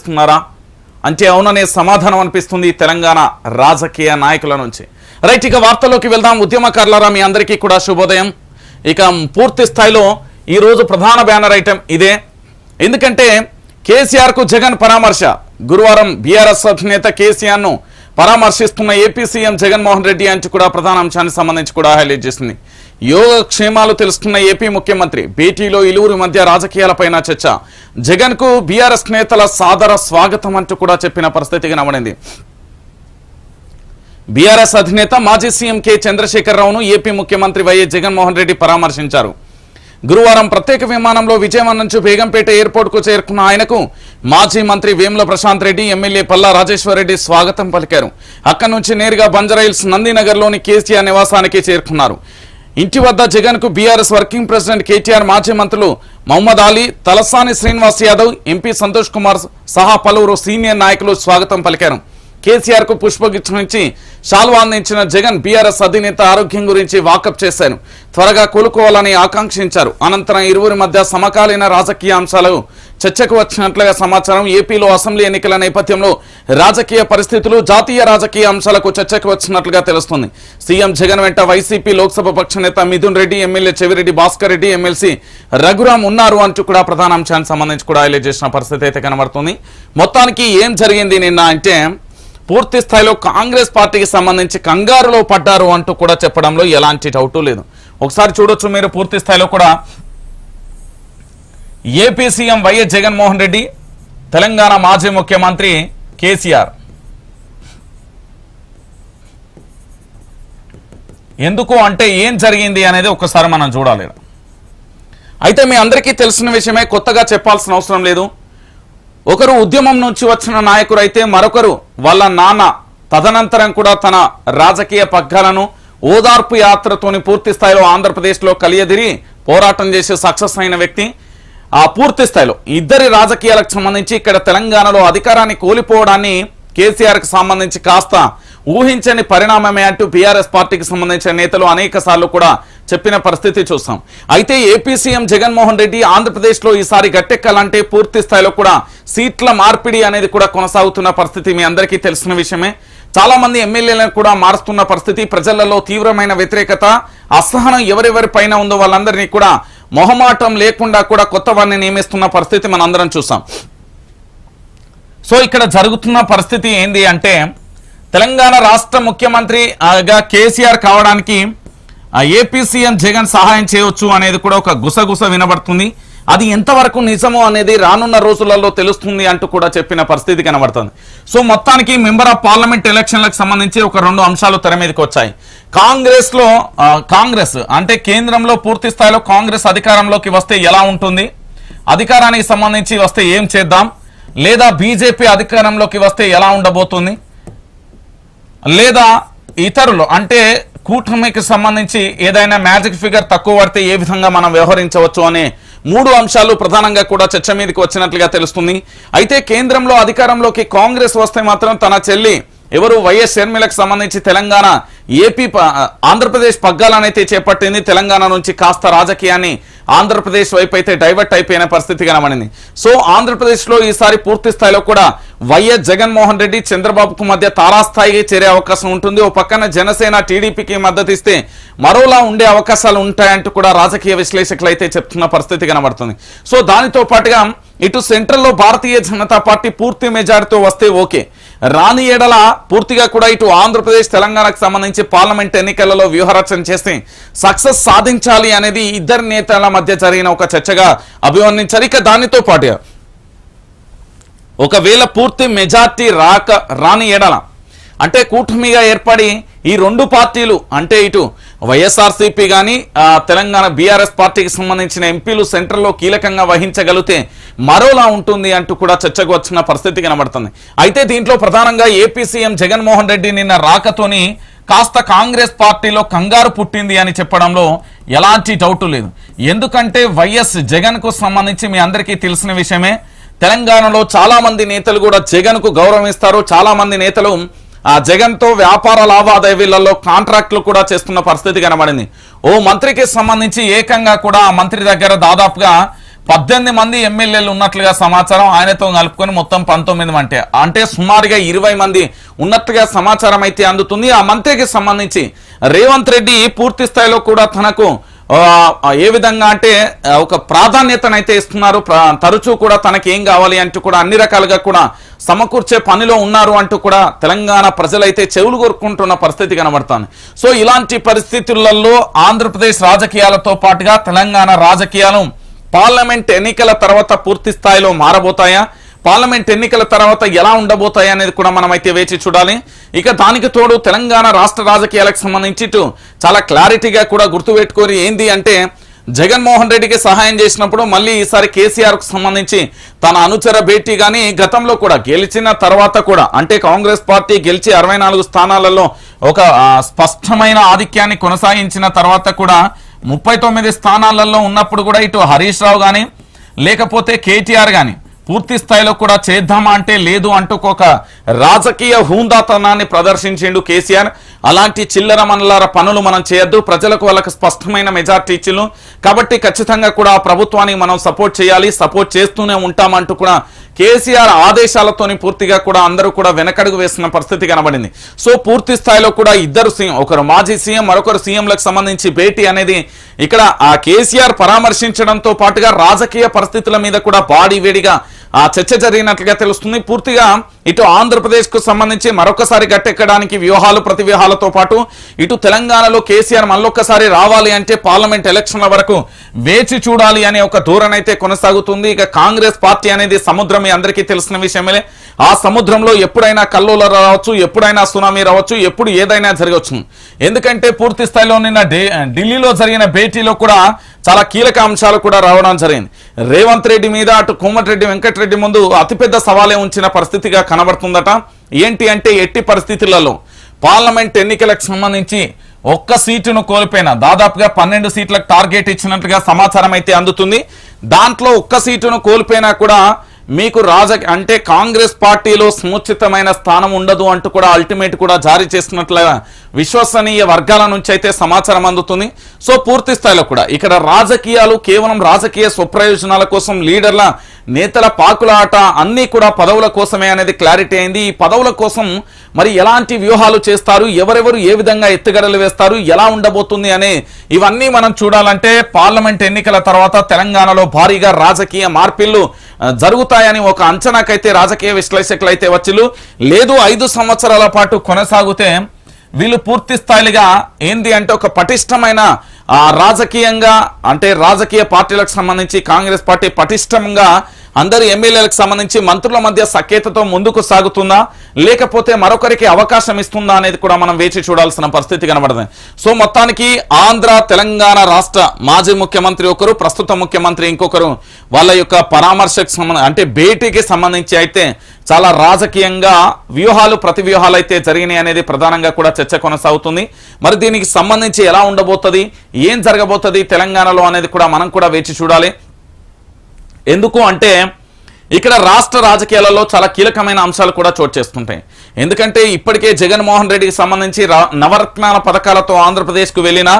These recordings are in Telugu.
చేస్తున్నారా అంటే అవుననే సమాధానం అనిపిస్తుంది తెలంగాణ రాజకీయ నాయకుల నుంచి. రైట్, ఇక వార్తల్లోకి వెళ్దాం. ఉద్యమకారులారా మీ అందరికీ కూడా శుభోదయం. ఇక పూర్తి స్థాయిలో ఈరోజు ప్రధాన బ్యానర్ ఐటెం ఇదే. ఎందుకంటే కేసీఆర్కు జగన్ పరామర్శ. గురువారం బీఆర్ఎస్ అధినేత కేసీఆర్ను పరామర్శిస్తున్న ఏపీ సీఎం జగన్మోహన్ రెడ్డి అంటూ కూడా ప్రధాన అంశానికి సంబంధించి కూడా హైలైట్ చేసింది. యోగక్షేమాలు తెలుసుకున్న ఏపీ ముఖ్యమంత్రి భేటీలో ఇరువురి మధ్య రాజకీయాలపైన చర్చ. జగన్ కు బీఆర్ఎస్ నేతల సాదర స్వాగతం అంటూ కూడా చెప్పిన పరిస్థితి కనబడింది. బీఆర్ఎస్ అధినేత మాజీ సీఎం కె చంద్రశేఖరరావును ఏపీ ముఖ్యమంత్రి వైఎస్ జగన్మోహన్ రెడ్డి పరామర్శించారు. గురువారం ప్రత్యేక విమానంలో విజయవాడ నుంచి బేగంపేట ఎయిర్పోర్ట్ కు చేరుకున్న ఆయనకు మాజీ మంత్రి వేముల ప్రశాంత్ రెడ్డి, ఎమ్మెల్యే పల్లా రాజేశ్వర్ రెడ్డి స్వాగతం పలికారు. అక్కడి నుంచి నేరుగా బంజారాహిల్స్ నందినగర్ లోని కేసీఆర్ నివాసానికి చేరుకున్నారు. ఇంటి వద్ద జగన్ కు బీఆర్ఎస్ వర్కింగ్ ప్రెసిడెంట్ కేటీఆర్, మాజీ మంత్రులు మహమ్మద్ అలీ, తలసాని శ్రీనివాస్ యాదవ్, ఎంపీ సంతోష్ కుమార్ సహా పలువురు సీనియర్ నాయకులు స్వాగతం పలికారు. కేసీఆర్ కు పుష్పగుచ్చం నుంచి శాల్వా అందించిన జగన్ బీఆర్ఎస్ అధినేత ఆరోగ్యం గురించి వాకప్ చేశారు. త్వరగా కోలుకోవాలని ఆకాంక్షించారు. అనంతరం ఇరువురి మధ్య సమకాలీన రాజకీయ అంశాలు చర్చకు వచ్చినట్లుగా సమాచారం. ఏపీలో అసెంబ్లీ ఎన్నికల నేపథ్యంలో రాజకీయ పరిస్థితులు, జాతీయ రాజకీయ అంశాలకు చర్చకు వచ్చినట్లుగా తెలుస్తుంది. సీఎం జగన్ వెంట వైసీపీ లోక్సభ పక్ష నేత మిథున్ రెడ్డి, ఎమ్మెల్యే చెవిరెడ్డి భాస్కర్ రెడ్డి, ఎమ్మెల్సీ రఘురాం ఉన్నారు అంటూ కూడా ప్రధాన అంశానికి సంబంధించి కూడా హైలైట్ చేసిన పరిస్థితి అయితే కనబడుతుంది. మొత్తానికి ఏం జరిగింది నిన్న అంటే పూర్తి స్థాయిలో కాంగ్రెస్ పార్టీకి సంబంధించి కంగారులో పడ్డారు అంటూ కూడా చెప్పడంలో ఎలాంటి డౌటు లేదు. ఒకసారి చూడొచ్చు మీరు పూర్తి స్థాయిలో కూడా. AP CM YS Jaganmohan Reddy, Telangana మాజీ ముఖ్యమంత్రి కేసీఆర్. ఎందుకు అంటే ఏం జరిగింది అనేది ఒకసారి మనం చూడాలి. అయితే మీ అందరికీ తెలిసిన విషయమే, కొత్తగా చెప్పాల్సిన అవసరం లేదు. ఒకరు ఉద్యమం నుంచి వచ్చిన నాయకుడు అయితే మరొకరు వాళ్ళ నాన్న తదనంతరం కూడా తన రాజకీయ పగ్గాలను ఓదార్పు యాత్రతోని పూర్తి స్థాయిలో ఆంధ్రప్రదేశ్లో కలియదిరి పోరాటం చేసి సక్సెస్ అయిన వ్యక్తి. ఆ పూర్తి స్థాయిలో ఇద్దరి రాజకీయాలకు సంబంధించి ఇక్కడ తెలంగాణలో అధికారాన్ని కోల్పోవడాన్ని కేసీఆర్కి సంబంధించి కాస్త ఊహించని పరిణామమే అంటూ బీఆర్ఎస్ పార్టీకి సంబంధించిన నేతలు అనేక సార్లు కూడా చెప్పిన పరిస్థితి చూసాం. అయితే ఏపీ సీఎం జగన్మోహన్ రెడ్డి ఆంధ్రప్రదేశ్లో ఈసారి గట్టెక్కాలంటే పూర్తి స్థాయిలో కూడా సీట్ల మార్పిడి అనేది కూడా కొనసాగుతున్న పరిస్థితి మీ అందరికీ తెలిసిన విషయమే. చాలా మంది ఎమ్మెల్యేలను కూడా మారుస్తున్న పరిస్థితి, ప్రజలలో తీవ్రమైన వ్యతిరేకత, అసహనం ఎవరెవరి పైన ఉందో వాళ్ళందరినీ కూడా మొహమాటం లేకుండా కూడా కొత్త వారిని నియమిస్తున్న పరిస్థితి మనందరం చూసాం. సో ఇక్కడ జరుగుతున్న పరిస్థితి ఏంది అంటే తెలంగాణ రాష్ట్ర ముఖ్యమంత్రిగా కేసీఆర్ కావడానికి ఏపీ సీఎం జగన్ సహాయం చేయవచ్చు అనేది కూడా ఒక గుసగుస వినబడుతుంది. అది ఎంతవరకు నిజమో అనేది రానున్న రోజులలో తెలుస్తుంది అంటూ కూడా చెప్పిన పరిస్థితి కనబడుతుంది. సో మొత్తానికి మెంబర్ ఆఫ్ పార్లమెంట్ ఎలక్షన్లకు సంబంధించి ఒక రెండు అంశాలు తెర మీదకి వచ్చాయి. కాంగ్రెస్ అంటే కేంద్రంలో పూర్తి స్థాయిలో కాంగ్రెస్ అధికారంలోకి వస్తే ఎలా ఉంటుంది, అధికారానికి సంబంధించి వస్తే ఏం చేద్దాం, లేదా బీజేపీ అధికారంలోకి వస్తే ఎలా ఉండబోతుంది, లేదా ఇతరులు అంటే కూటమికి సంబంధించి ఏదైనా మ్యాజిక్ ఫిగర్ తక్కువ పడితే ఏ విధంగా మనం వ్యవహరించవచ్చు అనే మూడు అంశాలు ప్రధానంగా కూడా చర్చ మీదకి వచ్చినట్లుగా తెలుస్తుంది. అయితే కేంద్రంలో అధికారంలోకి కాంగ్రెస్ వస్తే మాత్రం తన చెల్లి ఎవరు వైఎస్ షర్మిలకు సంబంధించి తెలంగాణ ఆంధ్రప్రదేశ్ పగ్గాలనైతే చేపట్టింది. తెలంగాణ నుంచి కాస్త రాజకీయాన్ని ఆంధ్రప్రదేశ్ వైపు అయితే డైవర్ట్ అయిపోయిన పరిస్థితి కనబడింది. సో ఆంధ్రప్రదేశ్లో ఈసారి పూర్తి స్థాయిలో కూడా వైఎస్ జగన్మోహన్ రెడ్డి చంద్రబాబుకు మధ్య తారాస్థాయిగా చేరే అవకాశం ఉంటుంది. ఓ పక్కన జనసేన టీడీపీకి మద్దతు ఇస్తే మరోలా ఉండే అవకాశాలు ఉంటాయంటూ కూడా రాజకీయ విశ్లేషకులు అయితే చెప్తున్న పరిస్థితి కనబడుతుంది. సో దానితో పాటుగా ఇటు సెంట్రల్లో భారతీయ జనతా పార్టీ పూర్తి మెజారిటీతో వస్తే ఓకే, రాని ఏడల పూర్తిగా కూడా ఇటు ఆంధ్రప్రదేశ్ తెలంగాణకు సంబంధించి పార్లమెంట్ ఎన్నికలలో వ్యూహరచన చేసి సక్సెస్ సాధించాలి అనేది ఇద్దరు నేతల మధ్య జరిగిన ఒక చర్చగా అభివర్ణించారు. ఇక దానితో పాటుగా ఒకవేళ పూర్తి మెజార్టీ రాని ఎడల అంటే కూటమిగా ఏర్పడి ఈ రెండు పార్టీలు అంటే ఇటు వైఎస్ఆర్సీపీ కానీ తెలంగాణ బీఆర్ఎస్ పార్టీకి సంబంధించిన ఎంపీలు సెంట్రల్లో కీలకంగా వహించగలిగితే మరోలా ఉంటుంది అంటూ కూడా చర్చకు వచ్చిన పరిస్థితి కనబడుతుంది. అయితే దీంట్లో ప్రధానంగా ఏపీ సీఎం జగన్మోహన్ రెడ్డి నిన్న రాకతోని కాస్త కాంగ్రెస్ పార్టీలో కంగారు పుట్టింది అని చెప్పడంలో ఎలాంటి డౌటు లేదు. ఎందుకంటే వైఎస్ జగన్ కు సంబంధించి మీ అందరికీ తెలిసిన విషయమే, తెలంగాణలో చాలా మంది నేతలు కూడా జగన్ కు గౌరవిస్తారు. చాలా మంది నేతలు జగన్ తో వ్యాపార లావాదేవీలలో కాంట్రాక్టులు కూడా చేస్తున్న పరిస్థితి కనబడింది. ఓ మంత్రికి సంబంధించి ఏకంగా కూడా ఆ మంత్రి దగ్గర దాదాపుగా 18 మంది ఎమ్మెల్యేలు ఉన్నట్లుగా సమాచారం, ఆయనతో కలుపుకొని మొత్తం 19 అంటే సుమారుగా 20 మంది ఉన్నట్లుగా సమాచారం అయితే అందుతుంది. ఆ మంత్రికి సంబంధించి రేవంత్ రెడ్డి పూర్తి స్థాయిలో కూడా తనకు ఏ విధంగా అంటే ఒక ప్రాధాన్యతనైతే ఇస్తున్నారు. తరచూ కూడా తనకి ఏం కావాలి అంటూ కూడా అన్ని రకాలుగా కూడా సమకూర్చే పనిలో ఉన్నారు అంటూ కూడా తెలంగాణ ప్రజలైతే చెవులు కొరుకుంటున్న పరిస్థితి కనబడుతుంది. సో ఇలాంటి పరిస్థితులలో ఆంధ్రప్రదేశ్ రాజకీయాలతో పాటుగా తెలంగాణ రాజకీయాలు పార్లమెంట్ ఎన్నికల తర్వాత పూర్తి స్థాయిలో మారబోతాయా, పార్లమెంట్ ఎన్నికల తర్వాత ఎలా ఉండబోతాయి అనేది కూడా మనమైతే వేచి చూడాలి. ఇక దానికి తోడు తెలంగాణ రాష్ట్ర రాజకీయాలకు సంబంధించి చాలా క్లారిటీగా కూడా గుర్తుపెట్టుకొని ఏంది అంటే జగన్మోహన్ రెడ్డికి సహాయం చేసినప్పుడు మళ్ళీ ఈసారి కేసీఆర్కు సంబంధించి తన అనుచర భేటీ కానీ గతంలో కూడా గెలిచిన తర్వాత కూడా అంటే కాంగ్రెస్ పార్టీ గెలిచి 64 స్థానాలలో ఒక స్పష్టమైన ఆధిక్యాన్ని కొనసాగించిన తర్వాత కూడా 39 స్థానాలలో ఉన్నప్పుడు కూడా ఇటు హరీష్ రావు కానీ లేకపోతే కేటీఆర్ కానీ పూర్తి స్థాయిలో కూడా చేద్దామా అంటే లేదు అంటూ ఒక రాజకీయ హూందాతనాన్ని ప్రదర్శించిండు కేసీఆర్. అలాంటి చిల్లర మనలార పనులు మనం చేయొద్దు, ప్రజలకు వాళ్ళకి స్పష్టమైన మెజార్టీ ఇచ్చిను కాబట్టి ఖచ్చితంగా కూడా ప్రభుత్వానికి మనం సపోర్ట్ చేయాలి, సపోర్ట్ చేస్తూనే ఉంటామంటూ కూడా కేసీఆర్ ఆదేశాలతోని పూర్తిగా కూడా అందరూ కూడా వెనకడుగు వేసిన పరిస్థితి కనబడింది. సో పూర్తి స్థాయిలో కూడా ఇద్దరు సీఎం, ఒకరు మాజీ సీఎం మరొకరు సీఎంలకు సంబంధించి భేటీ అనేది ఇక్కడ ఆ కేసీఆర్ పరామర్శించడంతో పాటుగా రాజకీయ పరిస్థితుల మీద కూడా బాడీ వేడిగా ఆ చర్చ జరిగినట్లుగా తెలుస్తుంది. పూర్తిగా ఇటు ఆంధ్రప్రదేశ్ కు సంబంధించి మరొకసారి గట్టెక్కడానికి వ్యూహాలు ప్రతివ్యూహాలతో పాటు ఇటు తెలంగాణలో కేసీఆర్ మళ్ళొక్కసారి రావాలి అంటే పార్లమెంట్ ఎలక్షన్ల వరకు వేచి చూడాలి అనే ఒక ధోరణి అయితే కొనసాగుతుంది. ఇక కాంగ్రెస్ పార్టీ అనేది సముద్రం అందరికీ తెలిసిన విషయమే. ఆ సముద్రంలో ఎప్పుడైనా కల్లోల రావచ్చు, ఎప్పుడైనా సునామీ రావచ్చు, ఎప్పుడు ఏదైనా జరగవచ్చు. ఎందుకంటే పూర్తి స్థాయిలో నిన్న ఢిల్లీలో జరిగిన భేటీలో కూడా చాలా కీలక అంశాలు కూడా రావడం జరిగింది. రేవంత్ రెడ్డి మీద అటు కోమటిరెడ్డి వెంకటరెడ్డి ముందు అతిపెద్ద సవాలే ఉంచిన పరిస్థితిగా కనబడుతుందట. ఏంటి అంటే ఎట్టి పరిస్థితులలో పార్లమెంట్ ఎన్నికలకు సంబంధించి ఒక్క సీటును కోల్పోయినా దాదాపుగా 12 సీట్లకు టార్గెట్ ఇచ్చినట్లుగా సమాచారం అయితే అందుతుంది. దాంట్లో ఒక్క సీటును కోల్పోయినా కూడా మీకు అంటే కాంగ్రెస్ పార్టీలో సముచితమైన స్థానం ఉండదు అంటూ కూడా అల్టిమేట్ కూడా జారీ చేస్తున్నట్లుగా విశ్వసనీయ వర్గాల నుంచి అయితే సమాచారం అందుతుంది. సో పూర్తి స్థాయిలో కూడా ఇక్కడ రాజకీయాలు కేవలం రాజకీయ స్వప్రయోజనాల కోసం లీడర్ల నేతల పాకులాట అన్నీ కూడా పదవుల కోసమే అనేది క్లారిటీ అయింది. ఈ పదవుల కోసం మరి ఎలాంటి వ్యూహాలు చేస్తారు, ఎవరెవరు ఏ విధంగా ఎత్తుగడలు వేస్తారు, ఎలా ఉండబోతుంది అనే ఇవన్నీ మనం చూడాలంటే పార్లమెంట్ ఎన్నికల తర్వాత తెలంగాణలో భారీగా రాజకీయ మార్పిళ్లు జరుగుతాయని ఒక అంచనాకైతే రాజకీయ విశ్లేషకులు అయితే వచ్చిలు. లేదు 5 సంవత్సరాల పాటు కొనసాగితే వీళ్ళు పూర్తి స్థాయిగా ఏంది అంటే ఒక పటిష్టమైన రాజకీయంగా అంటే రాజకీయ పార్టీలకు సంబంధించి కాంగ్రెస్ పార్టీ పటిష్టంగా అందరు ఎమ్మెల్యేలకు సంబంధించి మంత్రుల మధ్య సఖ్యతతో ముందుకు సాగుతుందా లేకపోతే మరొకరికి అవకాశం ఇస్తుందా అనేది కూడా మనం వేచి చూడాల్సిన పరిస్థితి కనబడుతుంది. సో మొత్తానికి ఆంధ్ర తెలంగాణ రాష్ట్ర మాజీ ముఖ్యమంత్రి ఒకరు, ప్రస్తుత ముఖ్యమంత్రి ఇంకొకరు వాళ్ళ యొక్క పరామర్శకు సంబంధించి అంటే భేటీకి సంబంధించి అయితే చాలా రాజకీయంగా వ్యూహాలు ప్రతి వ్యూహాలు అయితే జరిగినాయి అనేది ప్రధానంగా కూడా చర్చ కొనసాగుతుంది. మరి దీనికి సంబంధించి ఎలా ఉండబోతుంది, ఏం జరగబోతుంది తెలంగాణలో అనేది కూడా మనం కూడా వేచి చూడాలి. ఎందుకు అంటే ఇక్కడ రాష్ట్ర రాజకీయాలలో చాలా కీలకమైన అంశాలు కూడా చోటు చేసుకుంటాయి. ఎందుకంటే ఇప్పటికే జగన్మోహన్ రెడ్డికి సంబంధించి నవరత్నాల పథకాలతో ఆంధ్రప్రదేశ్కు వెళ్ళినా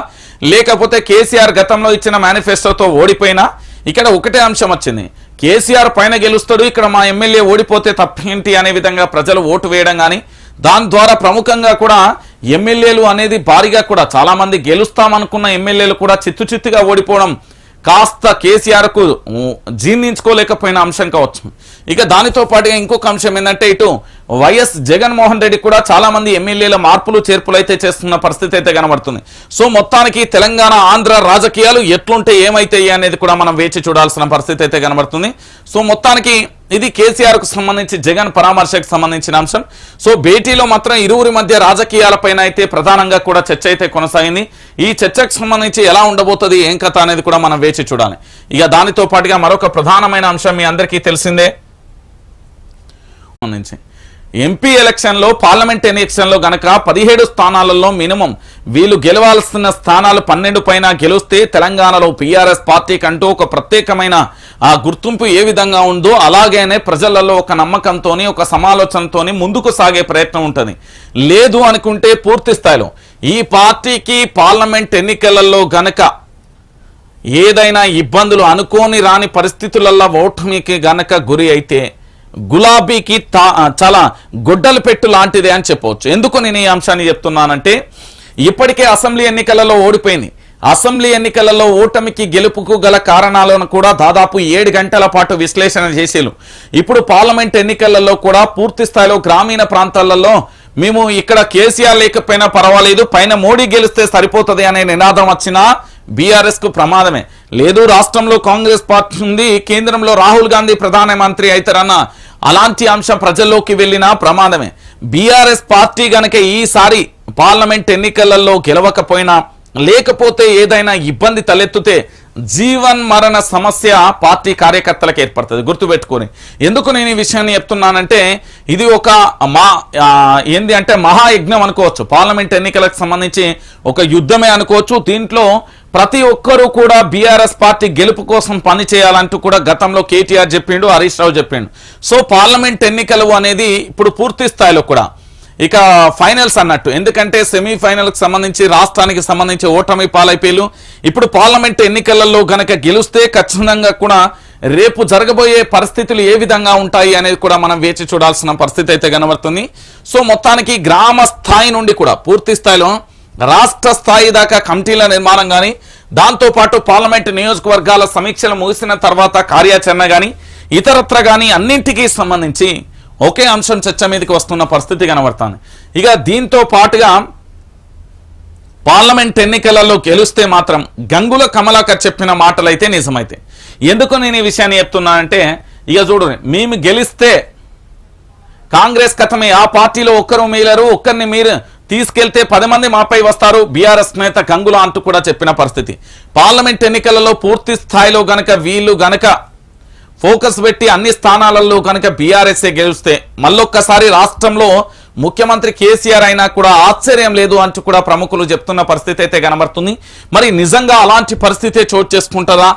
లేకపోతే కేసీఆర్ గతంలో ఇచ్చిన మేనిఫెస్టోతో ఓడిపోయినా ఇక్కడ ఒకటే అంశం వచ్చింది, కేసీఆర్ పైన గెలుస్తాడు, ఇక్కడ మా ఎమ్మెల్యే ఓడిపోతే తప్పేంటి అనే విధంగా ప్రజలు ఓటు వేయడం కానీ దాని ద్వారా ప్రముఖంగా కూడా ఎమ్మెల్యేలు అనేది భారీగా కూడా చాలా మంది గెలుస్తామనుకున్న ఎమ్మెల్యేలు కూడా చిత్తుచిత్తుగా ఓడిపోవడం కాస్త కేసీఆర్కు జీర్ణించుకోలేకపోయిన అంశం కావచ్చు. ఇక దానితో పాటుగా ఇంకొక అంశం ఏంటంటే ఇటు వైఎస్ జగన్మోహన్ రెడ్డి కూడా చాలా మంది ఎమ్మెల్యేల మార్పులు చేర్పులు అయితే చేస్తున్న పరిస్థితి అయితే కనబడుతుంది. సో మొత్తానికి తెలంగాణ ఆంధ్ర రాజకీయాలు ఎట్లుంటే ఏమైతాయి అనేది కూడా మనం వేచి చూడాల్సిన పరిస్థితి అయితే కనబడుతుంది. సో మొత్తానికి ఇది కేసీఆర్కు సంబంధించి జగన్ పరామర్శకు సంబంధించిన అంశం. సో భేటీలో మాత్రం ఇరువురి మధ్య రాజకీయాలపైన అయితే ప్రధానంగా కూడా చర్చ అయితే కొనసాగింది. ఈ చర్చకు సంబంధించి ఎలా ఉండబోతుంది ఏం కథ అనేది కూడా మనం వేచి చూడాలి. ఇక దానితో పాటుగా మరొక ప్రధానమైన అంశం మీ అందరికీ తెలిసిందే, ఎంపీ ఎలక్షన్లో పార్లమెంట్ ఎలక్షన్లో గనక 17 స్థానాలలో మినిమం వీళ్ళు గెలవాల్సిన స్థానాలు 12 పైన గెలిస్తే తెలంగాణలో PRS పార్టీకి అంటూ ఒక ప్రత్యేకమైన ఆ గుర్తింపు ఏ విధంగా ఉందో అలాగేనే ప్రజలలో ఒక నమ్మకంతోని ఒక సమాలోచనతోని ముందుకు సాగే ప్రయత్నం ఉంటుంది. లేదు అనుకుంటే పూర్తి స్థాయిలో ఈ పార్టీకి పార్లమెంట్ ఎన్నికలలో గనక ఏదైనా ఇబ్బందులు అనుకోని రాని పరిస్థితులలో ఓటమికి గనక గురి అయితే గులాబీకి చాలా గొడ్డలు పెట్టు లాంటిదే అని చెప్పవచ్చు. ఎందుకు నేను ఈ అంశాన్ని చెప్తున్నానంటే ఇప్పటికే అసెంబ్లీ ఎన్నికలలో ఓడిపోయింది. అసెంబ్లీ ఎన్నికలలో ఓటమికి గెలుపుకు గల కారణాలను కూడా దాదాపు 7 గంటల పాటు విశ్లేషణ చేసేలు. ఇప్పుడు పార్లమెంట్ ఎన్నికలలో కూడా పూర్తి స్థాయిలో గ్రామీణ ప్రాంతాలలో మేము ఇక్కడ కేసీఆర్ లేకపోయినా పర్వాలేదు, పైన మోడీ గెలిస్తే సరిపోతుంది అనే నినాదం వచ్చినా బీఆర్ఎస్ కు ప్రమాదమే. లేదు రాష్ట్రంలో కాంగ్రెస్ పార్టీ ఉంది, కేంద్రంలో రాహుల్ గాంధీ ప్రధానమంత్రి అవుతారన్న అలాంటి అంశం ప్రజల్లోకి వెళ్ళినా ప్రమాదమే. బీఆర్ఎస్ పార్టీ గనక ఈసారి పార్లమెంట్ ఎన్నికలలో గెలవకపోయినా లేకపోతే ఏదైనా ఇబ్బంది తలెత్తుతే జీవన్ మరణ సమస్య పార్టీ కార్యకర్తలకు ఏర్పడుతుంది. గుర్తుపెట్టుకొని ఎందుకు నేను ఈ విషయాన్ని చెప్తున్నానంటే ఇది ఒక ఏంది అంటే మహాయజ్ఞం అనుకోవచ్చు. పార్లమెంట్ ఎన్నికలకు సంబంధించి ఒక యుద్ధమే అనుకోవచ్చు. దీంట్లో ప్రతి ఒక్కరూ కూడా బీఆర్ఎస్ పార్టీ గెలుపు కోసం పని చేయాలంటూ కూడా గతంలో కేటీఆర్ చెప్పిండు, హరీష్ రావు చెప్పిండు. సో పార్లమెంట్ ఎన్నికలు అనేది ఇప్పుడు పూర్తి స్థాయిలో కూడా ఇక ఫైనల్స్ అన్నట్టు. ఎందుకంటే సెమీఫైనల్కి సంబంధించి రాష్ట్రానికి సంబంధించి ఓటమి పాలైపోయారు. ఇప్పుడు పార్లమెంట్ ఎన్నికలలో గనక గెలిస్తే ఖచ్చితంగా కూడా రేపు జరగబోయే పరిస్థితులు ఏ విధంగా ఉంటాయి అనేది కూడా మనం వేచి చూడాల్సిన పరిస్థితి అయితే కనబడుతుంది. సో మొత్తానికి గ్రామ స్థాయి నుండి కూడా పూర్తి స్థాయిలో రాష్ట్ర స్థాయి దాకా కమిటీల నిర్మాణం కానీ, దాంతోపాటు పార్లమెంటు నియోజకవర్గాల సమీక్షలు ముగిసిన తర్వాత కార్యాచరణ కానీ ఇతరత్ర కానీ అన్నింటికీ సంబంధించి ఒకే అంశం చర్చ మీదకి వస్తున్న పరిస్థితి కనబడుతుంది. ఇక దీంతో పాటుగా పార్లమెంట్ ఎన్నికలలో గెలిస్తే మాత్రం గంగుల కమలాకర్ చెప్పిన మాటలైతే నిజమైతే. ఎందుకు నేను ఈ విషయాన్ని చెప్తున్నానంటే ఇక చూడండి, మేము గెలిస్తే కాంగ్రెస్ కథమే, ఆ పార్టీలో ఒక్కరు మీలరు, ఒక్కరిని మీరు తీసుకెళ్తే 10 మంది మాపై వస్తారు బీఆర్ఎస్ నేత గంగుల అంటూ కూడా చెప్పిన పరిస్థితి. పార్లమెంట్ ఎన్నికలలో పూర్తి స్థాయిలో గనక వీళ్ళు గనక ఫోకస్ పెట్టి అన్ని స్థానాలలో కనుక బీఆర్ఎస్ఏ గెలిస్తే మళ్ళొక్కసారి రాష్ట్రంలో ముఖ్యమంత్రి కేసీఆర్ అయినా కూడా ఆశ్చర్యం లేదు అంటూ కూడా ప్రముఖులు చెప్తున్న పరిస్థితి అయితే కనబడుతుంది. మరి నిజంగా అలాంటి పరిస్థితి చోటు చేసుకుంటారా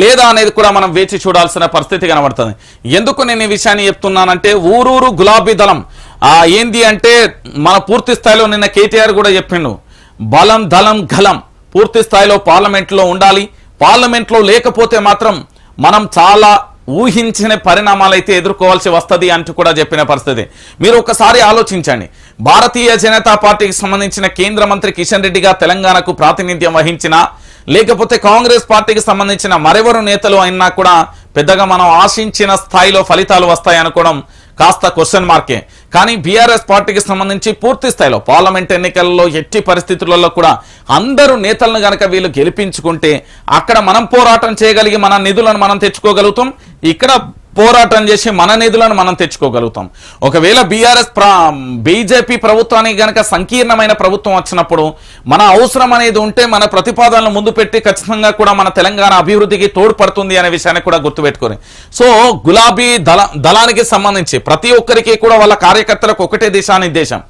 లేదా అనేది కూడా మనం వేచి చూడాల్సిన పరిస్థితి కనబడుతుంది. ఎందుకు నేను ఈ విషయాన్ని చెప్తున్నానంటే ఊరూరు గులాబీ దళం ఏంది అంటే మన పూర్తి స్థాయిలో నిన్న కేటీఆర్ కూడా చెప్పిండు, బలం దళం గలం పూర్తి స్థాయిలో పార్లమెంట్లో ఉండాలి. పార్లమెంట్లో లేకపోతే మాత్రం మనం చాలా ఊహించిన పరిణామాలు అయితే ఎదుర్కోవాల్సి వస్తుంది అంటూ కూడా చెప్పిన పరిస్థితి. మీరు ఒకసారి ఆలోచించండి, భారతీయ జనతా పార్టీకి సంబంధించిన కేంద్ర మంత్రి కిషన్ రెడ్డిగా తెలంగాణకు ప్రాతినిధ్యం వహించినా లేకపోతే కాంగ్రెస్ పార్టీకి సంబంధించిన మరెవరు నేతలు అయినా కూడా పెద్దగా మనం ఆశించిన స్థాయిలో ఫలితాలు వస్తాయి అనుకోవడం కాస్త క్వశ్చన్ మార్కే. కానీ బీఆర్ఎస్ పార్టీకి సంబంధించి పూర్తి స్థాయిలో పార్లమెంట్ ఎన్నికల్లో ఎట్టి పరిస్థితులలో కూడా అందరూ నేతలను గనక వీళ్ళు గెలిపించుకుంటే అక్కడ మనం పోరాటం చేయగలిగి మన నిధులను మనం తెచ్చుకోగలుగుతాం, ఇక్కడ పోరాటం చేసి మన నిధులను మనం తెచ్చుకోగలుగుతాం. ఒకవేళ బీజేపీ ప్రభుత్వానికి గనక సంకీర్ణమైన ప్రభుత్వం వచ్చినప్పుడు మన అవసరం అనేది ఉంటే మన ప్రతిపాదనలు ముందు పెట్టి ఖచ్చితంగా కూడా మన తెలంగాణ అభివృద్ధికి తోడ్పడుతుంది అనే విషయాన్ని కూడా గుర్తుపెట్టుకోరు. సో గులాబీ దళానికి సంబంధించి ప్రతి ఒక్కరికి కూడా వాళ్ళ కార్యకర్తలకు ఒకటే దిశానిర్దేశం.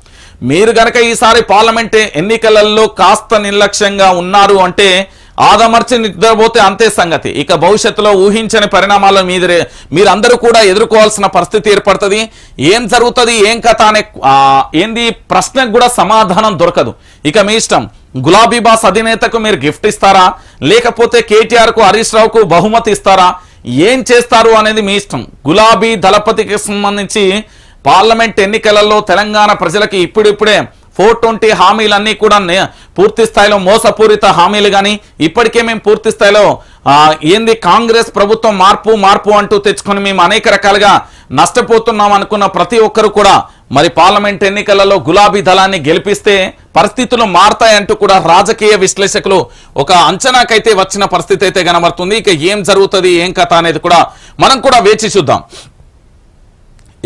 మీరు గనక ఈసారి పార్లమెంట్ ఎన్నికలలో కాస్త నిర్లక్ష్యంగా ఉన్నారు అంటే ఆదమర్చి నిద్రపోతే అంతే సంగతి. ఇక భవిష్యత్తులో ఊహించని పరిణామాలను మీరందరూ కూడా ఎదుర్కోవాల్సిన పరిస్థితి ఏర్పడుతుంది. ఏం జరుగుతుంది ఏం కథ అనే ఏంది ప్రశ్నకు కూడా సమాధానం దొరకదు. ఇక మీ ఇష్టం, గులాబీ బాస్ అధినేతకు మీరు గిఫ్ట్ ఇస్తారా లేకపోతే కేటీఆర్ కు హరీష్ రావుకు బహుమతి ఇస్తారా, ఏం చేస్తారు అనేది మీ ఇష్టం. గులాబీ దళపతికి సంబంధించి పార్లమెంట్ ఎన్నికలలో తెలంగాణ ప్రజలకి ఇప్పుడిప్పుడే 420 హామీలన్నీ కూడా పూర్తి స్థాయిలో మోసపూరిత హామీలు కానీ ఇప్పటికే మేము పూర్తి స్థాయిలో ఏంది కాంగ్రెస్ ప్రభుత్వం మార్పు అంటూ తెచ్చుకొని మేము అనేక రకాలుగా నష్టపోతున్నాం అనుకున్న ప్రతి ఒక్కరు కూడా మరి పార్లమెంట్ ఎన్నికలలో గులాబీ దళాన్ని గెలిపిస్తే పరిస్థితులు మారతాయంటూ కూడా రాజకీయ విశ్లేషకులు ఒక అంచనాకైతే వచ్చిన పరిస్థితి అయితే కనబడుతుంది. ఇక ఏం జరుగుతుంది ఏం కథ అనేది కూడా మనం కూడా వేచి చూద్దాం.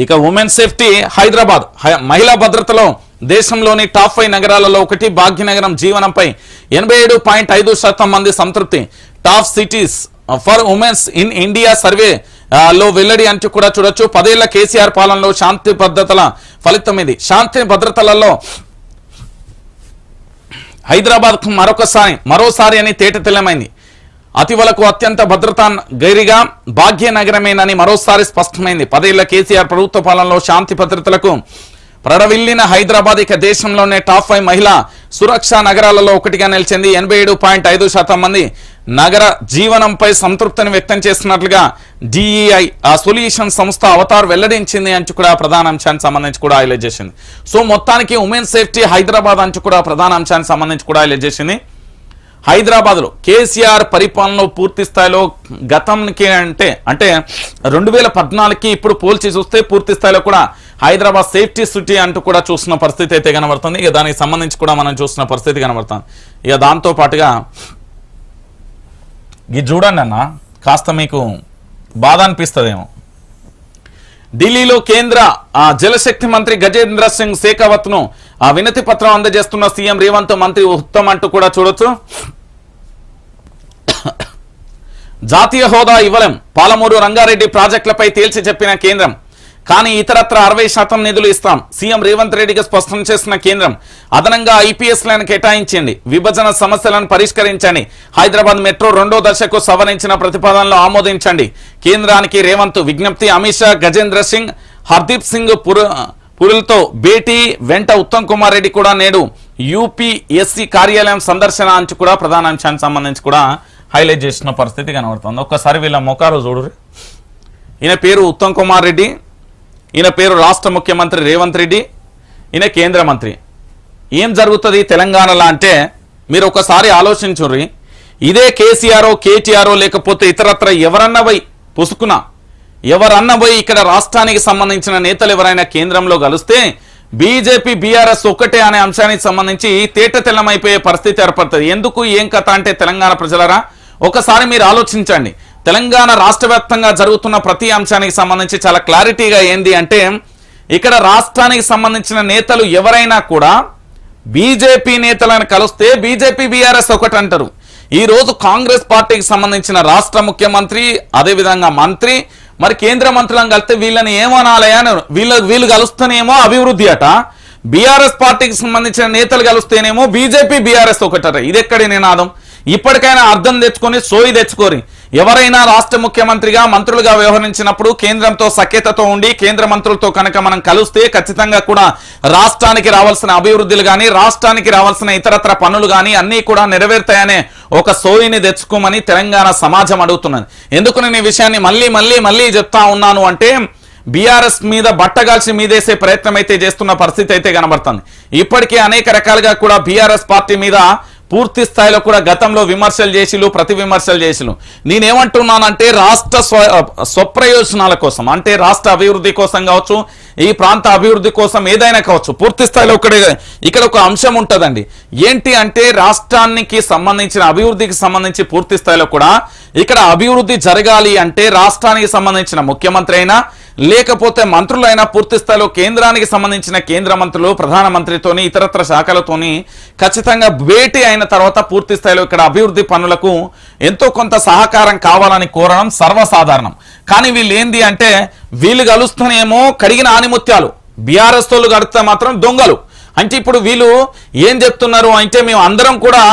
ఇక ఉమెన్ సేఫ్టీ హైదరాబాద్ మహిళా భద్రతలో దేశంలోని టాప్ 5 నగరాలలో ఒకటి. భాగ్యనగరం జీవనంపై 87.5% మంది సంతృప్తి. Top cities for women's in India survey లో వెల్లడి అంటూ కూడా చూడొచ్చు. 10 ఏళ్ల కేసీఆర్ పాలనలో శాంతి భద్రతల ఫలితం ఇది. శాంతి భద్రతలలో హైదరాబాద్ మరోసారి అని తేటతెల్లమైంది. అతివలకు అత్యంత భద్రతా గైరిగా భాగ్యనగరమేనని మరోసారి స్పష్టమైంది. 10 ఏళ్ల కేసీఆర్ ప్రభుత్వ పాలనలో శాంతి భద్రతలకు ప్రడవిల్లిన హైదరాబాద్ ఇక దేశంలోనే టాప్ 5 మహిళా సురక్షా నగరాలలో ఒకటిగా నిలిచింది. 87.5% మంది నగర జీవనంపై సంతృప్తిని వ్యక్తం చేస్తున్నట్లుగా డిఈఐ సొల్యూషన్ సంస్థ అవతార్ వెల్లడించింది అంటూ కూడా ప్రధాన అంశానికి సంబంధించి కూడా హైలైట్ చేసింది. సో మొత్తానికి ఉమెన్ సేఫ్టీ హైదరాబాద్ అంటూ కూడా ప్రధాన అంశానికి సంబంధించి కూడా హైలైట్ చేసింది. హైదరాబాద్లో కేసీఆర్ పరిపాలనలో పూర్తి స్థాయిలో గతంకి అంటే 2014కి ఇప్పుడు పోల్చి చూస్తే పూర్తి స్థాయిలో కూడా హైదరాబాద్ సేఫ్టీ సిటీ అంటూ కూడా చూస్తున్న పరిస్థితి అయితే కనబడుతుంది. ఇక దానికి సంబంధించి కూడా మనం చూస్తున్న పరిస్థితి కనబడుతుంది. ఇక దాంతో పాటుగా ఇది చూడండి అన్న, కాస్త మీకు బాధ అనిపిస్తుందేమో. ఢిల్లీలో కేంద్ర జలశక్తి మంత్రి గజేంద్ర సింగ్ షెకావత్ ను వినతి పత్రం అందజేస్తున్న సీఎం రేవంత్, మంత్రి ఉత్తమ్ అంటూ కూడా చూడొచ్చు. జాతీయ హోదా ఇవ్వలేం, పాలమూరు రంగారెడ్డి ప్రాజెక్టులపై తేల్చి చెప్పిన కేంద్రం, కానీ ఇతరత్ర 60% నిధులు ఇస్తాం. సీఎం రేవంత్ రెడ్డికి స్పష్టం చేసిన కేంద్రం, అదనంగా ఐపీఎస్లను కేటాయించండి, విభజన సమస్యలను పరిష్కరించండి, హైదరాబాద్ మెట్రో 2వ దశకు సవరించిన ప్రతిపాదనలు ఆమోదించండి. కేంద్రానికి రేవంత్ విజ్ఞప్తి. అమిత్ షా, గజేంద్ర సింగ్, హర్దీప్ సింగ్ పురులతో భేటీ. వెంట ఉత్తమ్ కుమార్ రెడ్డి కూడా నేడు యూపీఎస్సీ కార్యాలయం సందర్శన అంచు కూడా ప్రధాన అంశానికి సంబంధించి కూడా హైలైట్ చేసిన పరిస్థితి కనబడుతుంది. ఒక్కసారి వీళ్ళ ముఖాలు చూడరు. ఈయన పేరు ఉత్తమ్ కుమార్ రెడ్డి, ఈయన పేరు రాష్ట్ర ముఖ్యమంత్రి రేవంత్ రెడ్డి, ఈయన కేంద్ర మంత్రి. ఏం జరుగుతుంది తెలంగాణలో అంటే మీరు ఒకసారి ఆలోచించుర్రి. ఇదే కేసీఆర్ కేటీఆర్ లేకపోతే ఇతరత్ర ఎవరన్నా పోయి పుసుకున్నా ఎవరన్నా పోయి ఇక్కడ రాష్ట్రానికి సంబంధించిన నేతలు ఎవరైనా కేంద్రంలో కలిస్తే బీజేపీ బీఆర్ఎస్ ఒక్కటే అనే అంశానికి సంబంధించి తేట తెల్లమైపోయే పరిస్థితి ఏర్పడుతుంది. ఎందుకు ఏం కథ అంటే తెలంగాణ ప్రజలరా ఒకసారి మీరు ఆలోచించండి. తెలంగాణ రాష్ట్ర వ్యాప్తంగా జరుగుతున్న ప్రతి అంశానికి సంబంధించి చాలా క్లారిటీగా ఏంది అంటే ఇక్కడ రాష్ట్రానికి సంబంధించిన నేతలు ఎవరైనా కూడా బీజేపీ నేతలను కలిస్తే బీజేపీ బీఆర్ఎస్ ఒకటి అంటారు. ఈ రోజు కాంగ్రెస్ పార్టీకి సంబంధించిన రాష్ట్ర ముఖ్యమంత్రి అదేవిధంగా మంత్రి మరి కేంద్ర మంత్రులను కలిస్తే వీళ్ళని ఏమనాలి అని వీళ్ళు కలుస్తేనేమో అభివృద్ధి అట, బీఆర్ఎస్ పార్టీకి సంబంధించిన నేతలు కలిస్తేనేమో బీజేపీ బీఆర్ఎస్ ఒకటట. ఇది ఎక్కడి నినాదం? ఇప్పటికైనా అర్థం తెచ్చుకొని సోయి తెచ్చుకోరి. ఎవరైనా రాష్ట్ర ముఖ్యమంత్రిగా మంత్రులుగా వ్యవహరించినప్పుడు కేంద్రంతో సఖ్యతతో ఉండి కేంద్ర మంత్రులతో కనుక మనం కలిస్తే ఖచ్చితంగా కూడా రాష్ట్రానికి రావాల్సిన అభివృద్ధులు కానీ రాష్ట్రానికి రావాల్సిన ఇతరత్ర పనులు కానీ అన్నీ కూడా నెరవేరుతాయనే ఒక సోయిని తెచ్చుకోమని తెలంగాణ సమాజం అడుగుతున్నది. ఎందుకు నేను ఈ విషయాన్ని మళ్ళీ చెప్తా ఉన్నాను అంటే బీఆర్ఎస్ మీద బట్టగాల్చి మీదేసే ప్రయత్నం అయితే చేస్తున్న పరిస్థితి అయితే కనబడుతుంది. ఇప్పటికే అనేక రకాలుగా కూడా బీఆర్ఎస్ పార్టీ మీద పూర్తి స్థాయిలో కూడా గతంలో విమర్శలు చేసిలు, ప్రతి విమర్శలు చేసిలు. నేనేమంటున్నానంటే రాష్ట్ర స్వప్రయోజనాల కోసం అంటే రాష్ట్ర అభివృద్ధి కోసం కావచ్చు, ఈ ప్రాంత అభివృద్ధి కోసం ఏదైనా కావచ్చు, పూర్తి స్థాయిలో ఇక్కడ ఒక అంశం ఉంటుందండి. ఏంటి అంటే రాష్ట్రానికి సంబంధించిన అభివృద్ధికి సంబంధించి పూర్తి స్థాయిలో కూడా ఇక్కడ అభివృద్ధి జరగాలి అంటే రాష్ట్రానికి సంబంధించిన ముఖ్యమంత్రి అయినా లేకపోతే మంత్రులైనా పూర్తి స్థాయిలో కేంద్రానికి సంబంధించిన కేంద్ర మంత్రులు ప్రధానమంత్రితోని ఇతరత్ర శాఖలతోని ఖచ్చితంగా భేటీ అయిన తర్వాత పూర్తి స్థాయిలో ఇక్కడ అభివృద్ధి పనులకు ఎంతో కొంత సహకారం కావాలని కోరడం సర్వసాధారణం. కానీ వీళ్ళు ఏంది అంటే వీళ్ళు కలుస్తూనేమో కడిగిన ఆనిముత్యాలు, బీఆర్ఎస్ తోళ్ళు కడితే మాత్రం దొంగలు. అంటే ఇప్పుడు వీళ్ళు ఏం చెప్తున్నారు అంటే మేము అందరం కూడా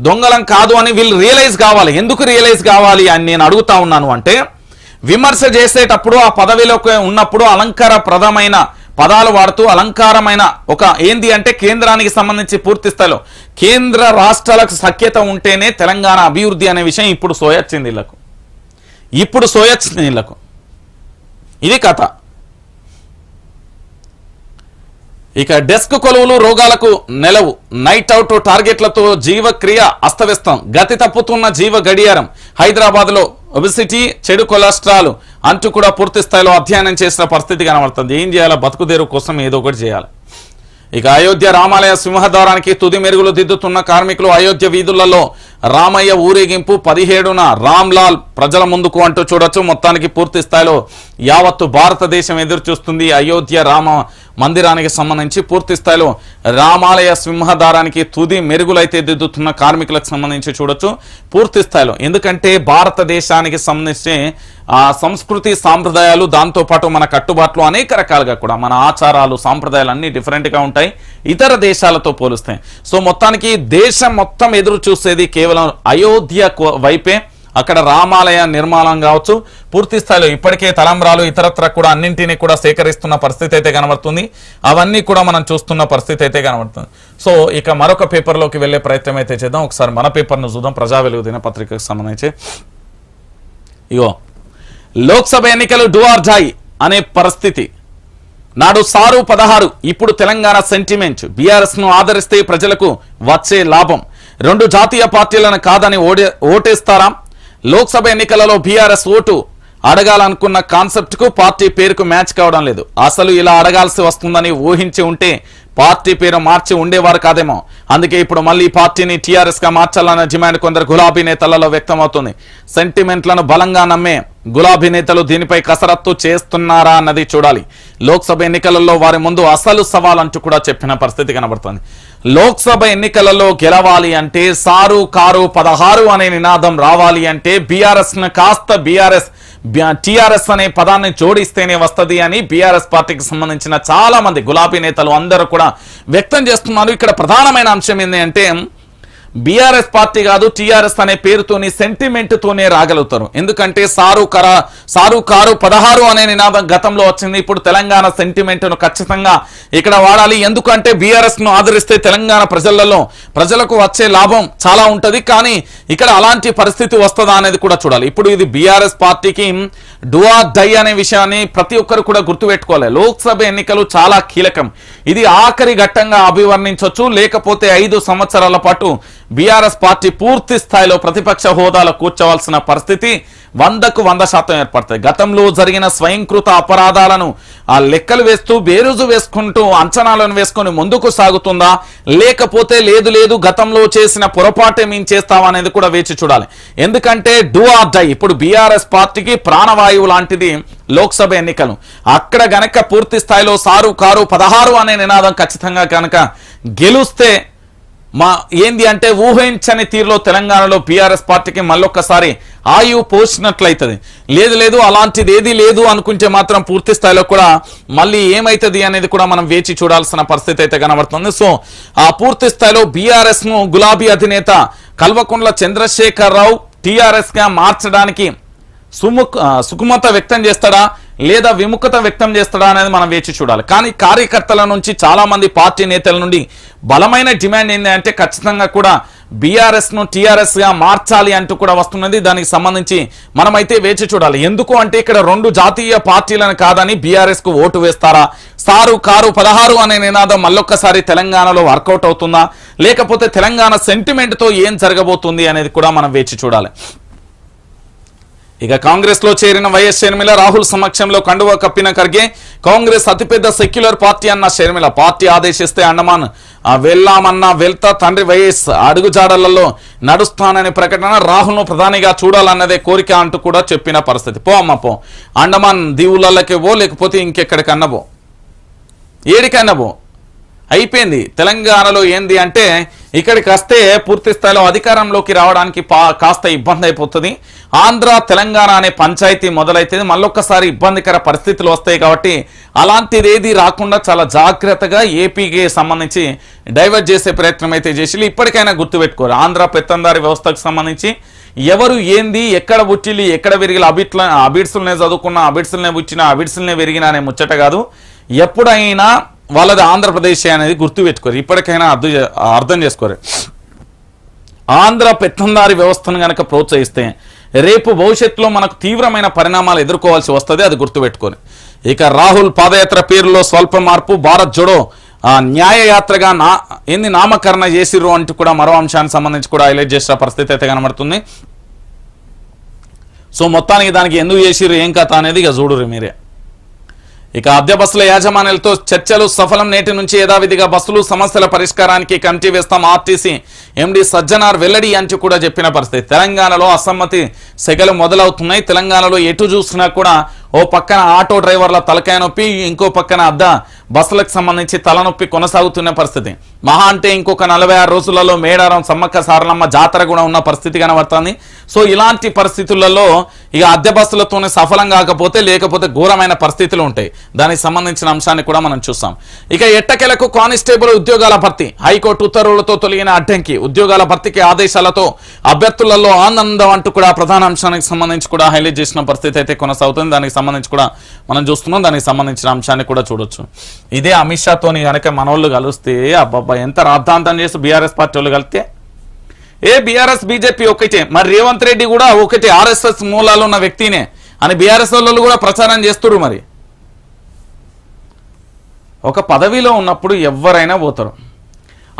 దొంగలం కాదు అని వీళ్ళు రియలైజ్ కావాలి. ఎందుకు రియలైజ్ కావాలి అని నేను అడుగుతా ఉన్నాను అంటే విమర్శ చేసేటప్పుడు ఆ పదవిలో ఉన్నప్పుడు అలంకారప్రదమైన పదాలు వాడుతూ అలంకారమైన ఒక ఏంది అంటే కేంద్రానికి సంబంధించి పూర్తి స్థాయిలో కేంద్ర రాష్ట్రాలకు సఖ్యత ఉంటేనే తెలంగాణ అభివృద్ధి అనే విషయం ఇప్పుడు సోయొచ్చింది వీళ్ళకు. ఇది కథ. ఇక డెస్క్ కొలువులు రోగాలకు నెలవు, నైట్ అవుట్ టార్గెట్లతో జీవక్రియ అస్తవ్యస్తం, గతి తప్పుతున్న జీవ గడియారం. హైదరాబాద్ లో ఒబిసిటీ, చెడు కొలెస్ట్రాల్ అంటూ కూడా పూర్తి స్థాయిలో అధ్యయనం చేసిన పరిస్థితి కనబడుతుంది. ఏం చేయాలి? బతుకుదేరు కోసం ఏదో ఒకటి చేయాలి. ఇక అయోధ్య రామాలయ సింహద్వారానికి తుది మెరుగులు దిద్దుతున్న కార్మికులు. అయోధ్య వీధులలో రామయ్య ఊరేగింపు 17న రామ్లాల్ ప్రజల ముందుకు అంటూ చూడొచ్చు. మొత్తానికి పూర్తి స్థాయిలో యావత్తు భారతదేశం ఎదురు చూస్తుంది అయోధ్య రామ మందిరానికి సంబంధించి. పూర్తి స్థాయిలో రామాలయ సింహద్వారానికి తుది మెరుగులైతే దిద్దుతున్న కార్మికులకు సంబంధించి చూడొచ్చు పూర్తి స్థాయిలో. ఎందుకంటే భారతదేశానికి సంబంధించి సంస్కృతి సాంప్రదాయాలు, దాంతోపాటు మన కట్టుబాట్లు అనేక రకాలుగా కూడా మన ఆచారాలు సాంప్రదాయాలు అన్నీ డిఫరెంట్గా ఉంటాయి ఇతర దేశాలతో పోలిస్తే. సో మొత్తానికి దేశం మొత్తం ఎదురు చూసేది కేవలం అయోధ్య వైపే. అక్కడ రామాలయ నిర్మాణం కావచ్చు, పూర్తి స్థాయిలో ఇప్పటికే తలంబ్రాలు ఇతరత్ర కూడా అన్నింటినీ కూడా సేకరిస్తున్న పరిస్థితి అయితే కనబడుతుంది. అవన్నీ కూడా మనం చూస్తున్న పరిస్థితి అయితే కనబడుతుంది. సో ఇక మరొక పేపర్లోకి వెళ్ళే ప్రయత్నం అయితే చేద్దాం. ఒకసారి మన పేపర్ను చూద్దాం, ప్రజా వెలుగు దినపత్రికకు సంబంధించి. ఇగో లోక్సభ ఎన్నికలు డూ ఆర్ డై అనే పరిస్థితి. నాడు సారు 16, ఇప్పుడు తెలంగాణ సెంటిమెంట్. బీఆర్ఎస్ ను ఆదరిస్తే ప్రజలకు వచ్చే లాభం. 2 జాతీయ పార్టీలను కాదని ఓటేస్తారా? లోక్సభ ఎన్నికలలో బీఆర్ఎస్ ఓటు అడగాలనుకున్న కాన్సెప్ట్ కు పార్టీ పేరుకు మ్యాచ్ కావడం లేదు. అసలు ఇలా అడగాల్సి వస్తుందని ఊహించి ఉంటే పార్టీ పేరు మార్చి ఉండేవారు కాదేమో. అందుకే ఇప్పుడు మళ్ళీ పార్టీని టీఆర్ఎస్ గా మార్చాలన్న డిమాండ్ కొందరు గులాబీ నేతలలో వ్యక్తమవుతుంది. సెంటిమెంట్లను బలంగా నమ్మే గులాబీ నేతలు దీనిపై కసరత్తు చేస్తున్నారా అన్నది చూడాలి. లోక్సభ ఎన్నికలలో వారి ముందు అసలు సవాల్ అంటూ కూడా చెప్పిన పరిస్థితి కనబడుతుంది. లోక్సభ ఎన్నికలలో గెలవాలి అంటే సారు కారు 16 అనే నినాదం రావాలి అంటే బీఆర్ఎస్ ను కాస్త టీఆర్ఎస్ అనే పదాన్ని జోడిస్తేనే వస్తది అని బీఆర్ఎస్ పార్టీకి సంబంధించిన చాలా మంది గులాబీ నేతలు అందరూ కూడా వ్యక్తం చేస్తున్నారు. ఇక్కడ ప్రధానమైన అంశం ఏంటి అంటే బీఆర్ఎస్ పార్టీ కాదు, టీఆర్ఎస్ అనే పేరుతోని సెంటిమెంట్ తోనే రాగలుగుతారు. ఎందుకంటే సారు కారు 16 అనే నినాదం గతంలో వచ్చింది. ఇప్పుడు తెలంగాణ సెంటిమెంట్ ను ఖచ్చితంగా ఇక్కడ వాడాలి. ఎందుకంటే బీఆర్ఎస్ ను ఆదరిస్తే తెలంగాణ ప్రజలకు వచ్చే లాభం చాలా ఉంటది. కానీ ఇక్కడ అలాంటి పరిస్థితి వస్తుందా అనేది కూడా చూడాలి. ఇప్పుడు ఇది బీఆర్ఎస్ పార్టీకి డూ ఆర్ డై అనే విషయాన్ని ప్రతి ఒక్కరు కూడా గుర్తుపెట్టుకోవాలి. లోక్సభ ఎన్నికలు చాలా కీలకం. ఇది ఆఖరి ఘట్టంగా అభివర్ణించవచ్చు. లేకపోతే 5 సంవత్సరాల పాటు బీఆర్ఎస్ పార్టీ పూర్తి స్థాయిలో ప్రతిపక్ష హోదాలో కూర్చోవలసిన పరిస్థితి 100కు 100% ఏర్పడుతుంది. గతంలో జరిగిన స్వయంకృత అపరాధాలను ఆ లెక్కలు వేస్తూ బేరుజు వేసుకుంటూ అంచనాలను వేసుకొని ముందుకు సాగుతుందా, లేకపోతే లేదు గతంలో చేసిన పొరపాటే మేము చేస్తామా అనేది కూడా వేచి చూడాలి. ఎందుకంటే డూ ఆర్ డై ఇప్పుడు బీఆర్ఎస్ పార్టీకి ప్రాణవాయువు లాంటిది లోక్సభ ఎన్నికలు. అక్కడ గనక పూర్తి స్థాయిలో సారు కారు 16 అనే నినాదం ఖచ్చితంగా కనుక గెలుస్తే ఏంది అంటే ఊహించని తీరులో తెలంగాణలో బీఆర్ఎస్ పార్టీకి మళ్ళొక్కసారి ఆయువు పోసినట్లయితుంది. లేదు అలాంటిది ఏది లేదు అనుకుంటే మాత్రం పూర్తి స్థాయిలో కూడా మళ్ళీ ఏమైతుంది అనేది కూడా మనం వేచి చూడాల్సిన పరిస్థితి అయితే కనబడుతుంది. సో ఆ పూర్తి స్థాయిలో బీఆర్ఎస్ ను గులాబీ అధినేత కల్వకుంట్ల చంద్రశేఖరరావు టీఆర్ఎస్ గా మార్చడానికి సుకుమత వ్యక్తం చేస్తాడా లేదా విముఖత వ్యక్తం చేస్తాడా అనేది మనం వేచి చూడాలి. కానీ కార్యకర్తల నుంచి చాలా మంది పార్టీ నేతల నుండి బలమైన డిమాండ్ ఏంటి అంటే ఖచ్చితంగా కూడా బీఆర్ఎస్ ను టీఆర్ఎస్ గా మార్చాలి అంటూ కూడా వస్తున్నది. దానికి సంబంధించి మనమైతే వేచి చూడాలి. ఎందుకు అంటే ఇక్కడ 2 జాతీయ పార్టీలను కాదని బీఆర్ఎస్ కు ఓటు వేస్తారా? సారు కారు 16 అనే నినాదం మళ్ళొక్కసారి తెలంగాణలో వర్కౌట్ అవుతుందా, లేకపోతే తెలంగాణ సెంటిమెంట్ తో ఏం జరగబోతుంది అనేది కూడా మనం వేచి చూడాలి. ఇక కాంగ్రెస్ లో చేరిన వైఎస్ షర్మిల, రాహుల్ సమక్షంలో కండువా కప్పిన ఖర్గే. కాంగ్రెస్ అతిపెద్ద సెక్యులర్ పార్టీ అన్న షర్మిల, పార్టీ ఆదేశిస్తే అండమాన్ వెళ్లామన్నా వెళ్తా, తండ్రి వైఎస్ అడుగుజాడలలో నడుస్తానని ప్రకటన. రాహుల్ ను ప్రధానిగా చూడాలన్నదే కోరిక అంటూ కూడా చెప్పిన పరిస్థితి. పో అండమాన్ దీవులకి పో, లేకపోతే ఇంకెక్కడికన్నా పో, ఏడికన్నా పో, అయిపోయింది. తెలంగాణలో ఏంది అంటే ఇక్కడికి వస్తే పూర్తి స్థాయిలో అధికారంలోకి రావడానికి కాస్త ఇబ్బంది అయిపోతుంది. ఆంధ్ర తెలంగాణ అనే పంచాయతీ మొదలైతే మళ్ళొక్కసారి ఇబ్బందికర పరిస్థితులు వస్తాయి. కాబట్టి అలాంటిది ఏది రాకుండా చాలా జాగ్రత్తగా ఏపీకి సంబంధించి డైవర్ట్ చేసే ప్రయత్నం అయితే చేసి ఇప్పటికైనా గుర్తుపెట్టుకోరు. ఆంధ్ర పెత్తందారి వ్యవస్థకు సంబంధించి ఎవరు ఏంది, ఎక్కడ పుట్టిల్లి ఎక్కడ విరిగిన అబిడ్సులనే చదువుకున్న అబిడ్సులనే పుచ్చిన అబిడ్సులనే విరిగిన అనే ముచ్చట కాదు. ఎప్పుడైనా వాళ్ళది ఆంధ్రప్రదేశ్ అనేది గుర్తుపెట్టుకోరు. ఇప్పటికైనా అర్థం చేసుకోరు. ఆంధ్ర పెత్తందారి వ్యవస్థను కనుక ప్రోత్సహిస్తే రేపు భవిష్యత్తులో మనకు తీవ్రమైన పరిణామాలు ఎదుర్కోవాల్సి వస్తుంది. అది గుర్తుపెట్టుకొని ఇక రాహుల్ పాదయాత్ర పేరులో స్వల్ప మార్పు, భారత్ జోడో న్యాయయాత్రగా నామకరణ చేసిర్రు అంటూ కూడా మరో అంశానికి సంబంధించి కూడా హైలైట్ చేసిన పరిస్థితి అయితే కనబడుతుంది. సో మొత్తానికి దానికి ఎందుకు చేసిర్రు ఏం కథ అనేది ఇక చూడురు మీరే. ఇక అద్దె బస్సుల యాజమాన్యాలతో చర్చలు సఫలం. నేటి నుంచి యథావిధిగా బస్సులు సమస్యల పరిష్కారానికి కమిటీ వేస్తాం. ఆర్టీసీ ఎండి సజ్జనార్ వెల్లడి అంటూ కూడా చెప్పిన పరిస్థితి. తెలంగాణలో అసమ్మతి సెగలు మొదలవుతున్నాయి. తెలంగాణలో ఎటు చూసినా కూడా ఓ పక్కన ఆటో డ్రైవర్ల తలకాయ నొప్పి, ఇంకో పక్కన బస్సులకు సంబంధించి తలనొప్పి కొనసాగుతున్న పరిస్థితి. మహా అంటే ఇంకొక 46 రోజులలో మేడారం సమ్మక్క సారలమ్మ జాతర కూడా ఉన్న పరిస్థితి కనబడుతుంది. సో ఇలాంటి పరిస్థితులలో ఇక అద్దె బస్సులతోనే సఫలం కాకపోతే లేకపోతే ఘోరమైన పరిస్థితులు ఉంటాయి. దానికి సంబంధించిన అంశాన్ని కూడా మనం చూస్తాం. ఇక ఎట్టకెలకు కానిస్టేబుల్ ఉద్యోగాల భర్తీ హైకోర్టు ఉత్తర్వులతో తొలగిన అడ్డంకి, ఉద్యోగాల భర్తీకి ఆదేశాలతో అభ్యర్థులలో ఆనందం అంటూ కూడా ప్రధాన అంశానికి సంబంధించి కూడా హైలైట్ చేసిన పరిస్థితి అయితే కొనసాగుతుంది. దానికి సంబంధించి కూడా మనం చూస్తున్నాం. దానికి సంబంధించిన అంశాన్ని కూడా చూడొచ్చు. ఇదే అమిత్ షాతోని కనుక మనోళ్ళు కలిస్తే అబ్బాబ్బా ఎంత రాద్ధాంతం చేసి బీఆర్ఎస్ పార్టీ వాళ్ళు కలిస్తే బీఆర్ఎస్ బీజేపీ ఒకటే, మరి రేవంత్ రెడ్డి కూడా ఒకటి ఆర్ఎస్ఎస్ మూలాలు ఉన్న వ్యక్తినే అని బీఆర్ఎస్ వాళ్ళు కూడా ప్రచారం చేస్తున్నారు. మరి ఒక పదవిలో ఉన్నప్పుడు ఎవరైనా పోతారు.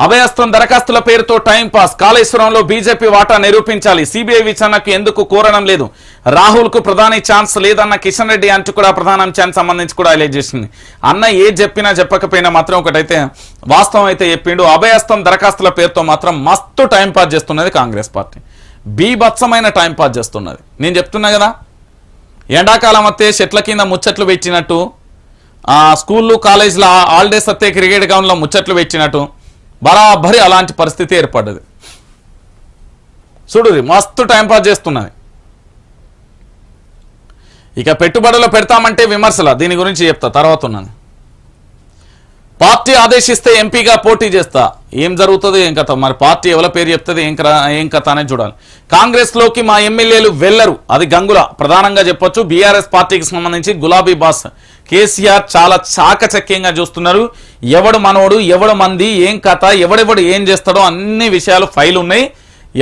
అభయహస్తం దరఖాస్తుల పేరుతో టైం పాస్, కాళేశ్వరంలో బీజేపీ వాటా నిరూపించాలి, సిబిఐ విచారణకు ఎందుకు కోరడం లేదు, రాహుల్ కు ప్రధాని ఛాన్స్ లేదన్న కిషన్ రెడ్డి అంటూ కూడా ప్రధాన అంశానికి సంబంధించి కూడా హైలైట్ చేసింది. అన్న ఏ చెప్పినా చెప్పకపోయినా మాత్రం ఒకటైతే వాస్తవం అయితే చెప్పిండు. అభయహస్తం దరఖాస్తుల పేరుతో మాత్రం మస్తు టైం పాస్ చేస్తున్నది కాంగ్రెస్ పార్టీ, బీభత్సమైన టైం పాస్ చేస్తున్నది. నేను చెప్తున్నా కదా, ఎండాకాలం వస్తే చెట్ల కింద ముచ్చట్లు పెట్టినట్టు, స్కూళ్ళు కాలేజీలో హాలిడేస్ వస్తే క్రికెట్ గ్రౌండ్లో ముచ్చట్లు పెట్టినట్టు బరాబరి అలాంటి పరిస్థితి ఏర్పడ్డది. చూడు మస్తు టైంపాస్ చేస్తున్నది. ఇక పెట్టుబడులు పెడతామంటే విమర్శల, దీని గురించి చెప్తా తర్వాత ఉన్నది. పార్టీ ఆదేశిస్తే ఎంపీగా పోటీ చేస్తా, ఏం జరుగుతుంది ఏం కథ, మరి పార్టీ ఎవరి పేరు చెప్తుంది ఏం కథ అనేది చూడాలి. కాంగ్రెస్ లోకి మా ఎమ్మెల్యేలు వెళ్లరు, అది గంగుల ప్రధానంగా చెప్పొచ్చు. బీఆర్ఎస్ పార్టీకి సంబంధించి గులాబీ బాస్ కేసీఆర్ చాలా చాకచక్యంగా చూస్తున్నారు. ఎవడు మనోడు, ఎవడు మంది, ఏం కథ, ఎవడెవడు ఏం చేస్తాడో అన్ని విషయాలు ఫైల్ ఉన్నాయి.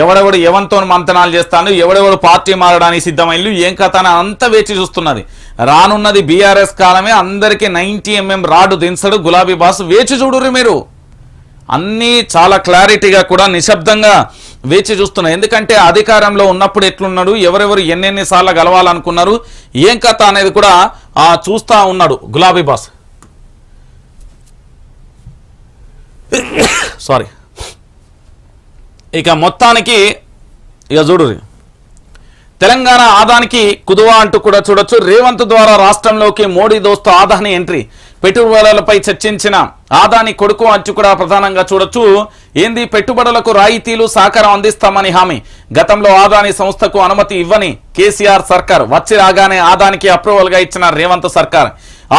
ఎవడెవడు ఎవరితో మంతనాలు చేస్తాను, ఎవడెవడు పార్టీ మారడానికి సిద్ధమైళ్ళు, ఏం కథ అని అంతా వేచి చూస్తున్నది. రానున్నది బీఆర్ఎస్ కాలమే, అందరికీ 90 mm రాడు దించడు గులాబీ బాస్. వేచి చూడుర్రి మీరు, అన్నీ చాలా క్లారిటీగా కూడా నిశ్శబ్దంగా వేచి చూస్తున్నారు. ఎందుకంటే అధికారంలో ఉన్నప్పుడు ఎట్లున్నాడు, ఎవరెవరు ఎన్నెన్నిసార్లు గెలవాలనుకున్నారు, ఏం కథ అనేది కూడా చూస్తా ఉన్నాడు గులాబీ బాస్. సారీ. ఇక మొత్తానికి ఇక చూడు, తెలంగాణ ఆదానికి కుదువా అంటూ కూడా చూడొచ్చు. రేవంత్ ద్వారా రాష్ట్రంలోకి మోడీ దోస్తు ఆదాని ఎంట్రీ, పెట్టుబడులపై చర్చించిన ఆదాని కొడుకు అంటూ కూడా ప్రధానంగా చూడొచ్చు. ఏంది, పెట్టుబడులకు రాయితీలు సహకారం అందిస్తామని హామీ, గతంలో ఆదాని సంస్థకు అనుమతి ఇవ్వని కేసీఆర్ సర్కార్, వచ్చి రాగానే ఆదానికి అప్రూవల్ గా ఇచ్చిన రేవంత్ సర్కార్,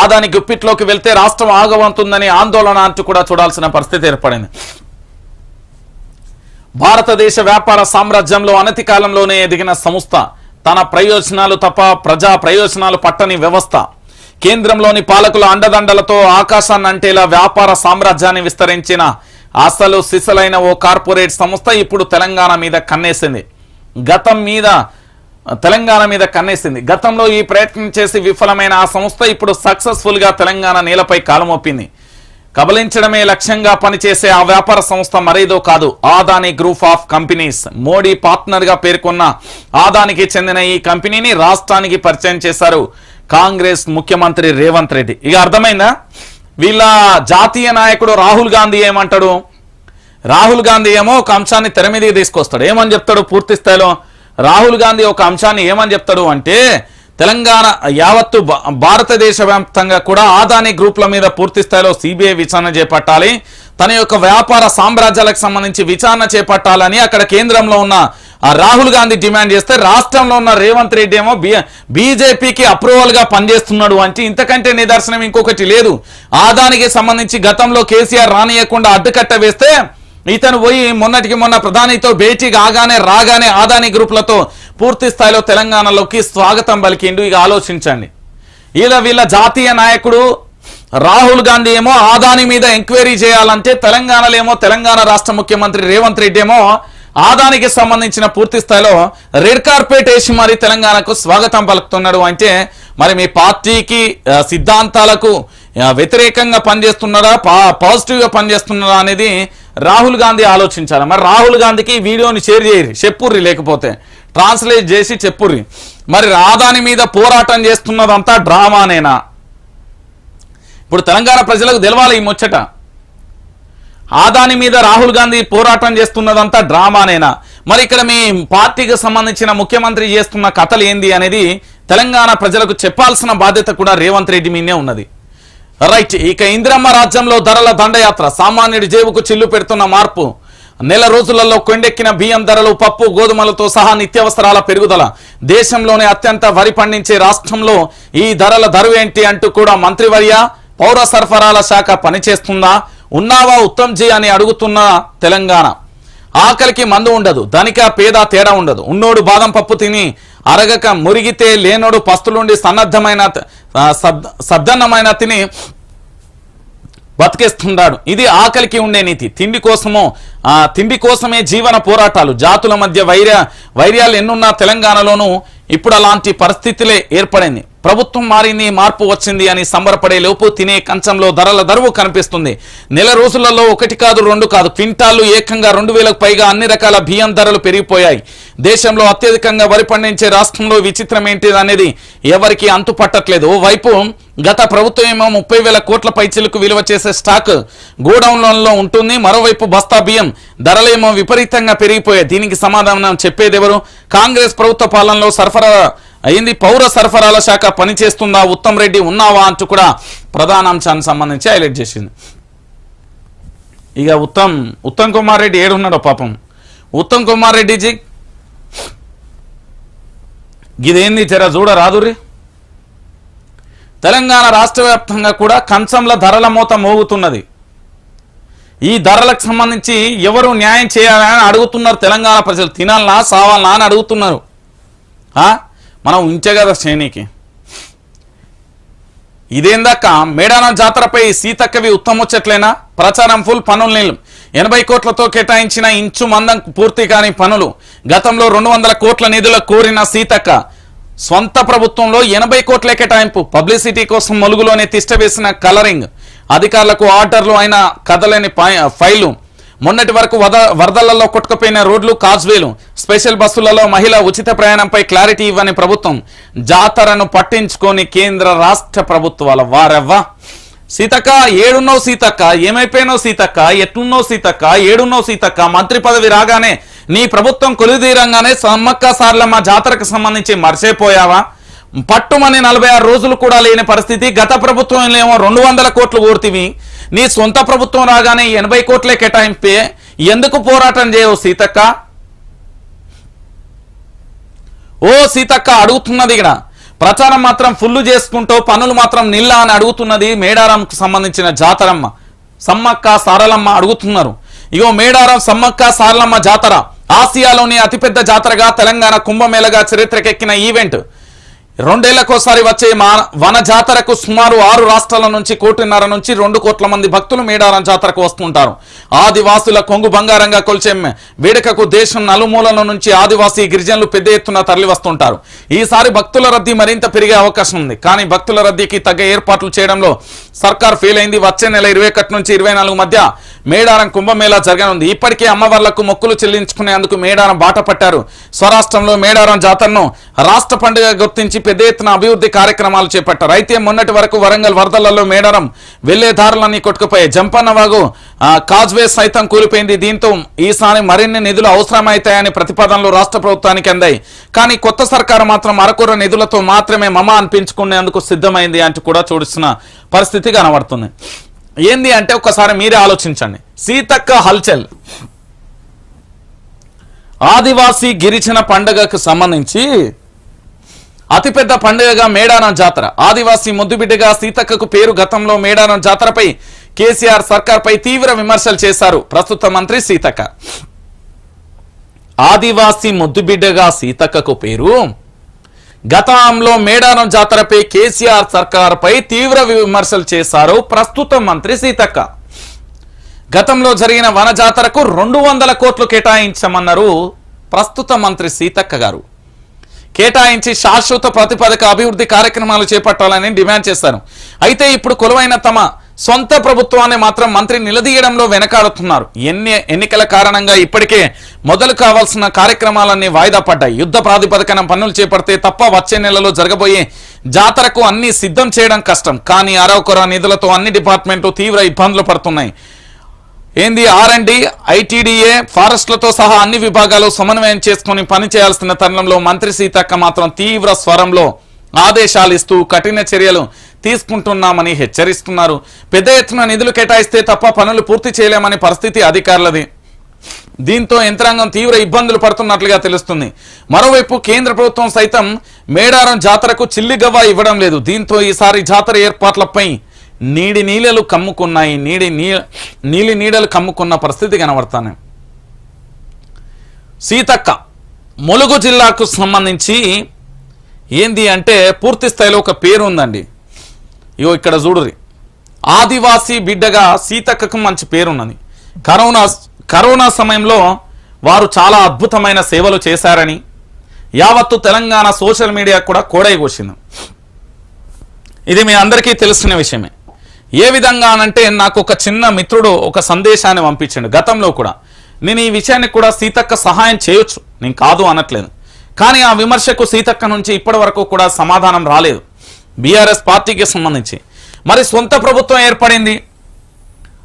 ఆదాని గుప్పిట్లోకి వెళ్తే రాష్ట్రం ఆగవంతుందని ఆందోళన అంటూ కూడా చూడాల్సిన పరిస్థితి ఏర్పడింది. భారతదేశ వ్యాపార సామ్రాజ్యంలో అనతి కాలంలోనే ఎదిగిన సంస్థ, తన ప్రయోజనాలు తప్ప ప్రజా ప్రయోజనాలు పట్టని వ్యవస్థ, కేంద్రంలోని పాలకుల అండదండలతో ఆకాశాన్ని అంటేలా వ్యాపార సామ్రాజ్యాన్ని విస్తరించిన అసలు సిసలైన ఓ కార్పొరేట్ సంస్థ ఇప్పుడు తెలంగాణ మీద కన్నేసింది. గతంలో ఈ ప్రయత్నం చేసి విఫలమైన ఆ సంస్థ ఇప్పుడు సక్సెస్ఫుల్ గా తెలంగాణ నేలపై కాలుమోపింది. కబలించడమే లక్ష్యంగా పనిచేసే ఆ వ్యాపార సంస్థ మరేదో కాదు, Adani group of companies. Modi partner గా పేర్కొన్న ఆదానికి చెందిన ఈ కంపెనీని రాష్ట్రానికి పరిచయం చేశారు కాంగ్రెస్ ముఖ్యమంత్రి రేవంత్ రెడ్డి. ఇక అర్థమైందా, వీళ్ళ జాతీయ నాయకుడు రాహుల్ గాంధీ ఏమంటాడు? రాహుల్ గాంధీ ఏమో ఒక అంశాన్ని తెర మీదకి తీసుకొస్తాడు. ఏమని చెప్తాడు? పూర్తి స్థాయిలో రాహుల్ గాంధీ ఒక అంశాన్ని ఏమని చెప్తాడు అంటే, తెలంగాణ యావత్తు భారతదేశ వ్యాప్తంగా కూడా ఆదాని గ్రూప్ల మీద పూర్తి స్థాయిలో సిబిఐ విచారణ చేపట్టాలి, తన యొక్క వ్యాపార సామ్రాజ్యాలకు సంబంధించి విచారణ చేపట్టాలని అక్కడ కేంద్రంలో ఉన్న రాహుల్ గాంధీ డిమాండ్ చేస్తే, రాష్ట్రంలో ఉన్న రేవంత్ రెడ్డి ఏమో బీజేపీకి అప్రూవల్ గా పనిచేస్తున్నాడు అంటే ఇంతకంటే నిదర్శనం ఇంకొకటి లేదు. ఆదానికి సంబంధించి గతంలో కేసీఆర్ రానియకుండా అడ్డుకట్ట వేస్తే ఇతను పోయి మొన్నటికి మొన్న ప్రధానితో భేటీగా రాగానే ఆదాని గ్రూపులతో పూర్తి స్థాయిలో తెలంగాణలోకి స్వాగతం పలికిండు. ఇక ఆలోచించండి, వీళ్ళ జాతీయ నాయకుడు రాహుల్ గాంధీ ఏమో ఆదాని మీద ఎంక్వైరీ చేయాలంటే, తెలంగాణలో ఏమో తెలంగాణ రాష్ట్ర ముఖ్యమంత్రి రేవంత్ రెడ్డి ఏమో ఆదానికి సంబంధించిన పూర్తి స్థాయిలో రెడ్ కార్పెట్ వేసి మరి తెలంగాణకు స్వాగతం పలుకుతున్నాడు. అంటే మరి మీ పార్టీకి సిద్ధాంతాలకు వ్యతిరేకంగా పనిచేస్తున్నారా, పాజిటివ్ గా పనిచేస్తున్నారా అనేది రాహుల్ గాంధీ ఆలోచించాలి. మరి రాహుల్ గాంధీకి వీడియోని షేర్ చేయరు, చెప్పుర్రి, లేకపోతే ట్రాన్స్లేట్ చేసి చెప్పుర్రి. మరి ఆదాని మీద పోరాటం చేస్తున్నదంతా డ్రామానేనా? ఇప్పుడు తెలంగాణ ప్రజలకు తెలవాలి ఈ ముచ్చట. ఆదాని మీద రాహుల్ గాంధీ పోరాటం చేస్తున్నదంతా డ్రామానేనా? మరి ఇక్కడ మీ పార్టీకి సంబంధించిన ముఖ్యమంత్రి చేస్తున్న కథలు ఏంది అనేది తెలంగాణ ప్రజలకు చెప్పాల్సిన బాధ్యత కూడా రేవంత్ రెడ్డి మీదే ఉన్నది. రైట్, ఇక ఇందిరమ్మ రాజ్యంలో ధరల దండయాత్ర, సామాన్యుడి జేబుకు చిల్లు పెడుతున్న మార్పు, నెల రోజులలో కొండెక్కిన బియ్యం ధరలు, పప్పు గోధుమలతో సహా నిత్యావసరాల పెరుగుదల, దేశంలోనే అత్యంత వరి పండించే రాష్ట్రంలో ఈ ధరల ధర ఏంటి అంటూ కూడా మంత్రివర్య పౌర సరఫరాల శాఖ పనిచేస్తుందా, ఉన్నావా ఉత్తమ్ జీ అని అడుగుతున్న తెలంగాణ. ఆకలికి మందు ఉండదు, ధనిక పేద తేడా ఉండదు, ఉన్నోడు బాదం పప్పు తిని అరగక మురిగితే లేనోడు పస్తులుండి సద్దన్నమైన తిని బతికేస్తున్నాడు. ఇది ఆకలికి ఉండే నీతి. తిండి కోసమే జీవన పోరాటాలు, జాతుల మధ్య వైర్యాలు ఎన్నున్నా తెలంగాణలోనూ ఇప్పుడు అలాంటి పరిస్థితులే ఏర్పడింది. ప్రభుత్వం మారింది, మార్పు వచ్చింది అని సంబరపడే లోపు తినే కంచంలో ధరల దరువు కనిపిస్తుంది. నెల రోజులలో 1 కాదు 2 కాదు క్వింటాళ్లు ఏకంగా 2000కు పైగా అన్ని రకాల బియ్యం ధరలు పెరిగిపోయాయి. దేశంలో అత్యధికంగా వరి పండించే రాష్ట్రంలో విచిత్రం ఏంటి అనేది ఎవరికి అంతు పట్టట్లేదు. ఓవైపు గత ప్రభుత్వం ఏమో 30,000 కోట్ల పైచిలకు విలువ చేసే స్టాక్ గోడౌన్లలో ఉంటుంది, మరోవైపు బస్తా బియ్యం ధరలేమో విపరీతంగా పెరిగిపోయాయి. దీనికి సమాధానం చెప్పేది ఎవరు? కాంగ్రెస్ ప్రభుత్వ పాలనలో పౌర సరఫరాల శాఖ పనిచేస్తుందా, ఉత్తమ్ రెడ్డి ఉన్నావా అంటూ కూడా ప్రధాన అంశానికి సంబంధించి హైలైట్ చేసింది. ఇక ఉత్తమ్ కుమార్ రెడ్డి ఏడున్నాడో పాపం. ఉత్తమ్ కుమార్ రెడ్డిజీ ఇదేంది జర చూడరాదురి. తెలంగాణ రాష్ట్ర వ్యాప్తంగా కూడా కంచంల ధరల మోత మోగుతున్నది. ఈ ధరలకు సంబంధించి ఎవరు న్యాయం చేయాలని అడుగుతున్నారు తెలంగాణ ప్రజలు. తినాలనా సావాలనా అని అడుగుతున్నారు. మనం ఉంచే కదా శ్రేణికి. ఇదేందాక మేడారం జాతరపై సీతక్కవి ఉత్తమొచ్చట్లేనా? ప్రచారం ఫుల్, పనులు నీళ్ళు. 80 కోట్లతో కేటాయించిన ఇంచు మందం పూర్తి కాని పనులు. గతంలో 200 కోట్ల నిధులు కోరిన సీతక్క స్వంత ప్రభుత్వంలో 80 కోట్ల కేటాయింపు. పబ్లిసిటీ కోసం ములుగులోనే తిష్టవేసిన కలరింగ్, అధికారులకు ఆర్డర్లు అయిన కదలేని ఫైలు. మొన్నటి వరకు వరదలలో కొట్టుకుపోయిన రోడ్లు, కాజ్వేలు, స్పెషల్ బస్సులలో మహిళ ఉచిత ప్రయాణంపై క్లారిటీ ఇవ్వని ప్రభుత్వం. జాతరను పట్టించుకొని కేంద్ర రాష్ట్ర ప్రభుత్వాల వారెవ్వా. సీతక్క ఏడున్నో సీతక్క, ఏమైపోయినో సీతక్క, ఎట్లున్నో సీతక్క, ఏడున్నో సీతక్క. మంత్రి పదవి రాగానే నీ ప్రభుత్వం కొలుదీరంగానే సమ్మక్క సారలమ్మ జాతరకు సంబంధించి మర్చిపోయావా? పట్టుమని 46 రోజులు కూడా లేని పరిస్థితి. గత ప్రభుత్వం ఏమో 200 కోట్లు కోర్తివి. నీ సొంత ప్రభుత్వం రాగానే 80 కోట్లే కేటాయింపే. ఎందుకు పోరాటం చేయవు సీతక్క? ఓ సీతక్క అడుగుతున్నది. ఇక్కడ ప్రచారం మాత్రం ఫుల్లు చేసుకుంటూ పనులు మాత్రం నిల్లా అని అడుగుతున్నది మేడారంకు సంబంధించిన జాతరమ్మ సమ్మక్క సారలమ్మ అడుగుతున్నారు. ఇగో మేడారం సమ్మక్క సారలమ్మ జాతర ఆసియాలోని అతిపెద్ద జాతరగా, తెలంగాణ కుంభమేళగా చరిత్రకెక్కిన ఈవెంట్. 2 ఏళ్లకోసారి వచ్చే వన జాతరకు సుమారు 6 రాష్ట్రాల నుంచి 1.5 కోటి నుంచి 2 కోట్ల మంది భక్తులు మేడారం జాతరకు వస్తుంటారు. ఆదివాసుల కొంగు బంగారంగా కొలిచే వేడుకకు దేశం నలుమూలల నుంచి ఆదివాసీ గిరిజనులు పెద్ద ఎత్తున తరలి వస్తుంటారు. ఈసారి భక్తుల రద్దీ మరింత పెరిగే అవకాశం ఉంది. కానీ భక్తుల రద్దీకి తగ్గ ఏర్పాట్లు చేయడంలో సర్కార్ ఫెయిల్ అయింది. వచ్చే నెల 21 నుంచి 24 మధ్య మేడారం కుంభమేళా జరగనుంది. ఇప్పటికే అమ్మవార్లకు మొక్కులు చెల్లించుకునేందుకు మేడారం బాట పట్టారు. స్వరాష్ట్రంలో మేడారం జాతరను రాష్ట్ర పండుగ గుర్తించి పెద్ద ఎత్తున అభివృద్ధి కార్యక్రమాలు చేపట్టారు. అయితే మొన్నటి వరకు వరంగల్ వరదలలో మేడారం వెళ్లే దారులన్నీ కొట్టుకుపోయాయి. జంపన్నవాగు కాజ్వే సైతం కూలిపోయింది. దీంతో ఈసారి మరిన్ని నిధులు అవసరమవుతాయని ప్రతిపాదనలు రాష్ట్ర ప్రభుత్వానికి అందాయి. కానీ కొత్త సర్కారు మాత్రం అరకొర నిధులతో మాత్రమే మమ అనిపించుకునేందుకు సిద్ధమైంది అంటూ కూడా చూస్తున్న పరిస్థితి కనబడుతుంది. ఏంది అంటే ఒక్కసారి మీరే ఆలోచించండి. సీతక్క హల్చల్ ఆదివాసీ గిరిజన పండుగకు సంబంధించి అతిపెద్ద పండుగగా మేడారం జాతర. ఆదివాసీ ముద్దుబిడ్డగా సీతక్కకు పేరు. గతంలో మేడారం జాతరపై కేసీఆర్ సర్కార్పై తీవ్ర విమర్శలు చేశారు ప్రస్తుత మంత్రి సీతక్క. ఆదివాసీ ముద్దుబిడ్డగా సీతక్కకు పేరు. గతంలో మేడారం జాతరపై కేసీఆర్ సర్కార్పై తీవ్ర విమర్శలు చేశారు ప్రస్తుత మంత్రి సీతక్క. గతంలో జరిగిన వన జాతరకు 200 కోట్లు కేటాయించమన్నారు ప్రస్తుత మంత్రి సీతక్క గారు. కేటాయించి శాశ్వత ప్రతిపాదక అభివృద్ధి కార్యక్రమాలు చేపట్టాలని డిమాండ్ చేశారు. అయితే ఇప్పుడు కొలువైన తమ సొంత ప్రభుత్వాన్ని మాత్రం మంత్రి నిలదీయడంలో వెనకాడుతున్నారు. ఎన్నికల కారణంగా ఇప్పటికే మొదలు కావాల్సిన కార్యక్రమాలన్నీ వాయిదా పడ్డాయి. యుద్ధ ప్రాతిపదికన పనులు చేపడితే తప్ప వచ్చే నెలలో జరగబోయే జాతరకు అన్ని సిద్ధం చేయడం కష్టం. కానీ అరకొర నిధులతో అన్ని డిపార్ట్మెంట్లు తీవ్ర ఇబ్బందులు పడుతున్నాయి. R&D, ITDA, ఫారెస్ట్లతో సహా అన్ని విభాగాలు సమన్వయం చేసుకుని పనిచేయాల్సిన తరుణంలో మంత్రి సీతక్క మాత్రం తీవ్ర స్వరంలో ఆదేశాలు ఇస్తూ కఠిన చర్యలు తీసుకుంటున్నామని హెచ్చరిస్తున్నారు. పెద్ద ఎత్తున నిధులు కేటాయిస్తే తప్ప పనులు పూర్తి చేయలేమని పరిస్థితి అధికారులది. దీంతో యంత్రాంగం తీవ్ర ఇబ్బందులు పడుతున్నట్లుగా తెలుస్తుంది. మరోవైపు కేంద్ర ప్రభుత్వం సైతం మేడారం జాతరకు చిల్లిగవ్వ ఇవ్వడం లేదు. దీంతో ఈసారి జాతర ఏర్పాట్లపై నీడలు కమ్ముకున్నాయి. నీడలు కమ్ముకున్న పరిస్థితి కనబడతానే. సీతక్క ములుగు జిల్లాకు సంబంధించి ఏంది అంటే పూర్తి స్థాయిలో ఒక పేరు ఉందండి. ఇగో ఇక్కడ చూడురి, ఆదివాసీ బిడ్డగా సీతక్కకు మంచి పేరున్నది. కరోనా సమయంలో వారు చాలా అద్భుతమైన సేవలు చేశారని యావత్తు తెలంగాణ సోషల్ మీడియా కూడా కోడైగోసింది. ఇది మీ అందరికీ తెలిసిన విషయమే. ఏ విధంగా అనంటే నాకు ఒక చిన్న మిత్రుడు ఒక సందేశాన్ని పంపించాడు. గతంలో కూడా నేను ఈ విషయాన్ని కూడా సీతక్క సహాయం చేయొచ్చు, నేను కాదు అనట్లేదు. కానీ ఆ విమర్శకు సీతక్క నుంచి ఇప్పటి వరకు కూడా సమాధానం రాలేదు. బీఆర్ఎస్ పార్టీకి సంబంధించి మరి సొంత ప్రభుత్వం ఏర్పడింది.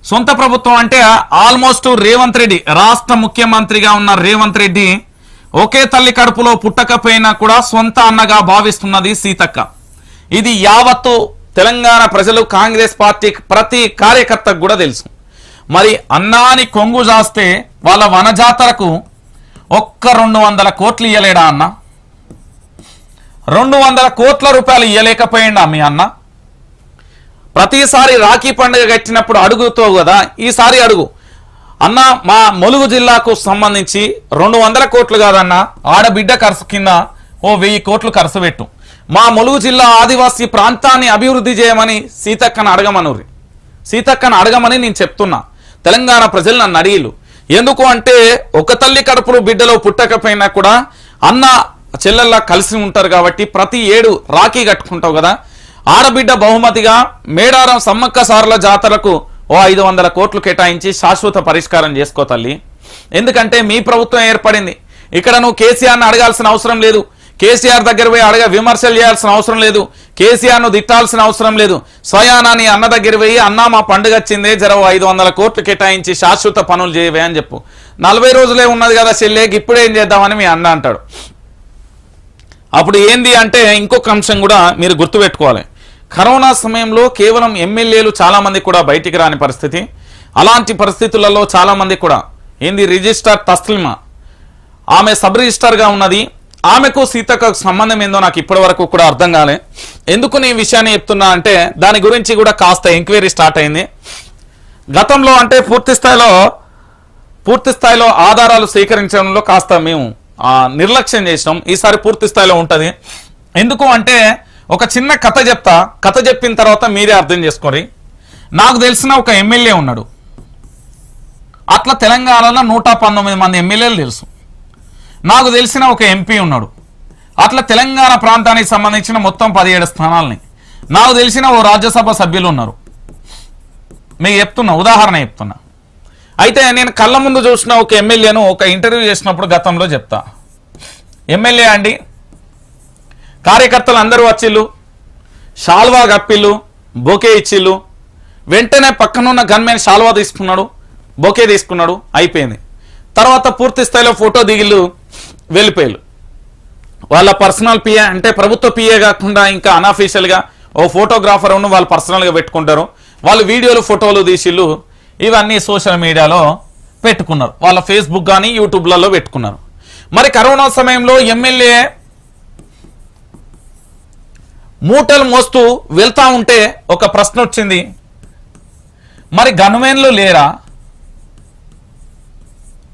సొంత ప్రభుత్వం అంటే ఆల్మోస్ట్ రేవంత్ రెడ్డి రాష్ట్ర ముఖ్యమంత్రిగా ఉన్న రేవంత్ రెడ్డి ఒకే తల్లి కడుపులో పుట్టకపోయినా కూడా సొంత అన్నగా భావిస్తున్నది సీతక్క. ఇది యావత్తు తెలంగాణ ప్రజలు కాంగ్రెస్ పార్టీ ప్రతి కార్యకర్తకు కూడా తెలుసు. మరి అన్నాని కొంగు జాస్తే వాళ్ళ వనజాతరకు ఒక్క 200 కోట్లు ఇయ్యలేడా అన్న? 200 కోట్ల రూపాయలు ఇయ్యలేకపోయిండా మీ అన్న? ప్రతిసారి రాఖీ పండుగ కట్టినప్పుడు అడుగుతావు కదా, ఈసారి అడుగు అన్న. మా ములుగు జిల్లాకు సంబంధించి 200 కోట్లు కాదన్న, ఆడబిడ్డ ఖర్చు కింద ఓ 1000 కోట్లు ఖర్చు పెట్టు. మా ములుగు జిల్లా ఆదివాసీ ప్రాంతాన్ని అభివృద్ధి చేయమని సీతక్కను అడగమని నేను చెప్తున్నా. తెలంగాణ ప్రజలు నన్ను అడిగిలు. ఎందుకు అంటే ఒక తల్లి కడుపులో బిడ్డలో పుట్టకపోయినా కూడా అన్న చెల్లెల్లా కలిసి ఉంటారు కాబట్టి ప్రతి ఏడు రాఖీ కట్టుకుంటావు కదా. ఆడబిడ్డ బహుమతిగా మేడారం సమ్మక్క సారల జాతరకు ఓ 500 కోట్లు కేటాయించి శాశ్వత పరిష్కారం చేసుకో తల్లి. ఎందుకంటే మీ ప్రభుత్వం ఏర్పడింది. ఇక్కడ నువ్వు కేసీఆర్ని అడగాల్సిన అవసరం లేదు. కేసీఆర్ దగ్గర పోయి విమర్శలు చేయాల్సిన అవసరం లేదు. కేసీఆర్ను తిట్టాల్సిన అవసరం లేదు. స్వయానా నీ అన్న దగ్గర పోయి అన్న మా పండుగ వచ్చిందే, జర 500 కోట్లు కేటాయించి శాశ్వత పనులు చేయవే అని చెప్పు. 40 రోజులే ఉన్నది కదా చెల్లేకి, ఇప్పుడేం చేద్దామని మీ అన్న అంటాడు. అప్పుడు ఏంది అంటే ఇంకొక అంశం కూడా మీరు గుర్తుపెట్టుకోవాలి. కరోనా సమయంలో కేవలం ఎమ్మెల్యేలు చాలా మంది కూడా బయటికి రాని పరిస్థితి. అలాంటి పరిస్థితులలో చాలా మంది కూడా ఏంది రిజిస్టర్ తస్లిమా, ఆమె సబ్ రిజిస్టర్గా ఉన్నది. ఆమెకు సీతక్కకు సంబంధం ఏందో నాకు ఇప్పటి వరకు కూడా అర్థం కాలే. ఎందుకు నీ విషయాన్ని చెప్తున్నా అంటే దాని గురించి కూడా కాస్త ఎంక్వైరీ స్టార్ట్ అయింది. గతంలో అంటే పూర్తి స్థాయిలో ఆధారాలు సేకరించడంలో కాస్త మేము నిర్లక్ష్యం చేసినాం. ఈసారి పూర్తి స్థాయిలో ఉంటుంది. ఎందుకు అంటే ఒక చిన్న కథ చెప్తా. కథ చెప్పిన తర్వాత మీరే అర్థం చేసుకోండి. నాకు తెలిసిన ఒక ఎమ్మెల్యే ఉన్నాడు. అట్లా తెలంగాణలో 119 మంది ఎమ్మెల్యేలు తెలుసు. నాకు తెలిసిన ఒక ఎంపీ ఉన్నాడు. అట్లా తెలంగాణ ప్రాంతానికి సంబంధించిన మొత్తం 17 స్థానాలని. నాకు తెలిసిన ఓ రాజ్యసభ సభ్యులు ఉన్నారు. మీకు చెప్తున్నా, ఉదాహరణ చెప్తున్నా. అయితే నేను కళ్ళ ముందు చూసిన ఒక ఎమ్మెల్యేను ఒక ఇంటర్వ్యూ చేసినప్పుడు గతంలో చెప్తా. ఎమ్మెల్యే అండి, కార్యకర్తలు అందరూ వచ్చిళ్ళు, షాల్వా కప్పిళ్ళు, బొకే ఇచ్చిళ్ళు. వెంటనే పక్కనున్న గన్మెన్ షాల్వా తీసుకున్నాడు, బొకే తీసుకున్నాడు, అయిపోయింది. తర్వాత పూర్తి స్థాయిలో ఫోటో దిగిళ్ళు వెళ్ళిపోయారు. వాళ్ళ పర్సనల్ పిఏ అంటే ప్రభుత్వ పిఏ కాకుండా ఇంకా అన్అఫీషియల్గా ఓ ఫోటోగ్రాఫర్ ఉన్న వాళ్ళు పర్సనల్గా పెట్టుకుంటారు. వాళ్ళు వీడియోలు ఫోటోలు తీసిళ్ళు ఇవన్నీ సోషల్ మీడియాలో పెట్టుకున్నారు. వాళ్ళ ఫేస్బుక్ కానీ యూట్యూబ్లలో పెట్టుకున్నారు. మరి కరోనా సమయంలో ఎమ్మెల్యే మూటలు మోస్తూ వెళ్తా ఉంటే ఒక ప్రశ్న వచ్చింది, మరి గన్మెన్లు లేరా?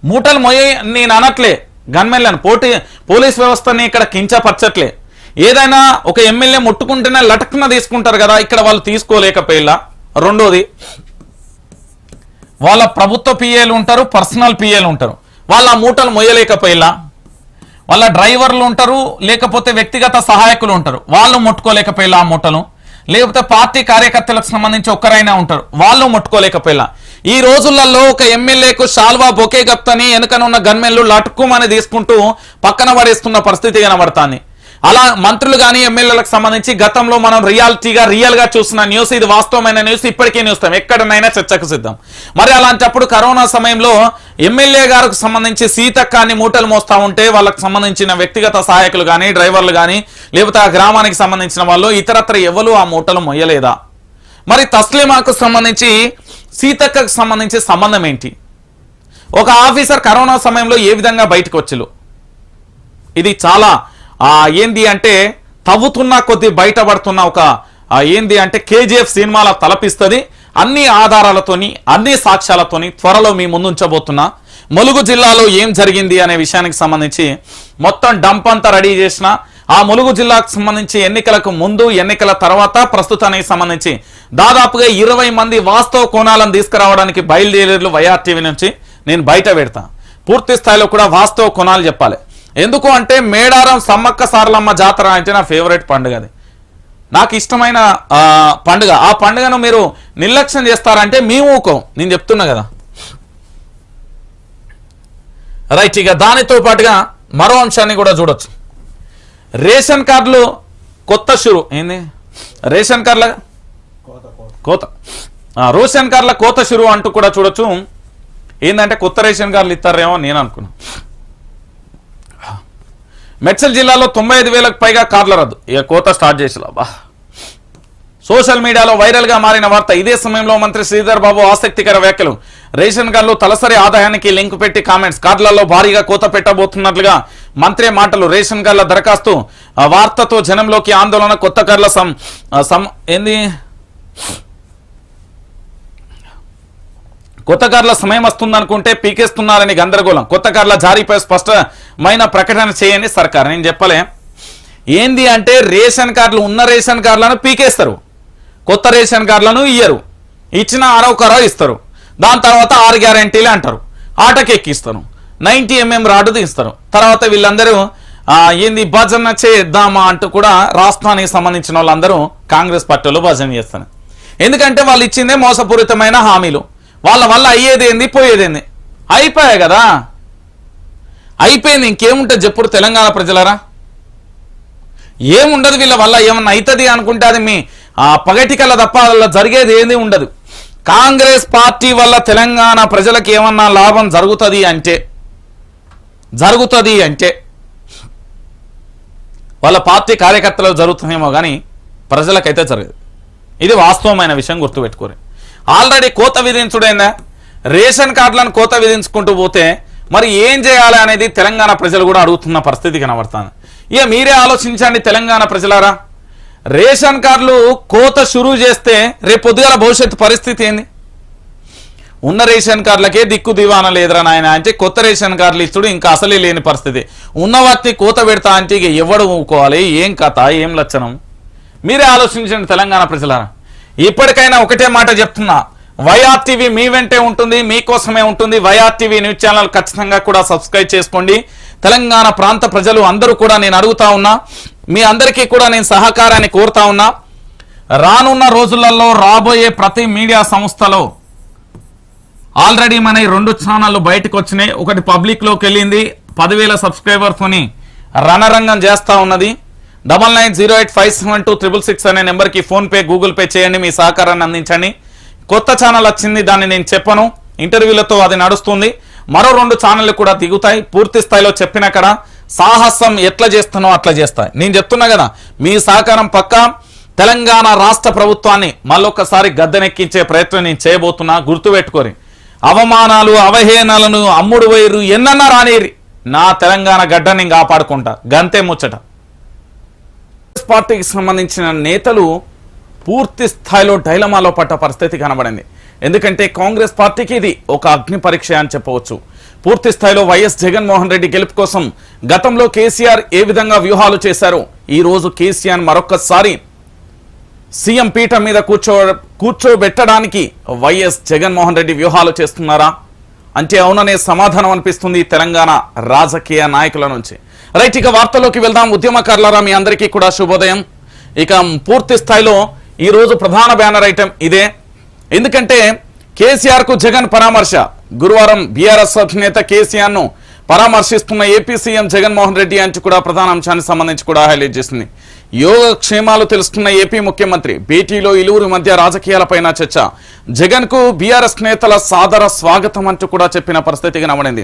మూటలు మోయ నేను అనట్లే, గన్మెన్లను పోలీస్ వ్యవస్థని ఇక్కడ కించపరచట్లే. ఏదైనా ఒక ఎమ్మెల్యే ముట్టుకుంటేనే లటక్న తీసుకుంటారు కదా, ఇక్కడ వాళ్ళు తీసుకోలేకపోయిలా. రెండోది, వాళ్ళ ప్రభుత్వ పిఏలు ఉంటారు, పర్సనల్ పిఏలు ఉంటారు, వాళ్ళ మూటలు మొయ్యలేకపోయిలా. వాళ్ళ డ్రైవర్లు ఉంటారు, లేకపోతే వ్యక్తిగత సహాయకులు ఉంటారు, వాళ్ళు ముట్టుకోలేకపోయిలా ఆ మూటలు. లేకపోతే పార్టీ కార్యకర్తలకు సంబంధించి ఒక్కరైనా ఉంటారు, వాళ్ళు ముట్టుకోలేకపోయిలా. ఈ రోజులలో ఒక ఎమ్మెల్యేకు షాల్వా బొకే గప్తని వెనుకనున్న గన్మెన్లు లటుకుమని తీసుకుంటూ పక్కన పడేస్తున్న పరిస్థితి కనబడుతుంది. అలా మంత్రులు కానీ ఎమ్మెల్యేలకు సంబంధించి గతంలో మనం రియల్ గా చూసిన న్యూస్, ఇది వాస్తవమైన న్యూస్, ఇప్పటికే న్యూస్తాం ఎక్కడనైనా చర్చకు సిద్ధం. మరి అలాంటప్పుడు కరోనా సమయంలో ఎమ్మెల్యే గారికి సంబంధించి సీతక్కాన్ని మూటలు మోస్తా ఉంటే వాళ్ళకి సంబంధించిన వ్యక్తిగత సహాయకులు కానీ డ్రైవర్లు కానీ లేకపోతే ఆ గ్రామానికి సంబంధించిన వాళ్ళు ఇతరత్ర ఎవరు ఆ మూటలు మొయ్యలేదా? మరి తస్లీమాకు సంబంధించి సీతక్కకు సంబంధించి సంబంధం ఏంటి? ఒక ఆఫీసర్ కరోనా సమయంలో ఏ విధంగా బయటకు వచ్చిలు? ఇది చాలా ఏంది అంటే తవ్వుతున్న కొద్ది బయటపడుతున్న ఒక ఏంది అంటే KGF సినిమాల తలపిస్తుంది. అన్ని ఆధారాలతోని అన్ని సాక్ష్యాలతోని త్వరలో మీ ముందు ఉంచబోతున్నా. ములుగు జిల్లాలో ఏం జరిగింది అనే విషయానికి సంబంధించి మొత్తం డంప్ అంతా రెడీ చేసిన ఆ ములుగు జిల్లాకు సంబంధించి ఎన్నికలకు ముందు ఎన్నికల తర్వాత ప్రస్తుతానికి సంబంధించి దాదాపుగా 20 మంది వాస్తవ కోణాలను తీసుకురావడానికి బయలుదేరేలు YRTV నుంచి నేను బయట పెడతా. పూర్తి స్థాయిలో కూడా వాస్తవ కోణాలు చెప్పాలి. ఎందుకు అంటే మేడారం సమ్మక్క సారలమ్మ జాతర అంటే నా ఫేవరెట్ పండుగ, అది నాకు ఇష్టమైన పండుగ. ఆ పండుగను మీరు నిర్లక్ష్యం చేస్తారంటే మేము ఊకోం, నేను చెప్తున్నా కదా. రైట్, ఇక దానితో పాటుగా మరో అంశాన్ని కూడా చూడొచ్చు. రేషన్ కార్డులు కొత్త షురు ఏంది, రేషన్ కార్డుల కోత షురు అంటూ కూడా చూడొచ్చు. ఏంటంటే కొత్త రేషన్ కార్డులు ఇస్తారేమో నేను అనుకున్నా. మెడ్చల్ జిల్లాలో 95,000కు పైగా కార్ల రద్దు, ఇక కోత స్టార్ట్ చేసిలా. సోషల్ మీడియాలో వైరల్ గా మారిన వార్త. ఇదే సమయంలో మంత్రి శ్రీధర్ బాబు ఆసక్తికర వ్యాఖ్యలు. రేషన్ కార్డులు తలసరి ఆదాయానికి లింక్ పెట్టి కామెంట్స్. కార్డులలో భారీగా కోత పెట్టబోతున్నట్లుగా మంత్రి మాటలు. రేషన్ కార్డుల దరఖాస్తు వార్తతో జనంలోకి ఆందోళన. కొత్త కార్డుల కొత్త కార్డుల సమయం వస్తుందనుకుంటే పీకేస్తున్నారని గందరగోళం. కొత్త కార్డుల జారీపై స్పష్టమైన ప్రకటన చేయని సర్కార్. నేను చెప్పలే ఏంది అంటే రేషన్ కార్డులు ఉన్న రేషన్ కార్డులను పీకేస్తారు, కొత్త రేషన్ కార్డులను ఇయ్యరు, ఇచ్చిన అరవకర ఇస్తారు. దాని తర్వాత 6 గ్యారెంటీలు అంటారు, ఆటకి ఎక్కిస్తారు, 90 mm రాడ్డు తీస్తారు. తర్వాత వీళ్ళందరూ ఏంది భజన చేద్దామా అంటూ కూడా రాష్ట్రానికి సంబంధించిన వాళ్ళందరూ కాంగ్రెస్ పార్టీలో భజన చేస్తారు. ఎందుకంటే వాళ్ళు ఇచ్చిందే మోసపూరితమైన హామీలు. వాళ్ళ వల్ల అయ్యేదేంది పోయేదేంది, అయిపోయాయి కదా, అయిపోయింది. ఇంకేముంటుంది చెప్పుడు తెలంగాణ ప్రజలరా? ఏముండదు. వీళ్ళ వల్ల ఏమన్నా అవుతుంది అనుకుంటే అది మీ పగటికల తప్ప అలా జరిగేది ఏది ఉండదు. కాంగ్రెస్ పార్టీ వల్ల తెలంగాణ ప్రజలకు ఏమన్నా లాభం జరుగుతుంది అంటే వాళ్ళ పార్టీ కార్యకర్తలకు జరుగుతుందేమో కానీ ప్రజలకైతే జరగదు. ఇది వాస్తవమైన విషయం, గుర్తుపెట్టుకోరు. ఆల్రెడీ కోత విధించుడైందా, రేషన్ కార్డులను కోత విధించుకుంటూ పోతే మరి ఏం చేయాలి అనేది తెలంగాణ ప్రజలు కూడా అడుగుతున్న పరిస్థితి కనబడుతుంది. ఇక మీరే ఆలోచించండి తెలంగాణ ప్రజలారా. రేషన్ కార్డులు కోత షురూ చేస్తే రేపు పొద్దుగాల భవిష్యత్తు పరిస్థితి ఏంది? ఉన్న రేషన్ కార్డులకే దిక్కు దివాన లేదురా నాయన అంటే కొత్త రేషన్ కార్డులు ఇచ్చుడు ఇంకా అసలే లేని పరిస్థితి. ఉన్న వాటిని కోత పెడతా అంటే ఇక ఎవడు ఊకోవాలి, ఏం కథ, ఏం లక్షణం? మీరే ఆలోచించండి తెలంగాణ ప్రజలారా. ఇప్పటికైనా ఒకటే మాట చెప్తున్నా, YRTV మీ వెంటే ఉంటుంది, మీకోసమే ఉంటుంది. YRTV న్యూస్ ఛానల్ ఖచ్చితంగా కూడా సబ్స్క్రైబ్ చేసుకోండి. తెలంగాణ ప్రాంత ప్రజలు అందరూ కూడా నేను అడుగుతా ఉన్నా, మీ అందరికీ కూడా నేను సహకారాన్ని కోరుతా ఉన్నా. రానున్న రోజులలో రాబోయే ప్రతి మీడియా సంస్థలో ఆల్రెడీ మన 2 ఛానళ్ళు బయటకు వచ్చినాయి. ఒకటి పబ్లిక్లోకి వెళ్ళింది, 10,000 సబ్స్క్రైబర్తోని రణరంగం చేస్తూ ఉన్నది. 9908572666 అనే నెంబర్కి ఫోన్పే గూగుల్ పే చేయండి, మీ సహకారాన్ని అందించండి. కొత్త ఛానల్ వచ్చింది, దాన్ని నేను చెప్పను, ఇంటర్వ్యూలతో అది నడుస్తుంది. మరో 2 ఛానళ్ళు కూడా దిగుతాయి. పూర్తి స్థాయిలో చెప్పిన అక్కడ సాహసం ఎట్లా చేస్తానో అట్లా చేస్తాయి. నేను చెప్తున్నా కదా, మీ సహకారం పక్కా. తెలంగాణ రాష్ట్ర ప్రభుత్వాన్ని మళ్ళొక్కసారి గద్దెనెక్కించే ప్రయత్నం నేను చేయబోతున్నా, గుర్తుపెట్టుకోరి. అవమానాలు అవహేళనలను అమ్ముడు వైరు ఎన్నన్నా రానిరి, నా తెలంగాణ గడ్డని కాపాడుకుంటా, గంతే ముచ్చట. పార్టీకి సంబంధించిన నేతలు పూర్తి స్థాయిలో డైలమాలో పడ్డ పరిస్థితి కనబడింది. ఎందుకంటే కాంగ్రెస్ పార్టీకి ఇది ఒక అగ్ని పరీక్ష అని చెప్పవచ్చు. పూర్తి స్థాయిలో వైఎస్ జగన్మోహన్ రెడ్డి గెలుపు కోసం గతంలో కేసీఆర్ ఏ విధంగా వ్యూహాలు చేశారో ఈ రోజు కేసీఆర్ మరొక్కసారి సీఎం పీఠం మీద కూర్చోబెట్టడానికి వైఎస్ జగన్మోహన్ రెడ్డి వ్యూహాలు చేస్తున్నారా అంటే అవుననే సమాధానం అనిపిస్తుంది తెలంగాణ రాజకీయ నాయకుల నుంచి. రైట్, ఇక వార్తల్లోకి వెళ్దాం. ఉద్యమకారులారా మీ అందరికీ కూడా శుభోదయం. ఇక పూర్తి స్థాయిలో ఈ రోజు ప్రధాన బ్యానర్ ఐటెం ఇదే. ఎందుకంటే కేసీఆర్ కు జగన్ పరామర్శ. గురువారం బీఆర్ఎస్ అధినేత కేసీఆర్ ను పరామర్శిస్తున్న ఏపీ సీఎం జగన్మోహన్ రెడ్డి అంటూ కూడా ప్రధాన అంశానికి సంబంధించి కూడా హైలైట్ చేసింది. యోగక్షేమాలు తెలుసుకున్న ఏపీ ముఖ్యమంత్రి, భేటీలో ఇరువురి మధ్య రాజకీయాలపైన చర్చ, జగన్ కు బీఆర్ఎస్ నేతల సాదర స్వాగతం అంటూ కూడా చెప్పిన పరిస్థితి కనబడింది.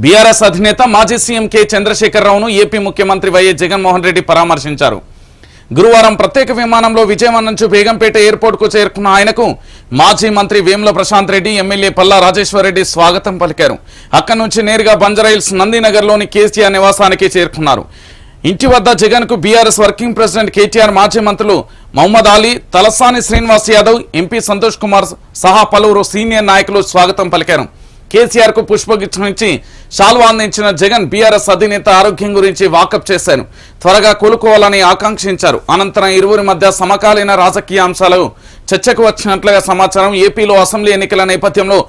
బీఆర్ఎస్ అధినేత మాజీ సీఎం కె చంద్రశేఖరరావును ఏపీ ముఖ్యమంత్రి వైఎస్ జగన్మోహన్ రెడ్డి పరామర్శించారు. గురువారం ప్రత్యేక విమానంలో విజయవాడ నుంచి బేగంపేట ఎయిర్పోర్ట్ కు చేరుకున్న ఆయనకు మాజీ మంత్రి వేముల ప్రశాంత్ రెడ్డి, ఎమ్మెల్యే పల్లా రాజేశ్వర్ రెడ్డి స్వాగతం పలికారు. అక్కడి నుంచి నేరుగా బంజారాహిల్స్ నందినగర్ లోని కేసీఆర్ నివాసానికి చేరుకున్నారు. ఇంటి వద్ద జగన్ కు బీఆర్ఎస్ వర్కింగ్ ప్రెసిడెంట్ కేటీఆర్, మాజీ మంత్రులు మహమ్మద్ అలీ, తలసాని శ్రీనివాస్ యాదవ్, ఎంపీ సంతోష్ కుమార్ సహా పలువురు సీనియర్ నాయకులు స్వాగతం పలికారు. కేసీఆర్ కు పుష్పగుచ్చం ఇచ్చి శాల్వా అందించిన జగన్ బీఆర్ఎస్ అధినేత ఆరోగ్యం గురించి వాకప్ చేశారు. త్వరగా కోలుకోవాలని ఆకాంక్షించారు. అనంతరం ఇరువురి మధ్య సమకాలీన రాజకీయ అంశాలు చర్చకు వచ్చినట్లుగా సమాచారం. ఏపీలో అసెంబ్లీ ఎన్నికల నేపథ్యంలో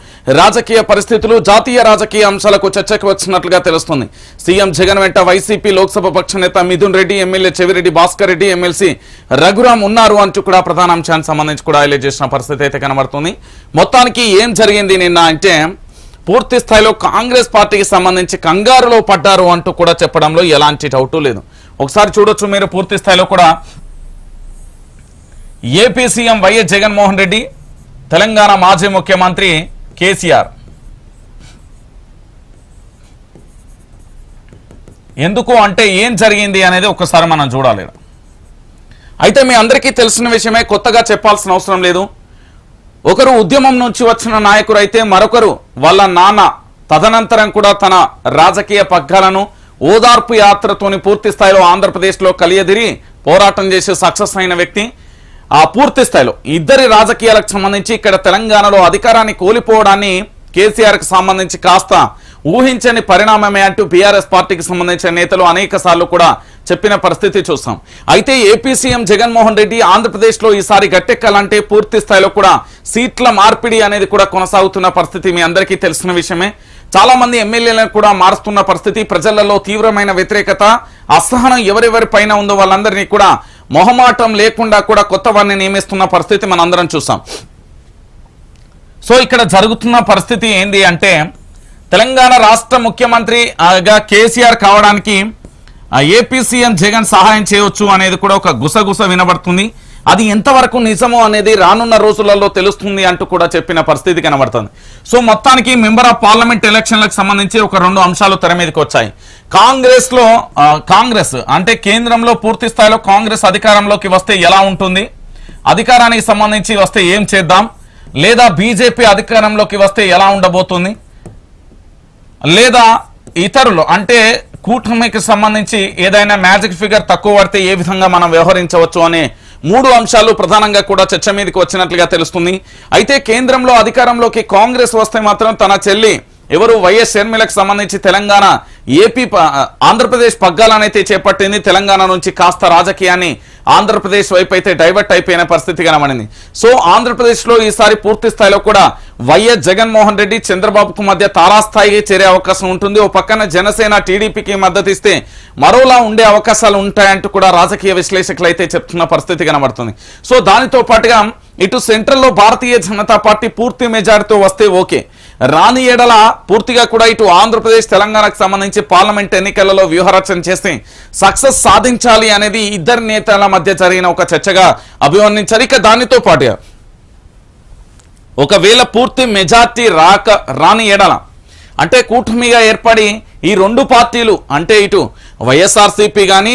రాజకీయ పరిస్థితులు, జాతీయ రాజకీయ అంశాలకు చర్చకు వచ్చినట్లుగా తెలుస్తుంది. సీఎం జగన్ వెంట వైసీపీ లోక్సభ పక్ష నేత మిథున్ రెడ్డి, ఎమ్మెల్యే చెవిరెడ్డి భాస్కర్ రెడ్డి, ఎమ్మెల్సీ రఘురాం ఉన్నారు అంటూ కూడా ప్రధాన అంశానికి సంబంధించి కూడా హైలైట్ చేసిన పరిస్థితి అయితే కనబడుతుంది. మొత్తానికి ఏం జరిగింది నిన్న అంటే, పూర్తి స్థాయిలో కాంగ్రెస్ పార్టీకి సంబంధించి కంగారులో పడ్డారు అంటూ కూడా చెప్పడంలో ఎలాంటి డౌట్ లేదు. ఒకసారి చూడొచ్చు మీరు పూర్తి స్థాయిలో కూడా. AP CM YS Jaganmohan Reddy, Telangana మాజీ ముఖ్యమంత్రి కేసీఆర్. ఎందుకు అంటే ఏం జరిగింది అనేది ఒకసారి మనం చూడాలి. అయితే మీ అందరికీ తెలిసిన విషయమే, కొత్తగా చెప్పాల్సిన అవసరం లేదు. ఒకరు ఉద్యమం నుంచి వచ్చిన నాయకుడు అయితే మరొకరు వాళ్ళ నాన్న తదనంతరం కూడా తన రాజకీయ పగ్గాలను ఓదార్పు యాత్రతోని పూర్తి స్థాయిలో ఆంధ్రప్రదేశ్లో కలియదిరి పోరాటం చేసి సక్సెస్ అయిన వ్యక్తి. ఆ పూర్తి స్థాయిలో ఇద్దరి రాజకీయాలకు సంబంధించి ఇక్కడ తెలంగాణలో అధికారాన్ని కోల్పోవడాన్ని కేసీఆర్కి సంబంధించి కాస్త ఊహించని పరిణామమే అంటూ బీఆర్ఎస్ పార్టీకి సంబంధించిన నేతలు అనేక సార్లు కూడా చెప్పిన పరిస్థితి చూస్తాం. అయితే ఏపీ సీఎం జగన్మోహన్ రెడ్డి ఆంధ్రప్రదేశ్లో ఈసారి గట్టెక్కాలంటే పూర్తి స్థాయిలో కూడా సీట్ల మార్పిడి అనేది కూడా కొనసాగుతున్న పరిస్థితి మీ అందరికీ తెలిసిన విషయమే. చాలా మంది ఎమ్మెల్యేలను కూడా మారుస్తున్న పరిస్థితి, ప్రజలలో తీవ్రమైన వ్యతిరేకత, అసహనం ఎవరెవరి పైన ఉందో వాళ్ళందరినీ కూడా మొహమాటం లేకుండా కూడా కొత్త వారిని నియమిస్తున్న పరిస్థితి మనందరం చూసాం. సో ఇక్కడ జరుగుతున్న పరిస్థితి ఏంది అంటే, తెలంగాణ రాష్ట్ర ముఖ్యమంత్రిగా కేసీఆర్ కావడానికి ఏపీ సీఎం జగన్ సహాయం చేయవచ్చు అనేది కూడా ఒక గుసగుస వినబడుతుంది. అది ఎంతవరకు నిజమో అనేది రానున్న రోజులలో తెలుస్తుంది అంటూ కూడా చెప్పిన పరిస్థితి కనబడుతుంది. సో మొత్తానికి మెంబర్ ఆఫ్ పార్లమెంట్ ఎలక్షన్లకు సంబంధించి ఒక రెండు అంశాలు తెర మీదకి వచ్చాయి. కాంగ్రెస్ అంటే కేంద్రంలో పూర్తి స్థాయిలో కాంగ్రెస్ అధికారంలోకి వస్తే ఎలా ఉంటుంది, అధికారానికి సంబంధించి వస్తే ఏం చేద్దాం, లేదా బీజేపీ అధికారంలోకి వస్తే ఎలా ఉండబోతుంది, లేదా ఇతరులు అంటే కూటమికి సంబంధించి ఏదైనా మ్యాజిక్ ఫిగర్ తక్కువ పడితే ఏ విధంగా మనం వ్యవహరించవచ్చు అనే మూడు అంశాలు ప్రధానంగా కూడా చర్చ మీదకి వచ్చినట్లుగా తెలుస్తుంది. అయితే కేంద్రంలో అధికారంలోకి కాంగ్రెస్ వస్తే మాత్రం తన చెల్లి ఎవరు వైఎస్ షర్మిలకు సంబంధించి తెలంగాణ ఆంధ్రప్రదేశ్ పగ్గాలనైతే చేపట్టింది. తెలంగాణ నుంచి కాస్త రాజకీయాన్ని ఆంధ్రప్రదేశ్ వైపు అయితే డైవర్ట్ అయిపోయిన పరిస్థితి కనబడింది. సో ఆంధ్రప్రదేశ్లో ఈసారి పూర్తి స్థాయిలో కూడా వైఎస్ జగన్మోహన్ రెడ్డి, చంద్రబాబుకు మధ్య తారాస్థాయికి చేరే అవకాశం ఉంటుంది. ఓ పక్కన జనసేన టీడీపీకి మద్దతు ఇస్తే మరోలా ఉండే అవకాశాలు ఉంటాయంటూ కూడా రాజకీయ విశ్లేషకులు అయితే చెప్తున్న పరిస్థితి కనబడుతుంది. సో దానితో పాటుగా ఇటు సెంట్రల్లో భారతీయ జనతా పార్టీ పూర్తి మెజారిటీతో వస్తే ఓకే, రాని ఏడల పూర్తిగా కూడా ఇటు ఆంధ్రప్రదేశ్, తెలంగాణకు సంబంధించి పార్లమెంట్ ఎన్నికలలో వ్యూహరచన చేసి సక్సెస్ సాధించాలి అనేది ఇద్దరు నేతల మధ్య జరిగిన ఒక చర్చగా అభివర్ణించారు. ఇక దానితో పాటుగా ఒకవేళ పూర్తి మెజార్టీ రాని ఎడల అంటే కూటమిగా ఏర్పడి ఈ రెండు పార్టీలు అంటే ఇటు వైఎస్ఆర్సీపీ కానీ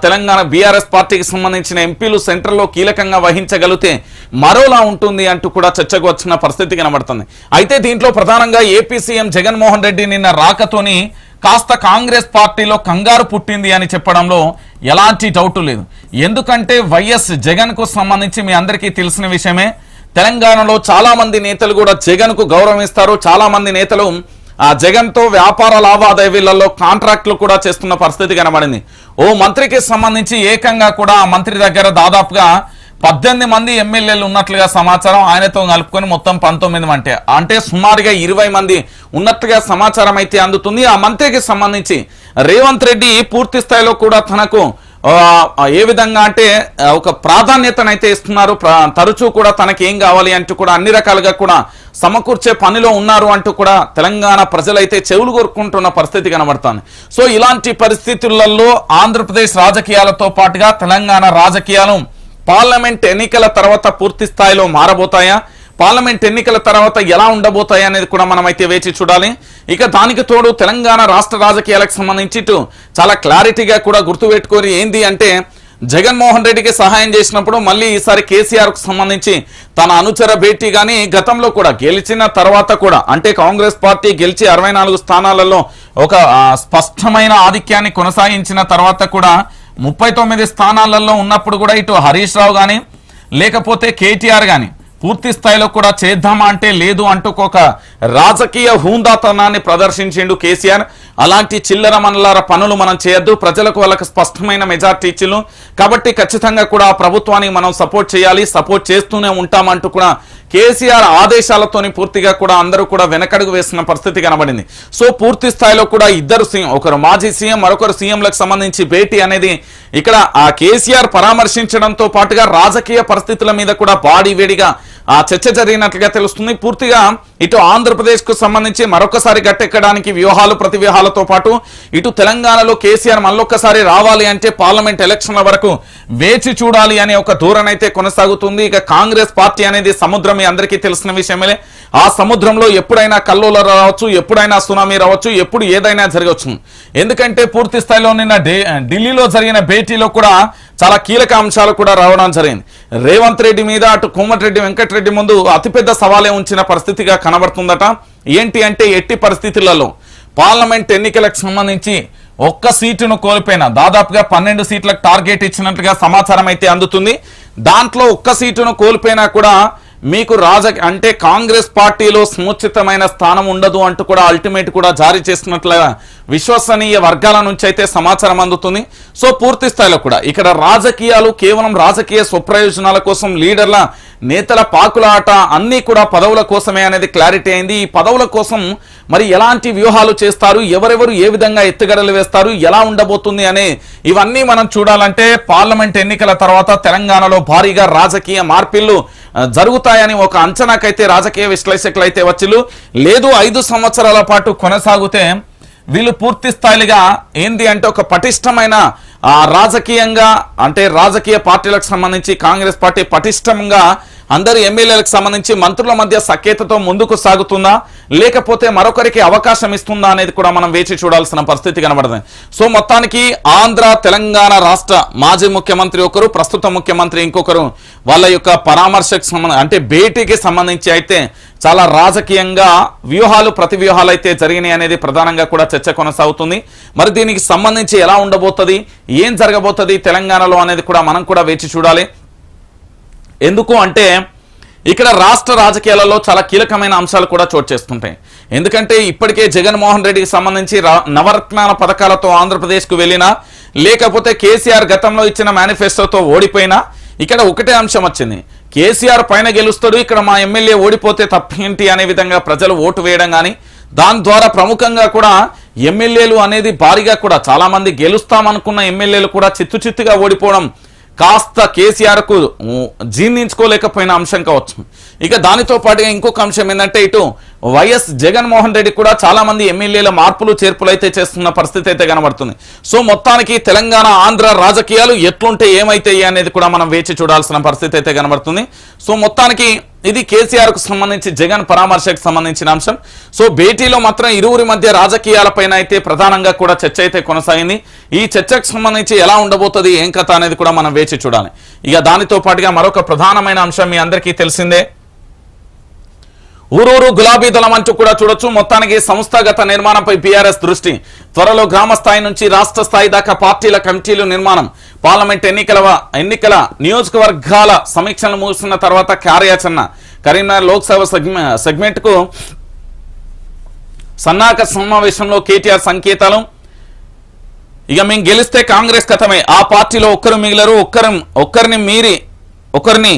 తెలంగాణ బీఆర్ఎస్ పార్టీకి సంబంధించిన ఎంపీలు సెంట్రల్లో కీలకంగా వహించగలిగితే మరోలా ఉంటుంది అంటూ కూడా చర్చకు వచ్చిన పరిస్థితి కనబడుతుంది. అయితే దీంట్లో ప్రధానంగా ఏపీ సీఎం జగన్మోహన్ రెడ్డి నిన్న రాకతోని కాస్త కాంగ్రెస్ పార్టీలో కంగారు పుట్టింది అని చెప్పడంలో ఎలాంటి డౌట్ లేదు. ఎందుకంటే వైఎస్ జగన్ కు సంబంధించి మీ అందరికీ తెలిసిన విషయమే, తెలంగాణలో చాలా మంది నేతలు కూడా జగన్ కు గౌరవిస్తారు. చాలా మంది నేతలు జగన్ తో వ్యాపార లావాదేవీలలో కాంట్రాక్టులు కూడా చేస్తున్న పరిస్థితి కనబడింది. ఓ మంత్రికి సంబంధించి ఏకంగా కూడా ఆ మంత్రి దగ్గర దాదాపుగా 18 మంది ఎమ్మెల్యేలు ఉన్నట్లుగా సమాచారం, ఆయనతో కలుపుకొని మొత్తం 19 అంటే సుమారుగా 20 మంది ఉన్నట్లుగా సమాచారం అయితే అందుతుంది. ఆ మంత్రికి సంబంధించి రేవంత్ రెడ్డి పూర్తి స్థాయిలో కూడా తనకు ఏ విధంగా అంటే ఒక ప్రాధాన్యతనైతే ఇస్తున్నారు. తరచూ కూడా తనకి ఏం కావాలి అంటూ కూడా అన్ని రకాలుగా కూడా సమకూర్చే పనిలో ఉన్నారు అంటూ కూడా తెలంగాణ ప్రజలైతే చెవులు కొరుకుంటున్న పరిస్థితి కనబడుతుంది. సో ఇలాంటి పరిస్థితులలో ఆంధ్రప్రదేశ్ రాజకీయాలతో పాటుగా తెలంగాణ రాజకీయాలు పార్లమెంట్ ఎన్నికల తర్వాత పూర్తి స్థాయిలో మారబోతాయా, పార్లమెంట్ ఎన్నికల తర్వాత ఎలా ఉండబోతాయి అనేది కూడా మనం అయితే వేచి చూడాలి. ఇక దానికి తోడు తెలంగాణ రాష్ట్ర రాజకీయాలకు సంబంధించి చాలా క్లారిటీగా కూడా గుర్తుపెట్టుకొని ఏంది అంటే జగన్మోహన్ రెడ్డికి సహాయం చేసినప్పుడు మళ్ళీ ఈసారి కేసీఆర్కు సంబంధించి తన అనుచర భేటీ కానీ గతంలో కూడా గెలిచిన తర్వాత కూడా అంటే కాంగ్రెస్ పార్టీ గెలిచి 64 స్థానాలలో ఒక స్పష్టమైన ఆధిక్యాన్ని కొనసాగించిన తర్వాత కూడా 39 స్థానాలలో ఉన్నప్పుడు కూడా ఇటు హరీష్ రావు కానీ లేకపోతే కేటీఆర్ కానీ పూర్తి స్థాయిలో కూడా చేద్దామా అంటే లేదు అంటూ ఒక రాజకీయ హూందాతనాన్ని ప్రదర్శించిండు కేసీఆర్. అలాంటి చిల్లర మనలార పనులు మనం చేయొద్దు, ప్రజలకు వాళ్ళకి స్పష్టమైన మెజార్టీ ఇచ్చిను కాబట్టి ఖచ్చితంగా కూడా ప్రభుత్వానికి మనం సపోర్ట్ చేయాలి, సపోర్ట్ చేస్తూనే ఉంటామంటూ కూడా కేసీఆర్ ఆదేశాలతోని పూర్తిగా కూడా అందరూ కూడా వెనకడుగు వేస్తున్న పరిస్థితి కనబడింది. సో పూర్తి స్థాయిలో కూడా ఇద్దరు సీఎం, ఒకరు మాజీ సీఎం మరొకరు సీఎంలకు సంబంధించి భేటీ అనేది ఇక్కడ ఆ కేసీఆర్ పరామర్శించడంతో పాటుగా రాజకీయ పరిస్థితుల మీద కూడా బాడీ వేడిగా ఆ చర్చ జరిగినట్లుగా తెలుస్తుంది. పూర్తిగా ఇటు ఆంధ్రప్రదేశ్ కు సంబంధించి మరొకసారి గట్టెక్కడానికి వ్యూహాలు ప్రతి వ్యూహాలతో పాటు ఇటు తెలంగాణలో కేసీఆర్ మళ్ళొక్కసారి రావాలి అంటే పార్లమెంట్ ఎలక్షన్ల వరకు వేచి చూడాలి అనే ఒక ధోరణి అయితే కొనసాగుతుంది. ఇక కాంగ్రెస్ పార్టీ అనేది సముద్రం మీ అందరికీ తెలిసిన విషయమే. ఆ సముద్రంలో ఎప్పుడైనా కల్లోల రావచ్చు, ఎప్పుడైనా సునామీ రావచ్చు, ఎప్పుడు ఏదైనా జరగవచ్చు. ఎందుకంటే పూర్తి స్థాయిలో నిన్న ఢిల్లీలో జరిగిన భేటీలో కూడా చాలా కీలక అంశాలు కూడా రావడం జరిగింది. రేవంత్ రెడ్డి మీద అటు కోమటిరెడ్డి వెంకటరెడ్డి ముందు అతిపెద్ద సవాలే ఉంచిన పరిస్థితిగా కనబడుతుందట. ఏంటి అంటే ఎట్టి పరిస్థితులలో పార్లమెంట్ ఎన్నికలకు సంబంధించి ఒక్క సీటును కోల్పోయినా దాదాపుగా 12 సీట్లకు టార్గెట్ ఇచ్చినట్లుగా సమాచారం అయితే అందుతుంది. దాంట్లో ఒక్క సీటును కోల్పోయినా కూడా మీకు అంటే కాంగ్రెస్ పార్టీలో సముచితమైన స్థానం ఉండదు అంటూ కూడా అల్టిమేట్ కూడా జారీ చేస్తున్నట్లుగా విశ్వసనీయ వర్గాల నుంచి అయితే సమాచారం అందుతుంది. సో పూర్తి స్థాయిలో కూడా ఇక్కడ రాజకీయాలు కేవలం రాజకీయ స్వప్రయోజనాల కోసం లీడర్ల నేతల పాకుల ఆట అన్నీ కూడా పదవుల కోసమే అనేది క్లారిటీ అయింది. ఈ పదవుల కోసం మరి ఎలాంటి వ్యూహాలు చేస్తారు, ఎవరెవరు ఏ విధంగా ఎత్తుగడలు వేస్తారు, ఎలా ఉండబోతుంది అనే ఇవన్నీ మనం చూడాలంటే పార్లమెంట్ ఎన్నికల తర్వాత తెలంగాణలో భారీగా రాజకీయ మార్పిళ్లు జరుగుతాయని ఒక అంచనాకైతే రాజకీయ విశ్లేషకులు అయితే వచ్చిళ్ళు. లేదు 5 సంవత్సరాల పాటు కొనసాగితే వీళ్ళు పూర్తి స్థాయిగా ఏంది అంటే ఒక పటిష్టమైన రాజకీయంగా అంటే రాజకీయ పార్టీలకు సంబంధించి కాంగ్రెస్ పార్టీ పటిష్టంగా అందరు ఎమ్మెల్యేలకు సంబంధించి మంత్రుల మధ్య సఖ్యతతో ముందుకు సాగుతుందా లేకపోతే మరొకరికి అవకాశం ఇస్తుందా అనేది కూడా మనం వేచి చూడాల్సిన పరిస్థితి కనబడుతుంది. సో మొత్తానికి ఆంధ్ర తెలంగాణ రాష్ట్ర మాజీ ముఖ్యమంత్రి ఒకరు, ప్రస్తుత ముఖ్యమంత్రి ఇంకొకరు వాళ్ళ యొక్క పరామర్శకు సంబంధించి అంటే భేటీకి సంబంధించి అయితే చాలా రాజకీయంగా వ్యూహాలు ప్రతి వ్యూహాలు అయితే జరిగినాయి అనేది ప్రధానంగా కూడా చర్చ కొనసాగుతుంది. మరి దీనికి సంబంధించి ఎలా ఉండబోతుంది, ఏం జరగబోతుంది తెలంగాణలో అనేది కూడా మనం కూడా వేచి చూడాలి. ఎందుకు అంటే ఇక్కడ రాష్ట్ర రాజకీయాలలో చాలా కీలకమైన అంశాలు కూడా చోటు చేసుకుంటాయి. ఎందుకంటే ఇప్పటికే జగన్మోహన్ రెడ్డికి సంబంధించి నవరత్నాల పథకాలతో ఆంధ్రప్రదేశ్కు వెళ్ళినా లేకపోతే కేసీఆర్ గతంలో ఇచ్చిన మేనిఫెస్టోతో ఓడిపోయినా ఇక్కడ ఒకటే అంశం వచ్చింది, కేసీఆర్ పైన గెలుస్తాడు, ఇక్కడ మా ఎమ్మెల్యే ఓడిపోతే తప్పేంటి అనే విధంగా ప్రజలు ఓటు వేయడం కానీ దాని ద్వారా ప్రముఖంగా కూడా ఎమ్మెల్యేలు అనేది భారీగా కూడా చాలా మంది గెలుస్తామనుకున్న ఎమ్మెల్యేలు కూడా చిత్తుచిత్తుగా ఓడిపోవడం కాస్త కేసీఆర్కు జీర్ణించుకోలేకపోయిన అంశం కావచ్చు. ఇక దానితో పాటుగా ఇంకొక అంశం ఏంటంటే ఇటు వైఎస్ జగన్మోహన్ రెడ్డి కూడా చాలా మంది ఎమ్మెల్యేల మార్పులు చేర్పులు అయితే చేస్తున్న పరిస్థితి అయితే కనబడుతుంది. సో మొత్తానికి తెలంగాణ ఆంధ్ర రాజకీయాలు ఎట్లుంటే ఏమైతాయి అనేది కూడా మనం వేచి చూడాల్సిన పరిస్థితి అయితే కనబడుతుంది. సో మొత్తానికి ఇది కేసీఆర్ కు సంబంధించి జగన్ పరామర్శకు సంబంధించిన అంశం. సో భేటీలో మాత్రం ఇరువురి మధ్య రాజకీయాలపైన అయితే ప్రధానంగా కూడా చర్చ అయితే కొనసాగింది. ఈ చర్చకు సంబంధించి ఎలా ఉండబోతుంది ఏం కథ అనేది కూడా మనం వేచి చూడాలి. ఇక దానితో పాటుగా మరొక ప్రధానమైన అంశం మీ అందరికీ తెలిసిందే, ఊరూరు గులాబీ దళం అంటూ కూడా చూడొచ్చు. మొత్తానికి సంస్థాగత నిర్మాణంపై బీఆర్ఎస్ దృష్టి, త్వరలో గ్రామ స్థాయి నుంచి రాష్ట్ర స్థాయి దాకా పార్టీల కమిటీలు నిర్మాణం, పార్లమెంట్ ఎన్నికల నియోజకవర్గాల సమీక్షలు ముగిసిన తర్వాత కార్యాచరణ, కరీంనగర్ లోక్సభ సెగ్మెంట్ కు సన్నాహక సమావేశంలో కేటీఆర్ సంకేతాలు. ఇక మేము గెలిస్తే కాంగ్రెస్ కథమే, ఆ పార్టీలో ఒక్కరు మిగిలరు, ఒకరిని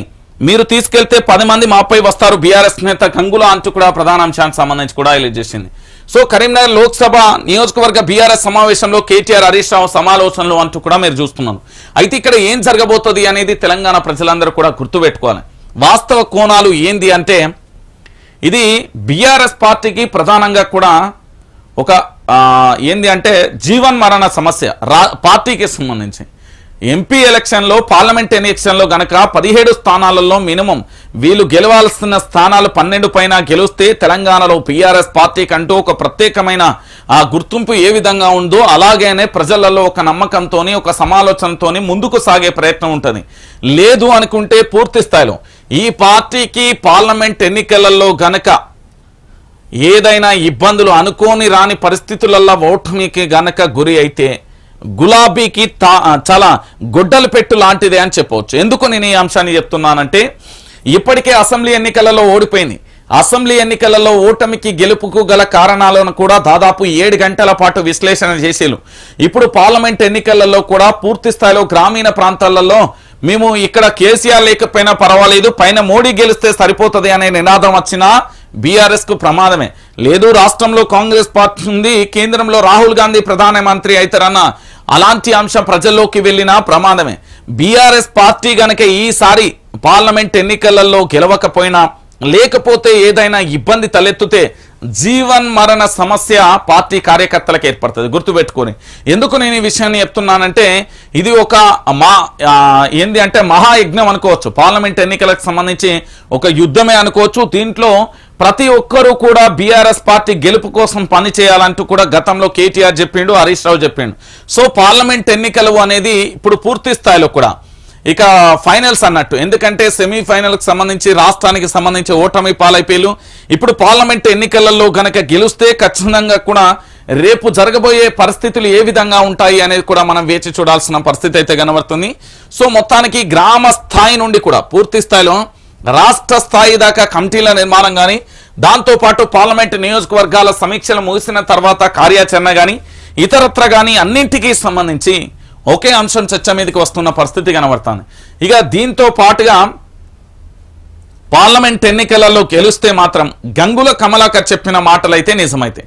మీరు తీసుకెళ్తే 10 మంది మాపై వస్తారు, బీఆర్ఎస్ నేత గంగుల అంటూ కూడా ప్రధాన అంశానికి సంబంధించి కూడా హైలైట్ చేసింది. సో కరీంనగర్ లోక్సభ నియోజకవర్గ బీఆర్ఎస్ సమావేశంలో కేటీఆర్ హరీష్ రావు సమాలోచనలు అంటూ కూడా మీరు చూస్తున్నారు. అయితే ఇక్కడ ఏం జరగబోతుంది అనేది తెలంగాణ ప్రజలందరూ కూడా గుర్తుపెట్టుకోవాలి. వాస్తవ కోణాలు ఏంది అంటే ఇది బీఆర్ఎస్ పార్టీకి ప్రధానంగా కూడా ఒక ఏంది అంటే జీవన్ మరణ సమస్య పార్టీకి సంబంధించి. ఎంపీ ఎలక్షన్లో పార్లమెంట్ ఎలక్షన్లో గనక 17 స్థానాలలో మినిమం వీళ్ళు గెలవాల్సిన స్థానాలు 12 పైన గెలిస్తే తెలంగాణలో బీఆర్ఎస్ పార్టీకి అంటూ ఒక ప్రత్యేకమైన గుర్తింపు ఏ విధంగా ఉందో అలాగేనే ప్రజలలో ఒక నమ్మకంతో ఒక సమాలోచనతో ముందుకు సాగే ప్రయత్నం ఉంటుంది. లేదు అనుకుంటే పూర్తి స్థాయిలో ఈ పార్టీకి పార్లమెంట్ ఎన్నికలలో గనక ఏదైనా ఇబ్బందులు అనుకోని రాని పరిస్థితులలో ఓటమికి గనక గురి అయితే గులాబీకి చాలా గొడ్డలు పెట్టు లాంటిదే అని చెప్పవచ్చు. ఎందుకు నేను ఈ అంశాన్ని చెప్తున్నానంటే ఇప్పటికే అసెంబ్లీ ఎన్నికలలో ఓడిపోయింది. అసెంబ్లీ ఎన్నికలలో ఓటమికి గెలుపుకు గల కారణాలను కూడా దాదాపు 7 గంటల పాటు విశ్లేషణ చేసేలు. ఇప్పుడు పార్లమెంట్ ఎన్నికలలో కూడా పూర్తి స్థాయిలో గ్రామీణ ప్రాంతాలలో మేము ఇక్కడ కేసీఆర్ లేకపోయినా పర్వాలేదు, పైన మోడీ గెలిస్తే సరిపోతుంది అనే నినాదం వచ్చినా బీఆర్ఎస్ కు ప్రమాదమే. లేదు రాష్ట్రంలో కాంగ్రెస్ పార్టీ ఉంది, కేంద్రంలో రాహుల్ గాంధీ ప్రధానమంత్రి అవుతారన్న అలాంటి అంశం ప్రజల్లోకి వెళ్ళినా ప్రమాదమే. బీఆర్ఎస్ పార్టీ గనక ఈసారి పార్లమెంట్ ఎన్నికలలో గెలవకపోయినా లేకపోతే ఏదైనా ఇబ్బంది తలెత్తుతే జీవన్ మరణ సమస్య పార్టీ కార్యకర్తలకు ఏర్పడుతుంది. గుర్తుపెట్టుకొని ఎందుకు నేను ఈ విషయాన్ని చెప్తున్నానంటే ఇది ఒక ఏంది అంటే మహాయజ్ఞం అనుకోవచ్చు. పార్లమెంట్ ఎన్నికలకు సంబంధించి ఒక యుద్ధమే అనుకోవచ్చు. దీంట్లో ప్రతి ఒక్కరూ కూడా బీఆర్ఎస్ పార్టీ గెలుపు కోసం పని చేయాలంటూ కూడా గతంలో కేటీఆర్ చెప్పిండు, హరీష్ రావు చెప్పిండు. సో పార్లమెంట్ ఎన్నికలు అనేది ఇప్పుడు పూర్తి స్థాయిలో కూడా ఇక ఫైనల్స్ అన్నట్టు. ఎందుకంటే సెమీఫైనల్కి సంబంధించి రాష్ట్రానికి సంబంధించి ఓటమి పాలైపోయారు. ఇప్పుడు పార్లమెంట్ ఎన్నికలలో గనక గెలిస్తే ఖచ్చితంగా కూడా రేపు జరగబోయే పరిస్థితులు ఏ విధంగా ఉంటాయి అనేది కూడా మనం వేచి చూడాల్సిన పరిస్థితి అయితే కనబడుతుంది. సో మొత్తానికి గ్రామ స్థాయి నుండి కూడా పూర్తి స్థాయిలో రాష్ట్ర స్థాయి దాకా కమిటీల నిర్మాణం కానీ దాంతోపాటు పార్లమెంట్ నియోజకవర్గాల సమీక్షలు ముగిసిన తర్వాత కార్యాచరణ కానీ ఇతరత్ర కానీ అన్నింటికీ సంబంధించి ఒకే అంశం చర్చ మీదకి వస్తున్న పరిస్థితి కనబడుతుంది. ఇక దీంతో పాటుగా పార్లమెంట్ ఎన్నికలలో గెలిస్తే మాత్రం గంగుల కమలాకర్ చెప్పిన మాటలైతే నిజమైతే.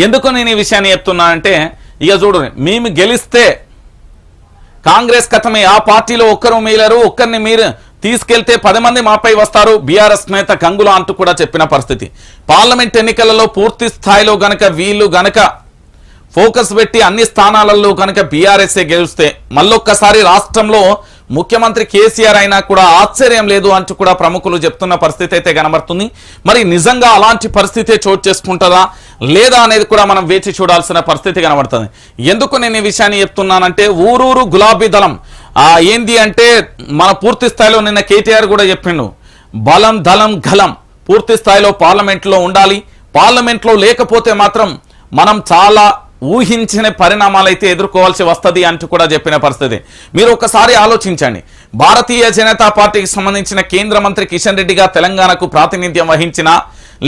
ఎందుకు నేను ఈ విషయాన్ని చెప్తున్నానంటే ఇక చూడండి, మేము గెలిస్తే కాంగ్రెస్ కథమే, ఆ పార్టీలో ఒక్కరు మీలరు, ఒక్కరిని మీరు తీసుకెళ్తే 10 మంది మాపై వస్తారు బీఆర్ఎస్ నేత గంగుల అంటూ కూడా చెప్పిన పరిస్థితి. పార్లమెంట్ ఎన్నికలలో పూర్తి స్థాయిలో గనక వీళ్ళు గనక ఫోకస్ పెట్టి అన్ని స్థానాలలో కనుక బీఆర్ఎస్ఏ గెలిస్తే మళ్ళొక్కసారి రాష్ట్రంలో ముఖ్యమంత్రి కేసీఆర్ అయినా కూడా ఆశ్చర్యం లేదు అంటూ కూడా ప్రముఖులు చెప్తున్న పరిస్థితి అయితే కనబడుతుంది. మరి నిజంగా అలాంటి పరిస్థితి చోటు చేసుకుంటుందా లేదా అనేది కూడా మనం వేచి చూడాల్సిన పరిస్థితి కనబడుతుంది. ఎందుకు నేను ఈ విషయాన్ని చెప్తున్నానంటే ఊరూరు గులాబీ దళం ఏంది అంటే మన పూర్తి స్థాయిలో నిన్న కేటీఆర్ కూడా చెప్పిండు, బలం దళం గలం పూర్తి స్థాయిలో పార్లమెంట్లో ఉండాలి. పార్లమెంట్లో లేకపోతే మాత్రం మనం చాలా ఊహించిన పరిణామాలు అయితే ఎదుర్కోవాల్సి వస్తుంది అంటూ కూడా చెప్పిన పరిస్థితి. మీరు ఒకసారి ఆలోచించండి, భారతీయ జనతా పార్టీకి సంబంధించిన కేంద్ర మంత్రి కిషన్ రెడ్డిగా తెలంగాణకు ప్రాతినిధ్యం వహించిన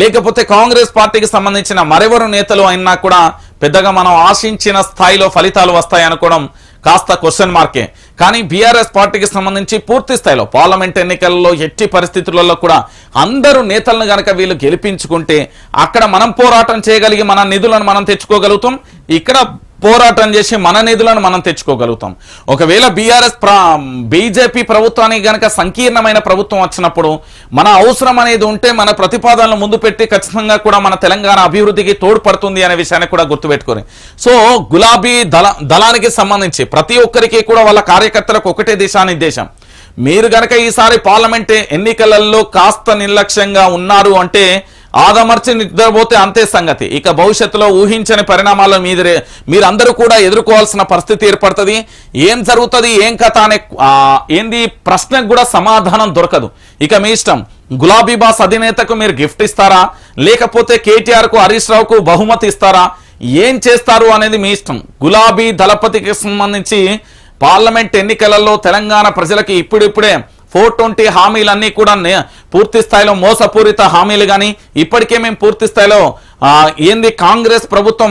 లేకపోతే కాంగ్రెస్ పార్టీకి సంబంధించిన మరెవరు నేతలు అయినా కూడా పెద్దగా మనం ఆశించిన స్థాయిలో ఫలితాలు వస్తాయనుకోవడం కాస్త క్వశ్చన్ మార్కే. కానీ బీఆర్ఎస్ పార్టీకి సంబంధించి పూర్తి స్థాయిలో పార్లమెంట్ ఎన్నికల్లో ఎట్టి పరిస్థితులలో కూడా అందరూ నేతలను గనక వీళ్ళు గెలిపించుకుంటే అక్కడ మనం పోరాటం చేయగలిగి మన నిధులను మనం తెచ్చుకోగలుగుతాం, ఇక్కడ పోరాటం చేసి మన నిధులను మనం తెచ్చుకోగలుగుతాం. ఒకవేళ బీజేపీ ప్రభుత్వానికి గనక సంకీర్ణమైన ప్రభుత్వం వచ్చినప్పుడు మన అవసరం అనేది ఉంటే మన ప్రతిపాదనలు ముందు పెట్టి ఖచ్చితంగా కూడా మన తెలంగాణ అభివృద్ధికి తోడ్పడుతుంది అనే విషయాన్ని కూడా గుర్తుపెట్టుకోరు. సో గులాబీ దళానికి సంబంధించి ప్రతి ఒక్కరికి కూడా వాళ్ళ కార్యకర్తలకు ఒకటే దిశానిర్దేశం. మీరు గనక ఈసారి పార్లమెంట్ ఎన్నికలలో కాస్త నిర్లక్ష్యంగా ఉన్నారు అంటే ఆదమర్చి నిద్రపోతే అంతే సంగతి. ఇక భవిష్యత్తులో ఊహించని పరిణామాలను మీరందరూ కూడా ఎదుర్కోవాల్సిన పరిస్థితి ఏర్పడుతుంది. ఏం జరుగుతుంది ఏం కథ అనే ఏంది ప్రశ్నకు కూడా సమాధానం దొరకదు. ఇక మీ ఇష్టం, గులాబీ బాస్ అధినేతకు మీరు గిఫ్ట్ ఇస్తారా లేకపోతే కేటీఆర్ కు హరీష్ రావుకు బహుమతి ఇస్తారా, ఏం చేస్తారు అనేది మీ ఇష్టం. గులాబీ దళపతికి సంబంధించి పార్లమెంట్ ఎన్నికలలో తెలంగాణ ప్రజలకి ఇప్పుడిప్పుడే 420 హామీలన్నీ కూడా పూర్తి స్థాయిలో మోసపూరిత హామీలు కానీ ఇప్పటికే మేము పూర్తి స్థాయిలో ఏంది కాంగ్రెస్ ప్రభుత్వం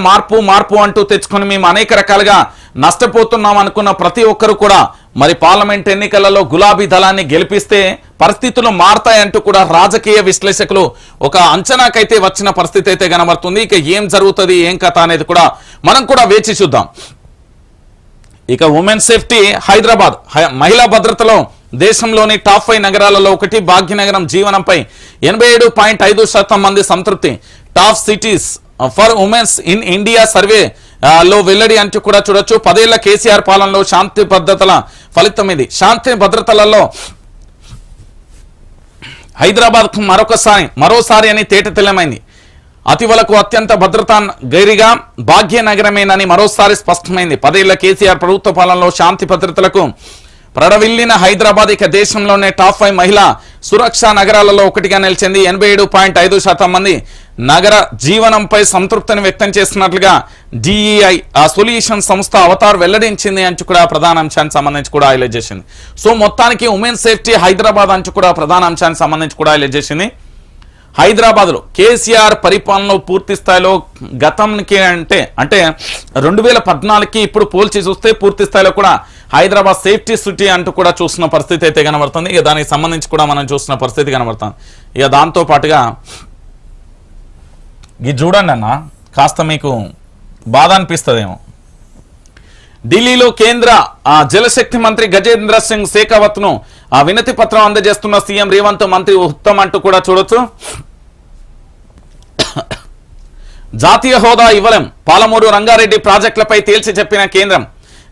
మార్పు అంటూ తెచ్చుకొని మేము అనేక రకాలుగా నష్టపోతున్నాం అనుకున్న ప్రతి ఒక్కరు కూడా మరి పార్లమెంట్ ఎన్నికలలో గులాబీ దళాన్ని గెలిపిస్తే పరిస్థితులు మారతాయంటూ కూడా రాజకీయ విశ్లేషకులు ఒక అంచనాకైతే వచ్చిన పరిస్థితి అయితే కనబడుతుంది. ఇక ఏం జరుగుతుంది ఏం కథ అనేది కూడా మనం కూడా వేచి చూద్దాం. ఇక ఉమెన్ సేఫ్టీ హైదరాబాద్ మహిళా భద్రతలో దేశంలోని టాప్ 5 నగరాలలో ఒకటి. భాగ్యనగరం జీవనంపై 87.5% మంది సంతృప్తి. Top cities for women's in India survey లో వెల్లడి అంటూ కూడా చూడొచ్చు. 10 ఏళ్ల కేసీఆర్ పాలనలో శాంతి భద్రతల ఫలితం ఇది. శాంతి భద్రతలలో హైదరాబాద్ మరోసారి అని తేటతెల్లమైంది. అతివలకు అత్యంత భద్రతా గైరిగా భాగ్యనగరమేనని మరోసారి స్పష్టమైంది. 10 ఏళ్ల కేసీఆర్ ప్రభుత్వ పాలనలో శాంతి భద్రతలకు ప్రడవిల్లిన హైదరాబాద్ ఇక దేశంలోనే టాప్ 5 మహిళా సురక్షా నగరాలలో ఒకటిగా నిలిచింది. 87.5% మంది నగర జీవనంపై సంతృప్తిని వ్యక్తం చేస్తున్నట్లుగా డిఈఐ సొల్యూషన్ సంస్థ అవతార్ వెల్లడించింది అంటూ కూడా ప్రధాన అంశానికి సంబంధించి కూడా హైలైట్ చేసింది. సో మొత్తానికి ఉమెన్ సేఫ్టీ హైదరాబాద్ అంటూ కూడా ప్రధాన అంశానికి సంబంధించి కూడా హైలైట్ చేసింది. హైదరాబాద్లో కేసీఆర్ పరిపాలనలో పూర్తి స్థాయిలో గతంకి అంటే 2014కి ఇప్పుడు పోల్చి చూస్తే పూర్తి స్థాయిలో కూడా హైదరాబాద్ సేఫ్టీ సిటీ అంటూ కూడా చూస్తున్న పరిస్థితి అయితే కనబడుతుంది. ఇక దానికి సంబంధించి కూడా మనం చూస్తున్న పరిస్థితి కనబడుతుంది. ఇక దాంతో పాటుగా ఇది చూడండి అన్న, కాస్త మీకు బాధ అనిపిస్తుందేమో. ఢిల్లీలో కేంద్ర జలశక్తి మంత్రి గజేంద్ర సింగ్ షెకావత్ ను వినతి పత్రం అందజేస్తున్న సీఎం రేవంత్, మంత్రి ఉత్తమ్ అంటూ కూడా చూడొచ్చు. జాతీయ హోదా ఇవ్వలేం, పాలమూరు రంగారెడ్డి ప్రాజెక్టులపై తేల్చి చెప్పిన కేంద్రం.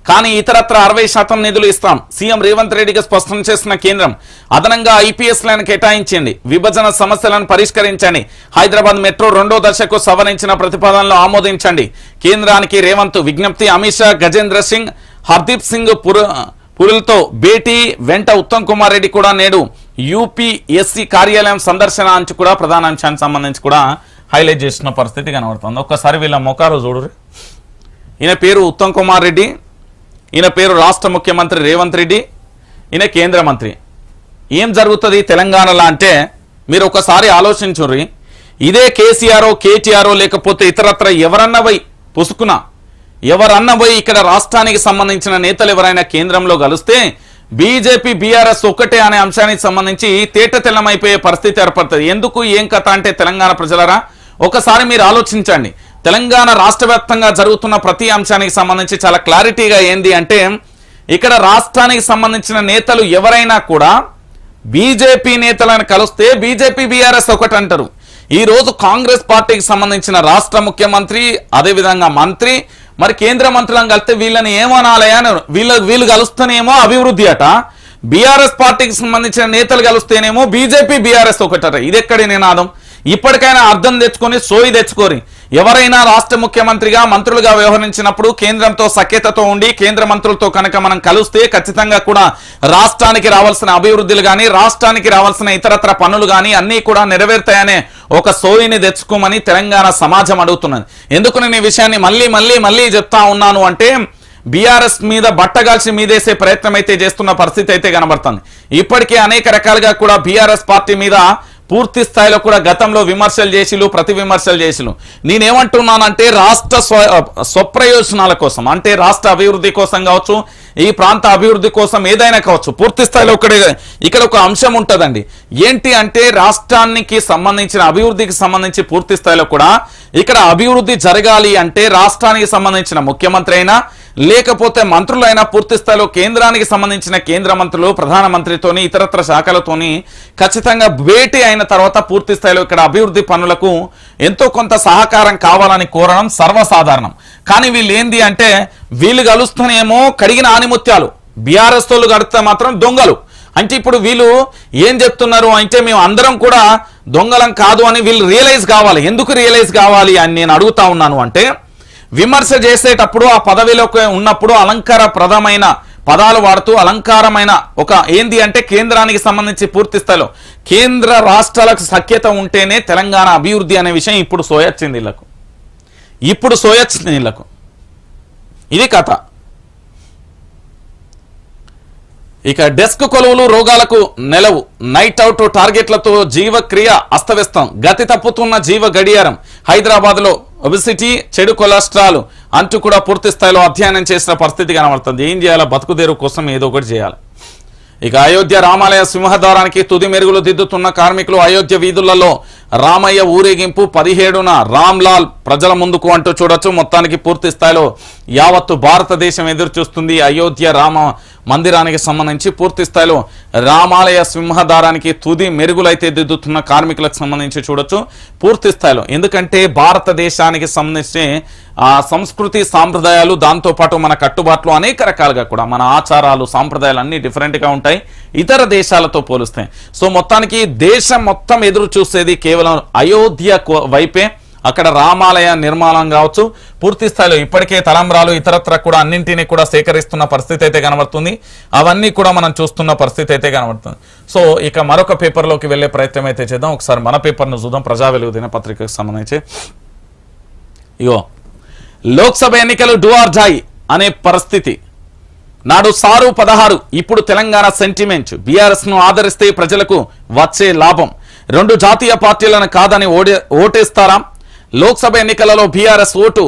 కానీ ఇతరత్ర 60% నిధులు ఇస్తాం. సీఎం రేవంత్ రెడ్డికి స్పష్టం చేసిన కేంద్రం. అదనంగా ఐపీఎస్లను కేటాయించండి, విభజన సమస్యలను పరిష్కరించండి, హైదరాబాద్ మెట్రో 2వ దశకు సవరించిన ప్రతిపాదనలు ఆమోదించండి. కేంద్రానికి రేవంత్ విజ్ఞప్తి. అమిత్ షా, గజేంద్ర సింగ్, హర్దీప్ సింగ్ పురులతో భేటీ. వెంట ఉత్తమ్ కుమార్ రెడ్డి కూడా నేడు యూపీఎస్సీ కార్యాలయం సందర్శన అంచు కూడా ప్రధాన అంశానికి సంబంధించి కూడా హైలైట్ చేసిన పరిస్థితి కనబడుతుంది. ఒక్కసారి వీళ్ళ మొఖాలు చూడరు. ఈయన పేరు ఉత్తమ్ కుమార్ రెడ్డి, ఈయన పేరు రాష్ట్ర ముఖ్యమంత్రి రేవంత్ రెడ్డి, ఈయన కేంద్ర మంత్రి. ఏం జరుగుతుంది తెలంగాణలో అంటే మీరు ఒకసారి ఆలోచించుర్రి. ఇదే కేసీఆర్ కేటీఆర్ లేకపోతే ఇతరత్ర ఎవరన్నా పోయి ఇక్కడ రాష్ట్రానికి సంబంధించిన నేతలు ఎవరైనా కేంద్రంలో కలిస్తే బీజేపీ బీఆర్ఎస్ ఒక్కటే అనే అంశానికి సంబంధించి తేటతెల్లమైపోయే పరిస్థితి ఏర్పడుతుంది. ఎందుకు ఏం కథ అంటే తెలంగాణ ప్రజలరా ఒకసారి మీరు ఆలోచించండి. తెలంగాణ రాష్ట్ర వ్యాప్తంగా జరుగుతున్న ప్రతి అంశానికి సంబంధించి చాలా క్లారిటీగా ఏంది అంటే ఇక్కడ రాష్ట్రానికి సంబంధించిన నేతలు ఎవరైనా కూడా బీజేపీ నేతలను కలిస్తే బీజేపీ బీఆర్ఎస్ ఒకటి అంటారు. ఈ రోజు కాంగ్రెస్ పార్టీకి సంబంధించిన రాష్ట్ర ముఖ్యమంత్రి అదేవిధంగా మంత్రి మరి కేంద్ర మంత్రులను కలిస్తే వీళ్ళని ఏమనాలి అని వీళ్ళు కలుస్తేనేమో అభివృద్ధి అట, బీఆర్ఎస్ పార్టీకి సంబంధించిన నేతలు కలిస్తేనేమో బీజేపీ బీఆర్ఎస్ ఒకటట. ఇది ఎక్కడి నినాదం? ఇప్పటికైనా అర్థం తెచ్చుకొని సోయి తెచ్చుకోరి. ఎవరైనా రాష్ట్ర ముఖ్యమంత్రిగా మంత్రులుగా వ్యవహరించినప్పుడు కేంద్రంతో సఖ్యతతో ఉండి కేంద్ర మంత్రులతో కనుక మనం కలిస్తే ఖచ్చితంగా కూడా రాష్ట్రానికి రావాల్సిన అభివృద్ధులు కానీ రాష్ట్రానికి రావాల్సిన ఇతరత్ర పనులు కానీ అన్నీ కూడా నెరవేరుతాయనే ఒక సోయిని తెచ్చుకోమని తెలంగాణ సమాజం అడుగుతున్నది. ఎందుకు నేను ఈ విషయాన్ని మళ్ళీ చెప్తా ఉన్నాను అంటే బీఆర్ఎస్ మీద బట్టగాల్చి మీదేసే ప్రయత్నం అయితే చేస్తున్న పరిస్థితి అయితే కనబడుతుంది. ఇప్పటికే అనేక రకాలుగా కూడా బీఆర్ఎస్ పార్టీ మీద పూర్తి స్థాయిలో కూడా గతంలో విమర్శలు చేసిలు, ప్రతి విమర్శలు చేసిలు. నేనేమంటున్నానంటే రాష్ట్ర స్వప్రయోజనాల కోసం అంటే రాష్ట్ర అభివృద్ధి కోసం కావచ్చు, ఈ ప్రాంత అభివృద్ధి కోసం ఏదైనా కావచ్చు, పూర్తి స్థాయిలో ఇక్కడ ఒక అంశం ఉంటుందండి. ఏంటి అంటే రాష్ట్రానికి సంబంధించిన అభివృద్ధికి సంబంధించి పూర్తి స్థాయిలో కూడా ఇక్కడ అభివృద్ధి జరగాలి అంటే రాష్ట్రానికి సంబంధించిన ముఖ్యమంత్రి అయినా లేకపోతే మంత్రులైనా పూర్తి స్థాయిలో కేంద్రానికి సంబంధించిన కేంద్ర మంత్రులు ప్రధానమంత్రితోని ఇతరత్ర శాఖలతోని ఖచ్చితంగా భేటీ అయిన తర్వాత పూర్తి స్థాయిలో ఇక్కడ అభివృద్ధి పనులకు ఎంతో కొంత సహకారం కావాలని కోరడం సర్వసాధారణం. కానీ వీళ్ళు ఏంది అంటే వీళ్ళు కలుస్తూనేమో కడిగిన ఆనిముత్యాలు, బీఆర్ఎస్ తోళ్ళు కడితే మాత్రం దొంగలు. అంటే ఇప్పుడు వీళ్ళు ఏం చెప్తున్నారు అంటే మేము అందరం కూడా దొంగలం కాదు అని వీళ్ళు రియలైజ్ కావాలి. ఎందుకు రియలైజ్ కావాలి అని నేను అడుగుతా ఉన్నాను అంటే విమర్శ చేసేటప్పుడు ఆ పదవిలోకి ఉన్నప్పుడు అలంకారప్రదమైన పదాలు వాడుతూ అలంకారమైన ఒక ఏంది అంటే కేంద్రానికి సంబంధించి పూర్తి స్థాయిలో కేంద్ర రాష్ట్రాలకు సఖ్యత ఉంటేనే తెలంగాణ అభివృద్ధి అనే విషయం ఇప్పుడు సోయొచ్చింది వీళ్ళకు. ఇది కథ. ఇక డెస్క్ కొలువులు రోగాలకు నెలవు, నైట్ అవుట్ టార్గెట్లతో జీవక్రియ అస్తవ్యస్తం, గతి తప్పుతున్న జీవ గడియారం. హైదరాబాద్ లో ఒబిసిటీ, చెడు కొలెస్ట్రాల్ అంటూ కూడా పూర్తి స్థాయిలో అధ్యయనం చేసిన పరిస్థితి కనబడుతుంది. ఏం చేయాలి? బతుకుదేరు కోసం ఏదో ఒకటి చేయాలి. ఇక అయోధ్య రామాలయ సింహద్వారానికి తుది మెరుగులు దిద్దుతున్న కార్మికులు. అయోధ్య వీధులలో రామయ్య ఊరేగింపు 17న రామ్లాల్ ప్రజల ముందుకు అంటూ చూడొచ్చు. మొత్తానికి పూర్తి స్థాయిలో యావత్తు భారతదేశం ఎదురు చూస్తుంది అయోధ్య రామ మందిరానికి సంబంధించి. పూర్తి స్థాయిలో రామాలయ సింహద్వారానికి తుది మెరుగులైతే దిద్దుతున్న కార్మికులకు సంబంధించి చూడొచ్చు పూర్తి స్థాయిలో. ఎందుకంటే భారతదేశానికి సంబంధించి సంస్కృతి సాంప్రదాయాలు, దాంతోపాటు మన కట్టుబాట్లు అనేక రకాలుగా కూడా మన ఆచారాలు సాంప్రదాయాలు అన్నీ డిఫరెంట్గా ఉంటాయి ఇతర దేశాలతో పోలిస్తే. సో మొత్తానికి దేశం మొత్తం ఎదురు చూసేది కేవలం అయోధ్య వైపే. అక్కడ రామాలయ నిర్మాణం కావచ్చు పూర్తి స్థాయిలో ఇప్పటికే తలంబ్రాలు ఇతరత్ర కూడా అన్నింటినీ కూడా సేకరిస్తున్న పరిస్థితి అయితే కనబడుతుంది. అవన్నీ కూడా మనం చూస్తున్న పరిస్థితి అయితే కనబడుతుంది. సో ఇక మరొక పేపర్లోకి వెళ్ళే ప్రయత్నం అయితే చేద్దాం. ఒకసారి మన పేపర్ను చూద్దాం. ప్రజా వెలుగు దినపత్రికకు సంబంధించి ఇగో లోక్సభ ఎన్నికలు డూ ఆర్ డై అనే పరిస్థితి. నాడు సారు 16, ఇప్పుడు తెలంగాణ సెంటిమెంట్. బీఆర్ఎస్ ను ఆదరిస్తే ప్రజలకు వచ్చే లాభం. 2 జాతీయ పార్టీలను కాదని ఓటేస్తారా? లోక్సభ ఎన్నికలలో బీఆర్ఎస్ ఓటు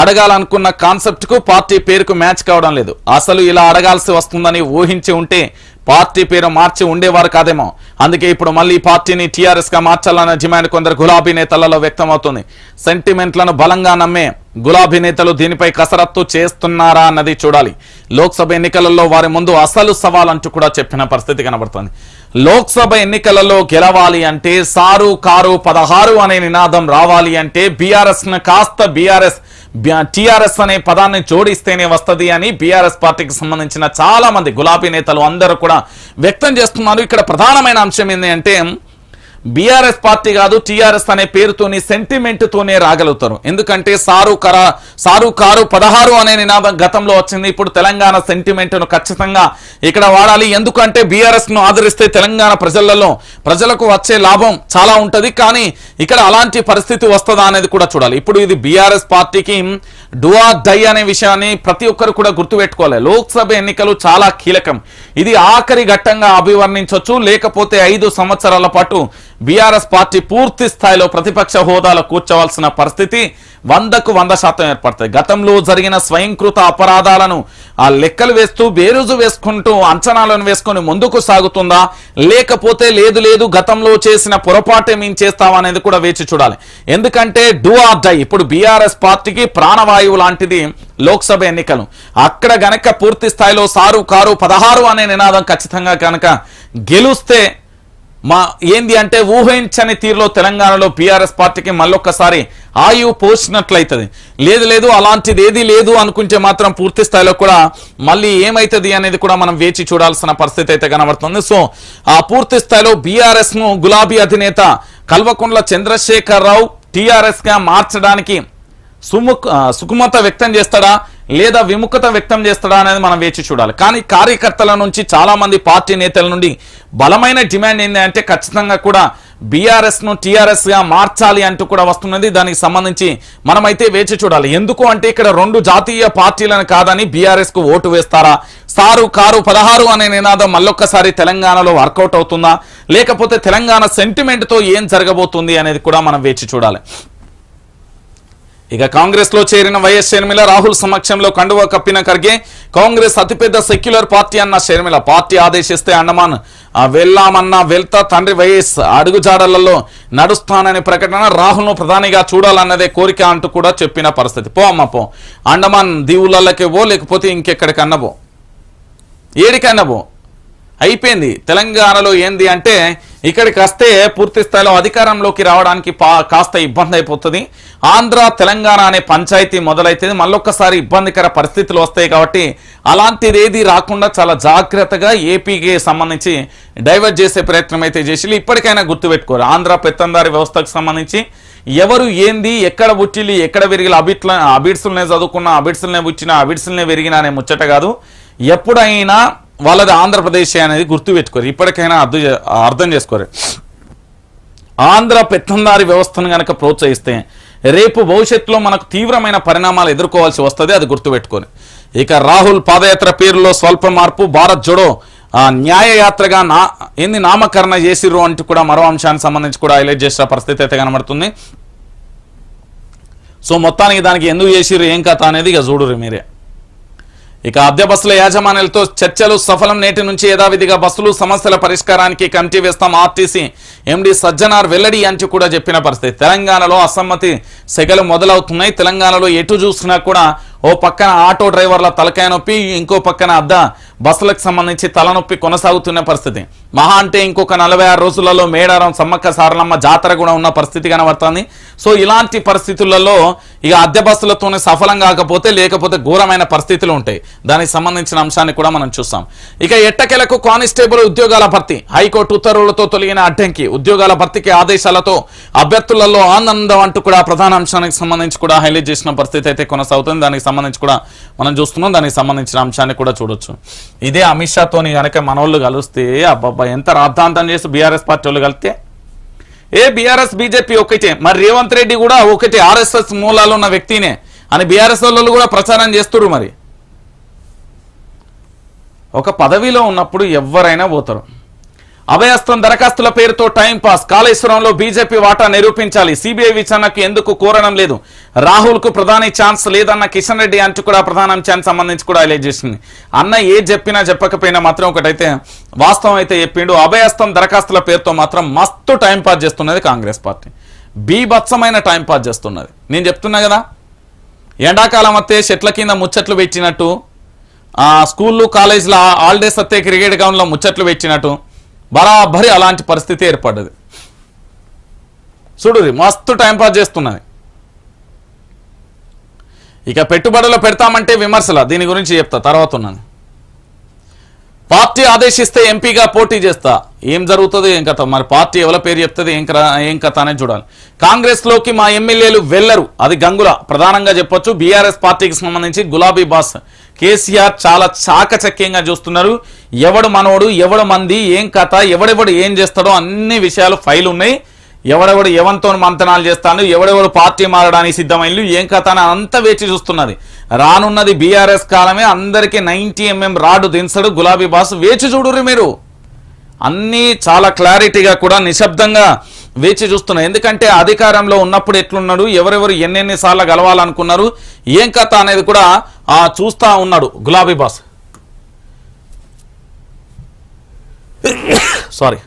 అడగాలనుకున్న కాన్సెప్ట్ కు పార్టీ పేరుకు మ్యాచ్ కావడం లేదు. అసలు ఇలా అడగాల్సి వస్తుందని ఊహించి ఉంటే పార్టీ పేరు మార్చి ఉండేవారు కాదేమో. అందుకే ఇప్పుడు మళ్ళీ పార్టీని టీఆర్ఎస్ గా మార్చాలన్న డిమాండ్ కొందరు గులాబీ నేతలలో వ్యక్తమవుతుంది. సెంటిమెంట్లను బలంగా నమ్మే గులాబీ నేతలు దీనిపై కసరత్తు చేస్తున్నారా అన్నది చూడాలి. లోక్సభ ఎన్నికలలో వారి ముందు అసలు సవాల్ అంటూ కూడా చెప్పిన పరిస్థితి కనబడుతుంది. లోక్సభ ఎన్నికలలో గెలవాలి అంటే సారు కారు 16 అనే నినాదం రావాలి అంటే బీఆర్ఎస్ ను కాస్త టీఆర్ఎస్ అనే పదాన్ని జోడిస్తేనే వస్తది అని బీఆర్ఎస్ పార్టీకి సంబంధించిన చాలా మంది గులాబీ నేతలు అందరూ కూడా వ్యక్తం చేస్తున్నారు. ఇక్కడ ప్రధానమైన అంశం ఏంటి అంటే బీఆర్ఎస్ పార్టీ కాదు టీఆర్ఎస్ అనే పేరుతోని సెంటిమెంట్ తోనే రాగలుగుతారు. ఎందుకంటే సారు కారు 16 అనే నినాదం గతంలో వచ్చింది. ఇప్పుడు తెలంగాణ సెంటిమెంట్ ను ఖచ్చితంగా ఇక్కడ వాడాలి. ఎందుకంటే బీఆర్ఎస్ ను ఆదరిస్తే తెలంగాణ ప్రజలకు వచ్చే లాభం చాలా ఉంటది. కానీ ఇక్కడ అలాంటి పరిస్థితి వస్తుందా అనేది కూడా చూడాలి. ఇప్పుడు ఇది బీఆర్ఎస్ పార్టీకి డూ ఆర్ డై అనే విషయాన్ని ప్రతి ఒక్కరు కూడా గుర్తుపెట్టుకోవాలి. లోక్సభ ఎన్నికలు చాలా కీలకం. ఇది ఆఖరి ఘట్టంగా అభివర్ణించవచ్చు. లేకపోతే 5 సంవత్సరాల పాటు బీఆర్ఎస్ పార్టీ పూర్తి స్థాయిలో ప్రతిపక్ష హోదాలో కూర్చోవలసిన పరిస్థితి 100% ఏర్పడుతుంది. గతంలో జరిగిన స్వయంకృత అపరాధాలను ఆ లెక్కలు వేస్తూ బేరుజు వేసుకుంటూ అంచనాలను వేసుకొని ముందుకు సాగుతుందా, లేకపోతే లేదు గతంలో చేసిన పొరపాటే మేము చేస్తామనేది కూడా వేచి చూడాలి. ఎందుకంటే డూ ఆర్ డై ఇప్పుడు బీఆర్ఎస్ పార్టీకి ప్రాణవాయువు లాంటిది లోక్సభ ఎన్నికలు. అక్కడ గనక పూర్తి స్థాయిలో సారు కారు 16 అనే నినాదం ఖచ్చితంగా కనుక గెలుస్తే ఏంది అంటే ఊహించని తీరులో తెలంగాణలో బీఆర్ఎస్ పార్టీకి మళ్ళొక్కసారి ఆయువు పోసినట్లయితుంది. లేదు అలాంటిది ఏది లేదు అనుకుంటే మాత్రం పూర్తి స్థాయిలో కూడా మళ్ళీ ఏమైతుంది అనేది కూడా మనం వేచి చూడాల్సిన పరిస్థితి అయితే కనబడుతుంది. సో ఆ పూర్తి స్థాయిలో బీఆర్ఎస్ ను గులాబీ అధినేత కల్వకుంట్ల చంద్రశేఖరరావు టీఆర్ఎస్ గా మార్చడానికి సుకుమత వ్యక్తం చేస్తాడా లేదా విముఖత వ్యక్తం చేస్తాడా అనేది మనం వేచి చూడాలి. కానీ కార్యకర్తల నుంచి చాలా మంది పార్టీ నేతల నుండి బలమైన డిమాండ్ ఏంటి అంటే ఖచ్చితంగా కూడా బీఆర్ఎస్ ను టీఆర్ఎస్ గా మార్చాలి అంటూ కూడా వస్తున్నది. దానికి సంబంధించి మనమైతే వేచి చూడాలి. ఎందుకు అంటే ఇక్కడ 2 జాతీయ పార్టీలను కాదని బీఆర్ఎస్ కు ఓటు వేస్తారా? సారు కారు 16 అనే నినాదం మళ్ళొక్కసారి తెలంగాణలో వర్కౌట్ అవుతుందా, లేకపోతే తెలంగాణ సెంటిమెంట్ తో ఏం జరగబోతుంది అనేది కూడా మనం వేచి చూడాలి. ఇక కాంగ్రెస్ లో చేరిన వైఎస్ షర్మిల రాహుల్ సమక్షంలో కండువా కప్పిన ఖర్గే. కాంగ్రెస్ అతిపెద్ద సెక్యులర్ పార్టీ అన్న షర్మిల పార్టీ ఆదేశిస్తే అండమాన్ వెళ్లామన్నా వెళ్తా, తండ్రి వైఎస్ అడుగుజాడలలో నడుస్తానని ప్రకటన. రాహుల్ ను ప్రధానిగా చూడాలన్నదే కోరిక అంటూ కూడా చెప్పిన పరిస్థితి. పో అండమాన్ దీవులకే పో, లేకపోతే ఇంకెక్కడికన్నా పో, ఏడికన్నా పో, అయిపోయింది. తెలంగాణలో ఏంది అంటే ఇక్కడికి వస్తే పూర్తి స్థాయిలో అధికారంలోకి రావడానికి కాస్త ఇబ్బంది అయిపోతుంది. ఆంధ్ర తెలంగాణ అనే పంచాయతీ మొదలైతే మళ్ళొక్కసారి ఇబ్బందికర పరిస్థితులు వస్తాయి. కాబట్టి అలాంటిది ఏది రాకుండా చాలా జాగ్రత్తగా ఏపీకి సంబంధించి డైవర్ట్ చేసే ప్రయత్నం అయితే చేసి ఇప్పటికైనా గుర్తుపెట్టుకోరు. ఆంధ్ర పెత్తందారి వ్యవస్థకు సంబంధించి ఎవరు ఏంది, ఎక్కడ పుట్టిల్లి, ఎక్కడ విరిగిన అబిడ్సులనే చదువుకున్న, అబిడ్సులనే పుచ్చిన, అబిడ్సులనే విరిగిన అనే ముచ్చట కాదు. ఎప్పుడైనా వాళ్ళది ఆంధ్రప్రదేశ్ అనేది గుర్తుపెట్టుకోరు. ఇప్పటికైనా అర్థం చేసుకోరు. ఆంధ్ర పెత్తందారి వ్యవస్థను కనుక ప్రోత్సహిస్తే రేపు భవిష్యత్తులో మనకు తీవ్రమైన పరిణామాలు ఎదుర్కోవాల్సి వస్తుంది. అది గుర్తుపెట్టుకొని ఇక రాహుల్ పాదయాత్ర పేరులో స్వల్ప మార్పు, భారత్ జోడో న్యాయయాత్రగా నామకరణ చేసిర్రు అంటూ కూడా మరో అంశానికి సంబంధించి కూడా హైలైట్ చేసిన పరిస్థితి అయితే కనబడుతుంది. సో మొత్తానికి దానికి ఎందుకు చేసిర్రు ఏం కథ అనేది ఇక చూడుర్రి మీరే. ఇక అద్దె బస్సుల యాజమాన్యాలతో చర్చలు సఫలం. నేటి నుంచి యథావిధిగా బస్సులు సమస్యల పరిష్కారానికి కమిటీ వేస్తాం. ఆర్టీసీ ఎండి సజ్జనార్ వెల్లడి అంటూ కూడా చెప్పిన పరిస్థితి. తెలంగాణలో అసమ్మతి సెగలు మొదలవుతున్నాయి. తెలంగాణలో ఎటు చూసినా కూడా ఓ పక్కన ఆటో డ్రైవర్ల తలకాయ నొప్పి, ఇంకో పక్కన అద్దె బస్సులకు సంబంధించి తలనొప్పి కొనసాగుతున్న పరిస్థితి. మహా అంటే ఇంకొక 46 రోజులలో మేడారం సమ్మక్క సారలమ్మ జాతర కూడా ఉన్న పరిస్థితి కనబడుతుంది. సో ఇలాంటి పరిస్థితులలో ఇక అద్దె బస్సులతోనే సఫలం కాకపోతే లేకపోతే ఘోరమైన పరిస్థితులు ఉంటాయి. దానికి సంబంధించిన అంశాన్ని కూడా మనం చూస్తాం. ఇక ఎట్టకేలకు కానిస్టేబుల్ ఉద్యోగాల భర్తీ. హైకోర్టు ఉత్తర్వులతో తొలగిన అడ్డంకి. ఉద్యోగాల భర్తీకి ఆదేశాలతో అభ్యర్థులలో ఆనందం అంటూ కూడా ప్రధాన అంశానికి సంబంధించి కూడా హైలైట్ చేసిన పరిస్థితి అయితే కొనసాగుతుంది. దానికి సంబంధించి కూడా మనం చూస్తున్నాం. దానికి సంబంధించిన అంశాన్ని కూడా చూడొచ్చు. ఇదే అమిత్ షాతోని కనుక మనోళ్ళు కలిస్తే అబ్బాబ్బా ఎంత రాద్ధాంతం చేసి బీఆర్ఎస్ పార్టీ వాళ్ళు కలిస్తే బీఆర్ఎస్ బీజేపీ ఒకటే, మరి రేవంత్ రెడ్డి కూడా ఒకటి ఆర్ఎస్ఎస్ మూలాలు ఉన్న వ్యక్తినే అని బీఆర్ఎస్ వాళ్ళు కూడా ప్రచారం చేస్తున్నారు. మరి ఒక పదవిలో ఉన్నప్పుడు ఎవరైనా పోతారు. అభయస్తం దరఖాస్తుల పేరుతో టైం పాస్. కాళేశ్వరంలో బీజేపీ వాటా నిరూపించాలి. సిబిఐ విచారణకు ఎందుకు కోరడం లేదు. రాహుల్ కు ప్రధాని ఛాన్స్ లేదన్న కిషన్ రెడ్డి అంటూ కూడా ప్రధాన అంశానికి సంబంధించి కూడా హైలైట్ చేసింది. అన్న ఏ చెప్పినా చెప్పకపోయినా మాత్రం ఒకటైతే వాస్తవం అయితే చెప్పిండు. అభయస్తం దరఖాస్తుల పేరుతో మాత్రం మస్తు టైం పాస్ చేస్తున్నది కాంగ్రెస్ పార్టీ. బీభత్సమైన టైం పాస్ చేస్తున్నది. నేను చెప్తున్నా కదా, ఎండాకాలం వస్తే చెట్ల కింద ముచ్చట్లు పెట్టినట్టు, స్కూళ్ళు కాలేజీలో హాలిడేస్ వస్తే క్రికెట్ గ్రౌండ్లో ముచ్చట్లు పెట్టినట్టు బరాబరి అలాంటి పరిస్థితి ఏర్పడ్డది. చూడు మస్తు టైంపాస్ చేస్తున్నది. ఇక పెట్టుబడులు పెడతామంటే విమర్శల, దీని గురించి చెప్తా తర్వాత ఉన్నది. పార్టీ ఆదేశిస్తే ఎంపీగా పోటీ చేస్తా. ఏం జరుగుతుంది ఏం కథ, మరి పార్టీ ఎవరి పేరు చెప్తుంది ఏం కథ అనేది చూడాలి. కాంగ్రెస్ లోకి మా ఎమ్మెల్యేలు వెళ్లరు, అది గంగుల ప్రధానంగా చెప్పొచ్చు. బీఆర్ఎస్ పార్టీకి సంబంధించి గులాబీ బాస్ కేసీఆర్ చాలా చాకచక్యంగా చూస్తున్నారు. ఎవడు మనోడు, ఎవడు మంది, ఏం కథ, ఎవడెవడు ఏం చేస్తాడో అన్ని విషయాలు ఫైల్ ఉన్నాయి. ఎవడెవడు ఎవంతో మంతనాలు చేస్తాను, ఎవడెవడు పార్టీ మారడానికి సిద్ధమైంది, ఏం కథ అని అంతా వేచి చూస్తున్నది. రానున్నది బీఆర్ఎస్ కాలమే. అందరికీ 90 mm రాడు దించడు గులాబీ బాస్. వేచి చూడుర్రి మీరు. అన్నీ చాలా క్లారిటీగా కూడా నిశ్శబ్దంగా వేచి చూస్తున్నారు. ఎందుకంటే అధికారంలో ఉన్నప్పుడు ఎట్లున్నాడు, ఎవరెవరు ఎన్నెన్నిసార్లు గెలవాలనుకున్నారు, ఏం కథ అనేది కూడా చూస్తా ఉన్నాడు గులాబీ బాస్. సారీ.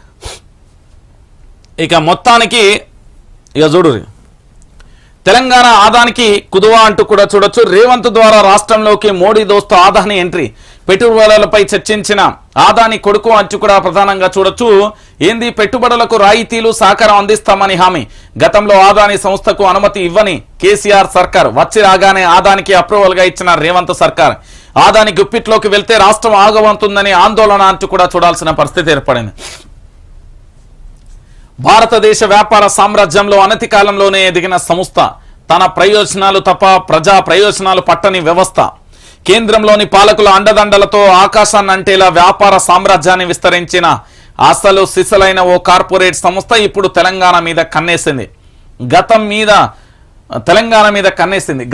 ఇక మొత్తానికి ఇక చూడు, తెలంగాణ ఆదానికి కుదువా అంటూ కూడా చూడొచ్చు. రేవంత్ ద్వారా రాష్ట్రంలోకి మోడీ దోస్తు ఆదాని ఎంట్రీ. పెట్టుబడులపై చర్చించిన ఆదాని కొడుకు అంటూ కూడా ప్రధానంగా చూడొచ్చు. ఏంది, పెట్టుబడులకు రాయితీలు సహకారం అందిస్తామని హామీ. గతంలో ఆదాని సంస్థకు అనుమతి ఇవ్వని కేసీఆర్ సర్కార్ వచ్చి రాగానే ఆదానికి అప్రూవల్ గా ఇచ్చిన రేవంత్ సర్కార్ ఆదాని గుప్పిట్లోకి వెళ్తే రాష్ట్రం ఆగవంతుందని ఆందోళన అంటూ కూడా చూడాల్సిన పరిస్థితి ఏర్పడింది. భారతదేశ వ్యాపార సామ్రాజ్యంలో అనతి కాలంలోనే ఎదిగిన సంస్థ, తన ప్రయోజనాలు తప్ప ప్రజా ప్రయోజనాలు పట్టని వ్యవస్థ, కేంద్రంలోని పాలకుల అండదండలతో ఆకాశాన్ని అంటేలా వ్యాపార సామ్రాజ్యాన్ని విస్తరించిన అసలు సిసలైన ఓ కార్పొరేట్ సంస్థ ఇప్పుడు తెలంగాణ మీద కన్నేసింది.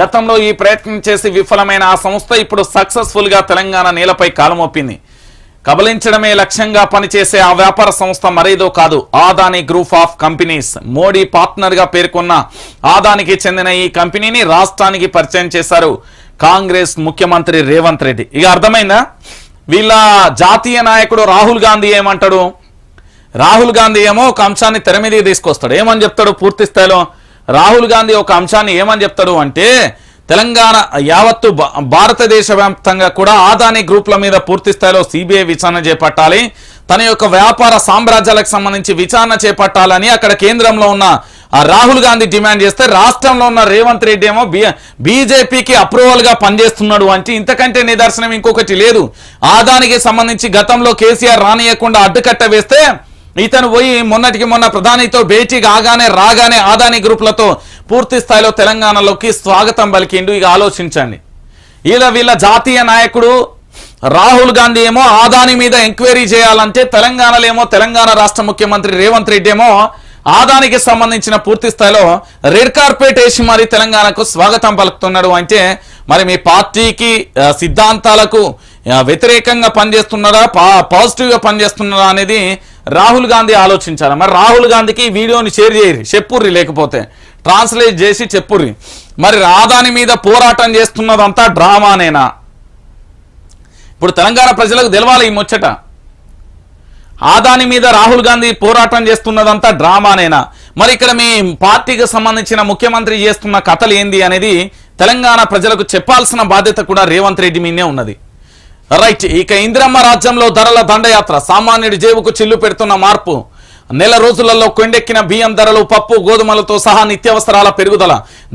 గతంలో ఈ ప్రయత్నం చేసి విఫలమైన ఆ సంస్థ ఇప్పుడు సక్సెస్ఫుల్ గా తెలంగాణ నేలపై కాలుమొప్పింది. కబలించడమే లక్ష్యంగా పనిచేసే ఆ వ్యాపార సంస్థ మరేదో కాదు, Adani group of companies. Modi partner గా పేర్కొన్న ఆదానికి చెందిన ఈ కంపెనీని రాష్ట్రానికి పరిచయం చేశారు కాంగ్రెస్ ముఖ్యమంత్రి రేవంత్ రెడ్డి. ఇక అర్థమైందా? వీళ్ళ జాతీయ నాయకుడు రాహుల్ గాంధీ ఏమంటాడు? రాహుల్ గాంధీ ఏమో ఒక అంశాన్ని తెర మీదకి తీసుకొస్తాడు. ఏమని చెప్తాడు? పూర్తి స్థాయిలో రాహుల్ గాంధీ ఒక అంశాన్ని ఏమని చెప్తాడు అంటే, తెలంగాణ యావత్తు భారతదేశ వ్యాప్తంగా కూడా ఆదాని గ్రూప్ల మీద పూర్తి స్థాయిలో సిబిఐ విచారణ చేపట్టాలి, తన యొక్క వ్యాపార సామ్రాజ్యాలకు సంబంధించి విచారణ చేపట్టాలని అక్కడ కేంద్రంలో ఉన్న రాహుల్ గాంధీ డిమాండ్ చేస్తే, రాష్ట్రంలో ఉన్న రేవంత్ రెడ్డి ఏమో బీజేపీకి అప్రూవల్ గా పనిచేస్తున్నాడు అంటే ఇంతకంటే నిదర్శనం ఇంకొకటి లేదు. ఆదానికి సంబంధించి గతంలో కేసీఆర్ రానియకుండా అడ్డుకట్ట వేస్తే ఇతను పోయి మొన్నటికి మొన్న ప్రధానితో భేటీ రాగానే ఆదాని గ్రూప్లతో పూర్తి స్థాయిలో తెలంగాణలోకి స్వాగతం పలికిండు. ఇక ఆలోచించండి, వీళ్ళ జాతీయ నాయకుడు రాహుల్ గాంధీ ఏమో ఆదాని మీద ఎంక్వైరీ చేయాలంటే, తెలంగాణలో ఏమో తెలంగాణ రాష్ట్ర ముఖ్యమంత్రి రేవంత్ రెడ్డి ఏమో ఆదానికి సంబంధించిన పూర్తి స్థాయిలో రెడ్ కార్పెట్ వేసి మరి తెలంగాణకు స్వాగతం పలుకుతున్నాడు. అంటే మరి మీ పార్టీకి సిద్ధాంతాలకు వ్యతిరేకంగా పనిచేస్తున్నారా, పాజిటివ్ గా పనిచేస్తున్నారా అనేది రాహుల్ గాంధీ ఆలోచించాలి. మరి రాహుల్ గాంధీకి ఈ వీడియోని షేర్ చేయరు, చెప్పుర్రి, లేకపోతే ట్రాన్స్లేట్ చేసి చెప్పుర్రి. మరి ఆదాని మీద పోరాటం చేస్తున్నదంతా డ్రామానేనా? ఇప్పుడు తెలంగాణ ప్రజలకు తెలవాలి ఈ ముచ్చట. ఆదాని మీద రాహుల్ గాంధీ పోరాటం చేస్తున్నదంతా డ్రామానేనా? మరి ఇక్కడ మీ పార్టీకి సంబంధించిన ముఖ్యమంత్రి చేస్తున్న కథలు ఏంది అనేది తెలంగాణ ప్రజలకు చెప్పాల్సిన బాధ్యత కూడా రేవంత్ రెడ్డి మీదే ఉన్నది. రైట్. ఇక ఇందిరమ్మ రాజ్యంలో ధరల దండయాత్ర, సామాన్యుడి జేబుకు చిల్లు పెడుతున్న మార్పు, నెల రోజులలో కొండెక్కిన బియ్యం ధరలు, పప్పు గోధుమలతో సహా నిత్యావసరాల పెరుగుదల,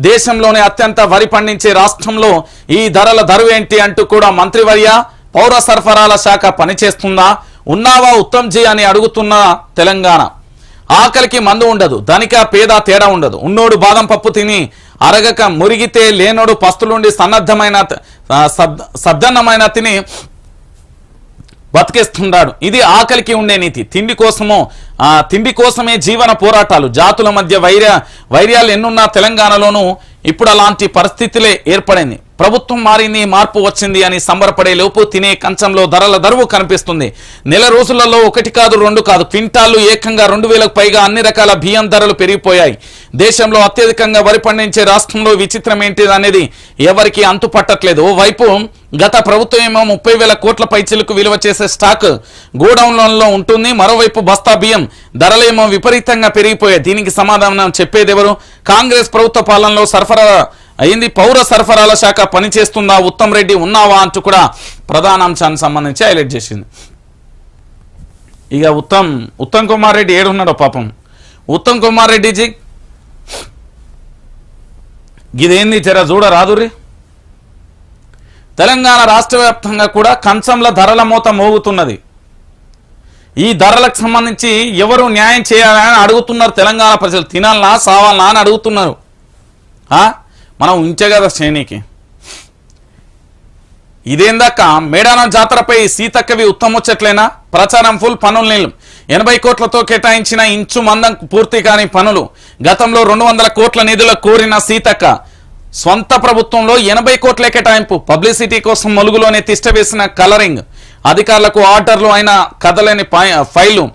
దేశంలోనే అత్యంత వరి పండించే రాష్ట్రంలో ఈ ధరల ధరువు ఏంటి అంటూ కూడా మంత్రివర్య పౌర సరఫరాల శాఖ పనిచేస్తుందా? ఉన్నావా ఉత్తమ్ జీ అని అడుగుతున్న తెలంగాణ. ఆకలికి మందు ఉండదు, ధనిక పేద తేడా ఉండదు. ఉన్నోడు బాదం పప్పు తిని అరగక మురిగితే లేనోడు పస్తులుండి సద్దన్నమైన తిని బతికేస్తున్నాడు. ఇది ఆకలికి ఉండే నీతి. తిండి కోసమే జీవన పోరాటాలు, జాతుల మధ్య వైర్యాలు ఎన్నున్నా తెలంగాణలోనూ ఇప్పుడు అలాంటి పరిస్థితులే ఏర్పడింది. ప్రభుత్వం మారింది, మార్పు వచ్చింది అని సంబరపడే లోపు తినే కంచంలో ధరల ధరువు కనిపిస్తుంది. నెల రోజులలో 1 కాదు 2 కాదు క్వింటాళ్లు ఏకంగా 2000కు పైగా అన్ని రకాల బియ్యం ధరలు పెరిగిపోయాయి. దేశంలో అత్యధికంగా వరి పండించే రాష్ట్రంలో విచిత్రం ఏంటి అనేది ఎవరికి అంతు పట్టట్లేదు. ఓవైపు గత ప్రభుత్వం ఏమో 30,000 కోట్ల పైచిలకు విలువ చేసే స్టాక్ గోడౌన్లలో ఉంటుంది. మరోవైపు బస్తా బియ్యం ధరలేమో విపరీతంగా పెరిగిపోయాయి. దీనికి సమాధానం చెప్పేదెవరు? కాంగ్రెస్ ప్రభుత్వ పాలనలో సరఫరా అయింది. పౌర సరఫరాల శాఖ పనిచేస్తుందా? ఉత్తమ్ రెడ్డి ఉన్నావా అంటూ కూడా ప్రధాన అంశానికి సంబంధించి హైలైట్ చేసింది. ఇక ఉత్తమ్ కుమార్ రెడ్డి ఏడున్నాడో పాపం. ఉత్తమ్ కుమార్ రెడ్డిజీ ఇదేంది జర చూడ రాదురి. తెలంగాణ రాష్ట్ర వ్యాప్తంగా కూడా కంచంల ధరల మోత మోగుతున్నది. ఈ ధరలకు సంబంధించి ఎవరు న్యాయం చేయాలని అడుగుతున్నారు తెలంగాణ ప్రజలు. తినాలనా సావాలనా అని అడుగుతున్నారు. మనం ఉంచే కదా శ్రేణికి. ఇదేందాక మేడారం జాతరపై సీతక్కవి ఉత్తమొచ్చట్లేనా? ప్రచారం ఫుల్, పనులు నీళ్ళు. 80 కోట్లతో కేటాయించిన ఇంచు మందం పూర్తి కాని పనులు. గతంలో 200 కోట్ల నిధులు కోరిన సీతక్క స్వంత ప్రభుత్వంలో 80 కోట్లే కేటాయింపు. పబ్లిసిటీ కోసం ములుగులోనే తిష్టవేసిన కలరింగ్. అధికారులకు ఆర్డర్లు అయిన కదలేని ఫైలు.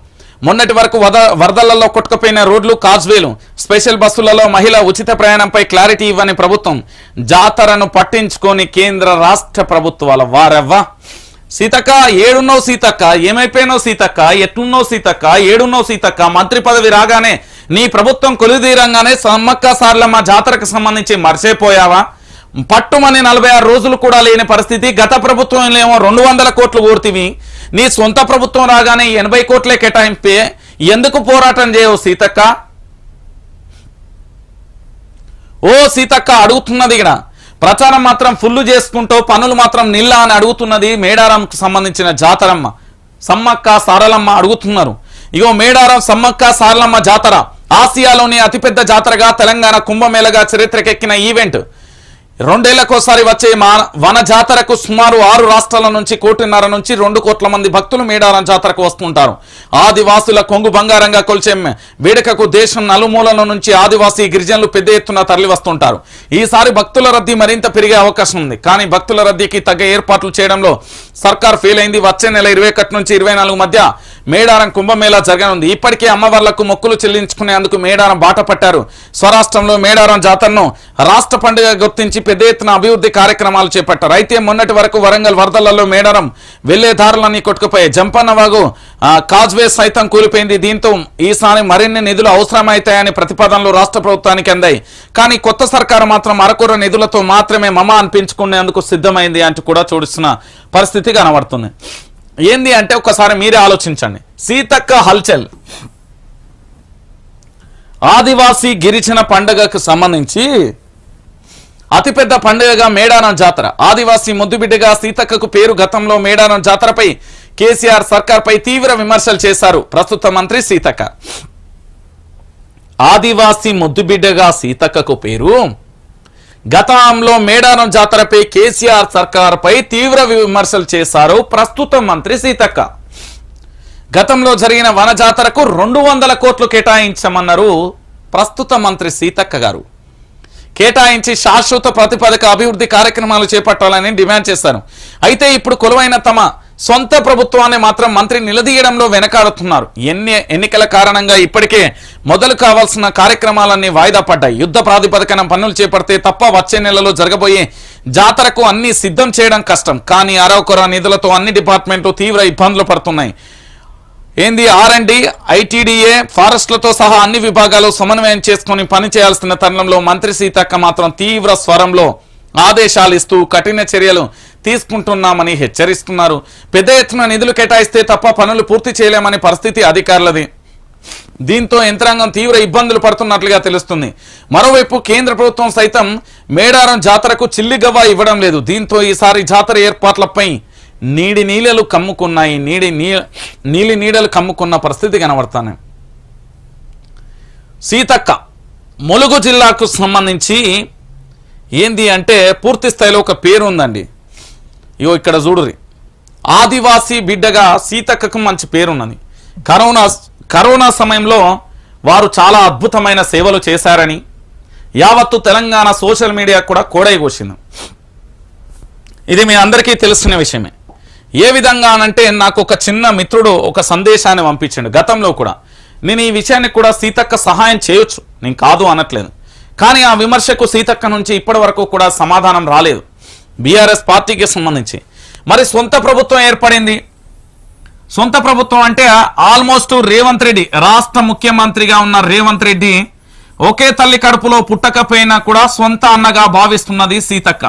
మొన్నటి వరకు వరదలలో కొట్టుకుపోయిన రోడ్లు, కాజ్వేలు. స్పెషల్ బస్సులలో మహిళ ఉచిత ప్రయాణంపై క్లారిటీ ఇవ్వని ప్రభుత్వం. జాతరను పట్టించుకొని కేంద్ర రాష్ట్ర ప్రభుత్వాల వారెవ్వా. సీతక్క ఏడున్నో సీతక్క, ఏమైపోయినో సీతక్క, ఎట్లున్నో సీతక్క, ఏడున్నో సీతక్క. మంత్రి పదవి రాగానే నీ ప్రభుత్వం కొలుదీరంగానే సమ్మక్క సార్లమ్మ జాతరకు సంబంధించి మర్చిపోయావా? పట్టుమని 46 రోజులు కూడా లేని పరిస్థితి. గత ప్రభుత్వంలో ఏమో 200 కోట్లు కోర్తివి. నీ సొంత ప్రభుత్వం రాగానే 80 కోట్లే కేటాయింపే. ఎందుకు పోరాటం చేయవు సీతక్క? ఓ సీతక్క అడుగుతున్నది. ఇక్కడ ప్రచారం మాత్రం ఫుల్లు చేసుకుంటూ పనులు మాత్రం నిల్లా అని అడుగుతున్నది మేడారంకు సంబంధించిన జాతరమ్మ సమ్మక్క సారలమ్మ అడుగుతున్నారు. ఇగో మేడారం సమ్మక్క సారలమ్మ జాతర ఆసియాలోని అతిపెద్ద జాతరగా తెలంగాణ కుంభమేళగా చరిత్రకెక్కిన ఈవెంట్. 2 ఏళ్లకోసారి వచ్చే వన జాతరకు సుమారు 6 రాష్ట్రాల నుంచి 1.5 నుంచి 2 కోట్ల మంది భక్తులు మేడారం జాతరకు వస్తుంటారు. ఆదివాసుల కొంగు బంగారంగా కొలిచే వేడుకకు దేశం నలుమూలల నుంచి ఆదివాసీ గిరిజనులు పెద్ద ఎత్తున తరలి వస్తుంటారు. ఈసారి భక్తుల రద్దీ మరింత పెరిగే అవకాశం ఉంది. కానీ భక్తుల రద్దీకి తగ్గ ఏర్పాట్లు చేయడంలో సర్కార్ ఫెయిల్ అయింది. వచ్చే నెల 21 నుంచి 24 మధ్య మేడారం కుంభమేళా జరగనుంది. ఇప్పటికే అమ్మవార్లకు మొక్కులు చెల్లించుకునేందుకు మేడారం బాట పట్టారు. స్వరాష్ట్రంలో మేడారం జాతరను రాష్ట్ర పండుగ గుర్తించి పెద్ద ఎత్తున అభివృద్ధి కార్యక్రమాలు చేపట్టారు. అయితే మొన్నటి వరకు వరంగల్ వరదలలో మేడారం వెళ్లే దారులన్నీ కొట్టుకుపోయాయి. జంపన్న వాగు కాజ్వే సైతం కూలిపోయింది. దీంతో ఈసారి మరిన్ని నిధులు అవసరమవుతాయని ప్రతిపాదనలు రాష్ట్ర ప్రభుత్వానికి అందాయి. కానీ కొత్త సర్కారు మాత్రం అరకొర నిధులతో మాత్రమే అనిపించుకునేందుకు సిద్ధమైంది అంటూ కూడా చూస్తున్న పరిస్థితి కనబడుతుంది. ఏంది అంటే ఒకసారి మీరే ఆలోచించండి. సీతక్క హల్చల్ ఆదివాసీ గిరిజన పండుగకు సంబంధించి అతిపెద్ద పండుగగా మేడారం జాతర. ఆదివాసీ ముద్దుబిడ్డగా సీతక్కకు పేరు. గతంలో మేడారం జాతరపై కేసీఆర్ సర్కార్పై తీవ్ర విమర్శలు చేశారు ప్రస్తుత మంత్రి సీతక్క. ఆదివాసీ ముద్దుబిడ్డగా సీతక్కకు పేరు. గతంలో మేడారం జాతరపై కేసీఆర్ సర్కార్పై తీవ్ర విమర్శలు చేశారు ప్రస్తుత మంత్రి సీతక్క. గతంలో జరిగిన వన జాతరకు 200 కోట్లు కేటాయించమన్నారు ప్రస్తుత మంత్రి సీతక్క గారు. కేటాయించి శాశ్వత ప్రతిపాదక అభివృద్ధి కార్యక్రమాలు చేపట్టాలని డిమాండ్ చేశారు. అయితే ఇప్పుడు కొలువైన తమ సొంత ప్రభుత్వాన్ని మాత్రం మంత్రి నిలదీయడంలో వెనకాడుతున్నారు. ఎన్నికల కారణంగా ఇప్పటికే మొదలు కావాల్సిన కార్యక్రమాలన్నీ వాయిదా పడ్డాయి. యుద్ధ ప్రాతిపదికన పనులు చేపడితే తప్ప వచ్చే నెలలో జరగబోయే జాతరకు అన్ని సిద్ధం చేయడం కష్టం. కానీ అరవకొర నిధులతో అన్ని డిపార్ట్మెంట్లు తీవ్ర ఇబ్బందులు పడుతున్నాయి. R&D, ITDA, ఫారెస్ట్లతో సహా అన్ని విభాగాలు సమన్వయం చేసుకుని పనిచేయాల్సిన తరుణంలో మంత్రి సీతక్క మాత్రం తీవ్ర స్వరంలో ఆదేశాలు ఇస్తూ కఠిన చర్యలు తీసుకుంటున్నామని హెచ్చరిస్తున్నారు. పెద్ద ఎత్తున నిధులు కేటాయిస్తే తప్ప పనులు పూర్తి చేయలేమని పరిస్థితి అధికారులది. దీంతో యంత్రాంగం తీవ్ర ఇబ్బందులు పడుతున్నట్లుగా తెలుస్తుంది. మరోవైపు కేంద్ర ప్రభుత్వం సైతం మేడారం జాతరకు చిల్లిగవ్వ ఇవ్వడం లేదు. దీంతో ఈసారి జాతర ఏర్పాట్లపై నీడలు కమ్ముకున్నాయి. నీడలు కమ్ముకున్న పరిస్థితి కనబడుతున్నాయి. సీతక్క ములుగు జిల్లాకు సంబంధించి అంటే పూర్తి స్థాయిలో ఒక పేరు ఉందండి. ఇక్కడ చూడురి, ఆదివాసీ బిడ్డగా సీతక్కకు మంచి పేరున్నది. కరోనా సమయంలో వారు చాలా అద్భుతమైన సేవలు చేశారని యావత్తు తెలంగాణ సోషల్ మీడియా కూడా కోడైగోసింది. ఇది మీ అందరికీ తెలిసిన విషయమే. ఏ విధంగా అనంటే నాకు ఒక చిన్న మిత్రుడు ఒక సందేశాన్ని పంపించాడు. గతంలో కూడా నేను ఈ విషయాన్ని కూడా సీతక్క సహాయం చేయొచ్చు, నేను కాదు అనట్లేదు. కానీ ఆ విమర్శకు సీతక్క నుంచి ఇప్పటి వరకు కూడా సమాధానం రాలేదు. బీఆర్ఎస్ పార్టీకి సంబంధించి మరి సొంత ప్రభుత్వం ఏర్పడింది. సొంత ప్రభుత్వం అంటే ఆల్మోస్ట్ రేవంత్ రెడ్డి, రాష్ట్ర ముఖ్యమంత్రిగా ఉన్న రేవంత్ రెడ్డి ఒకే తల్లి కడుపులో పుట్టకపోయినా కూడా సొంత అన్నగా భావిస్తున్నది సీతక్క.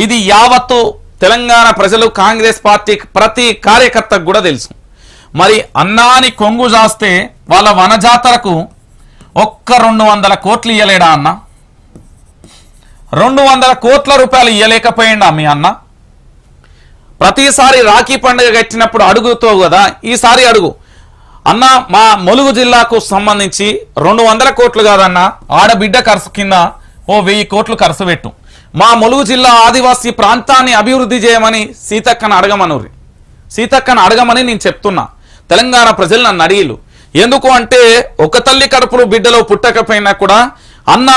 ఇది యావత్తు తెలంగాణ ప్రజలు, కాంగ్రెస్ పార్టీ ప్రతి కార్యకర్తకు కూడా తెలుసు. మరి అన్నాని కొంగు జాస్తే వాళ్ళ వనజాతరకు ఒక్క 200 కోట్లు ఇయ్యలేడా అన్న? 200 కోట్ల రూపాయలు ఇయ్యలేకపోయిండా మీ అన్న? ప్రతిసారి రాఖీ పండుగ కట్టినప్పుడు అడుగుతావు కదా, ఈసారి అడుగు అన్న. మా ములుగు జిల్లాకు సంబంధించి 200 కోట్లు కాదన్న, ఆడబిడ్డ ఖర్చు కింద 1000 కోట్లు ఖర్చు పెట్టు. మా ములుగు జిల్లా ఆదివాసీ ప్రాంతాన్ని అభివృద్ధి చేయమని సీతక్కను అడగమని నేను చెప్తున్నా. తెలంగాణ ప్రజలు నన్ను అడిగిలు. ఎందుకు అంటే ఒక తల్లి కడుపులో బిడ్డలో పుట్టకపోయినా కూడా అన్న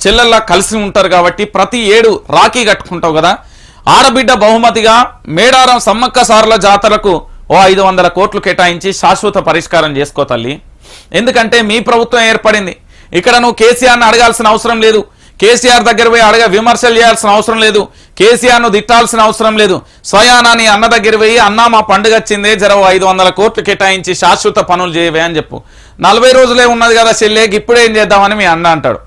చెల్లెల్లా కలిసి ఉంటారు కాబట్టి ప్రతి ఏడు రాఖీ కట్టుకుంటావు కదా. ఆడబిడ్డ బహుమతిగా మేడారం సమ్మక్క సారల జాతరకు 500 కోట్లు కేటాయించి శాశ్వత పరిష్కారం చేసుకో తల్లి. ఎందుకంటే మీ ప్రభుత్వం ఏర్పడింది. ఇక్కడ నువ్వు కేసీఆర్ని అడగాల్సిన అవసరం లేదు. కేసీఆర్ దగ్గర పోయి విమర్శలు చేయాల్సిన అవసరం లేదు. కేసీఆర్ను తిట్టాల్సిన అవసరం లేదు. స్వయానాని అన్న దగ్గర పోయి అన్న మా పండుగ వచ్చిందే, జర 500 కోట్లు కేటాయించి శాశ్వత పనులు చేయవే అని చెప్పు. 40 రోజులే ఉన్నది కదా చెల్లె, ఇప్పుడేం చేద్దామని మీ అన్న అంటాడు.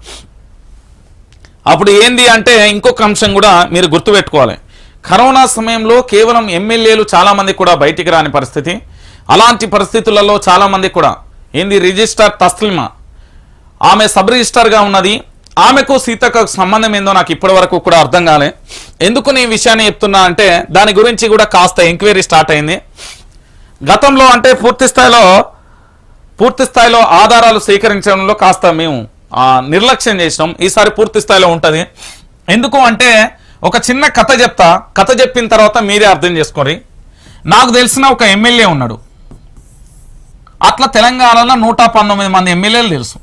అప్పుడు అంటే ఇంకొక అంశం కూడా మీరు గుర్తుపెట్టుకోవాలి. కరోనా సమయంలో కేవలం ఎమ్మెల్యేలు చాలా మంది కూడా బయటికి రాని పరిస్థితి. అలాంటి పరిస్థితులలో చాలా మంది కూడా రిజిస్టర్ తస్లిమా, ఆమె సబ్ రిజిస్టర్గా ఉన్నది. ఆమెకు సీతకు సంబంధం ఏందో నాకు ఇప్పటి వరకు కూడా అర్థం కాలే. ఎందుకు నీ విషయాన్ని చెప్తున్నా అంటే దాని గురించి కూడా కాస్త ఎంక్వైరీ స్టార్ట్ అయింది. గతంలో అంటే పూర్తి స్థాయిలో ఆధారాలు సేకరించడంలో కాస్త మేము నిర్లక్ష్యం చేసినాం. ఈసారి పూర్తి స్థాయిలో ఉంటుంది. ఎందుకు అంటే ఒక చిన్న కథ చెప్పిన తర్వాత మీరే అర్థం చేసుకోండి. నాకు తెలిసిన ఒక ఎమ్మెల్యే ఉన్నాడు. అట్లా తెలంగాణలో 119 మంది ఎమ్మెల్యేలు తెలుసు.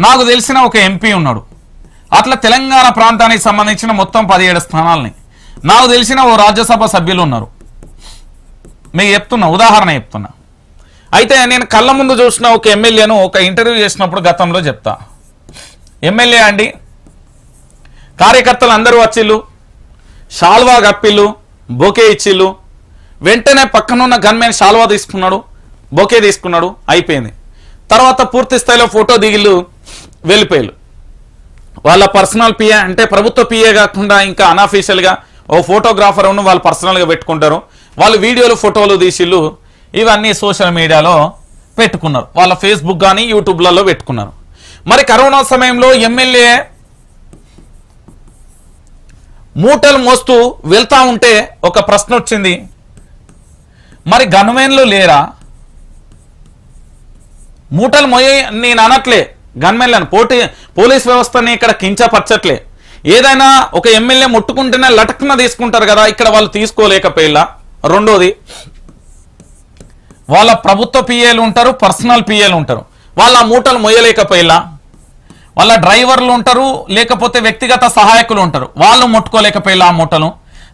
నాకు తెలిసిన ఒక ఎంపీ ఉన్నాడు. అట్లా తెలంగాణ ప్రాంతానికి సంబంధించిన మొత్తం 17 స్థానాలని నాకు తెలిసిన ఓ రాజ్యసభ సభ్యులు ఉన్నారు. మీకు ఉదాహరణ చెప్తున్నా. అయితే నేను కళ్ళ ముందు చూసిన ఒక ఎమ్మెల్యేను ఒక ఇంటర్వ్యూ చేసినప్పుడు గతంలో చెప్తా. ఎమ్మెల్యే అండి, కార్యకర్తలు అందరూ వచ్చిళ్ళు, షాల్వా కప్పిళ్ళు, బొకే ఇచ్చిళ్ళు. వెంటనే పక్కనున్న గన్మెన్ షాల్వా తీసుకున్నాడు, బొకే తీసుకున్నాడు, అయిపోయింది. తర్వాత పూర్తి స్థాయిలో ఫోటో దిగిళ్ళు వెళ్ళిపోయారు. వాళ్ళ పర్సనల్ పిఏ అంటే ప్రభుత్వ పిఏ కాకుండా ఇంకా అన్అఫీషియల్గా ఓ ఫోటోగ్రాఫర్ వాళ్ళు పర్సనల్గా పెట్టుకుంటారు. వాళ్ళు వీడియోలు ఫోటోలు తీసిళ్ళు ఇవన్నీ సోషల్ మీడియాలో పెట్టుకున్నారు. వాళ్ళ ఫేస్బుక్ కానీ యూట్యూబ్లలో పెట్టుకున్నారు. మరి కరోనా సమయంలో ఎమ్మెల్యే మూటలు మోస్తూ వెళ్తా ఉంటే ఒక ప్రశ్న వచ్చింది, మరి గన్మెన్లు లేరా? మూటలు మోయ నేను అనట్లే, గన్మెన్లను పోలీస్ వ్యవస్థని ఇక్కడ కించపరచట్లే. ఏదైనా ఒక ఎమ్మెల్యే ముట్టుకుంటేనే లటక్న తీసుకుంటారు కదా, ఇక్కడ వాళ్ళు తీసుకోలేకపోయిలా. రెండోది, వాళ్ళ ప్రభుత్వ పిఏలు ఉంటారు, పర్సనల్ పిఏలు ఉంటారు, వాళ్ళ మూటలు మొయ్యలేకపోయిలా. వాళ్ళ డ్రైవర్లు ఉంటారు, లేకపోతే వ్యక్తిగత సహాయకులు ఉంటారు, వాళ్ళు ముట్టుకోలేకపోయిలా ఆ మూటలు.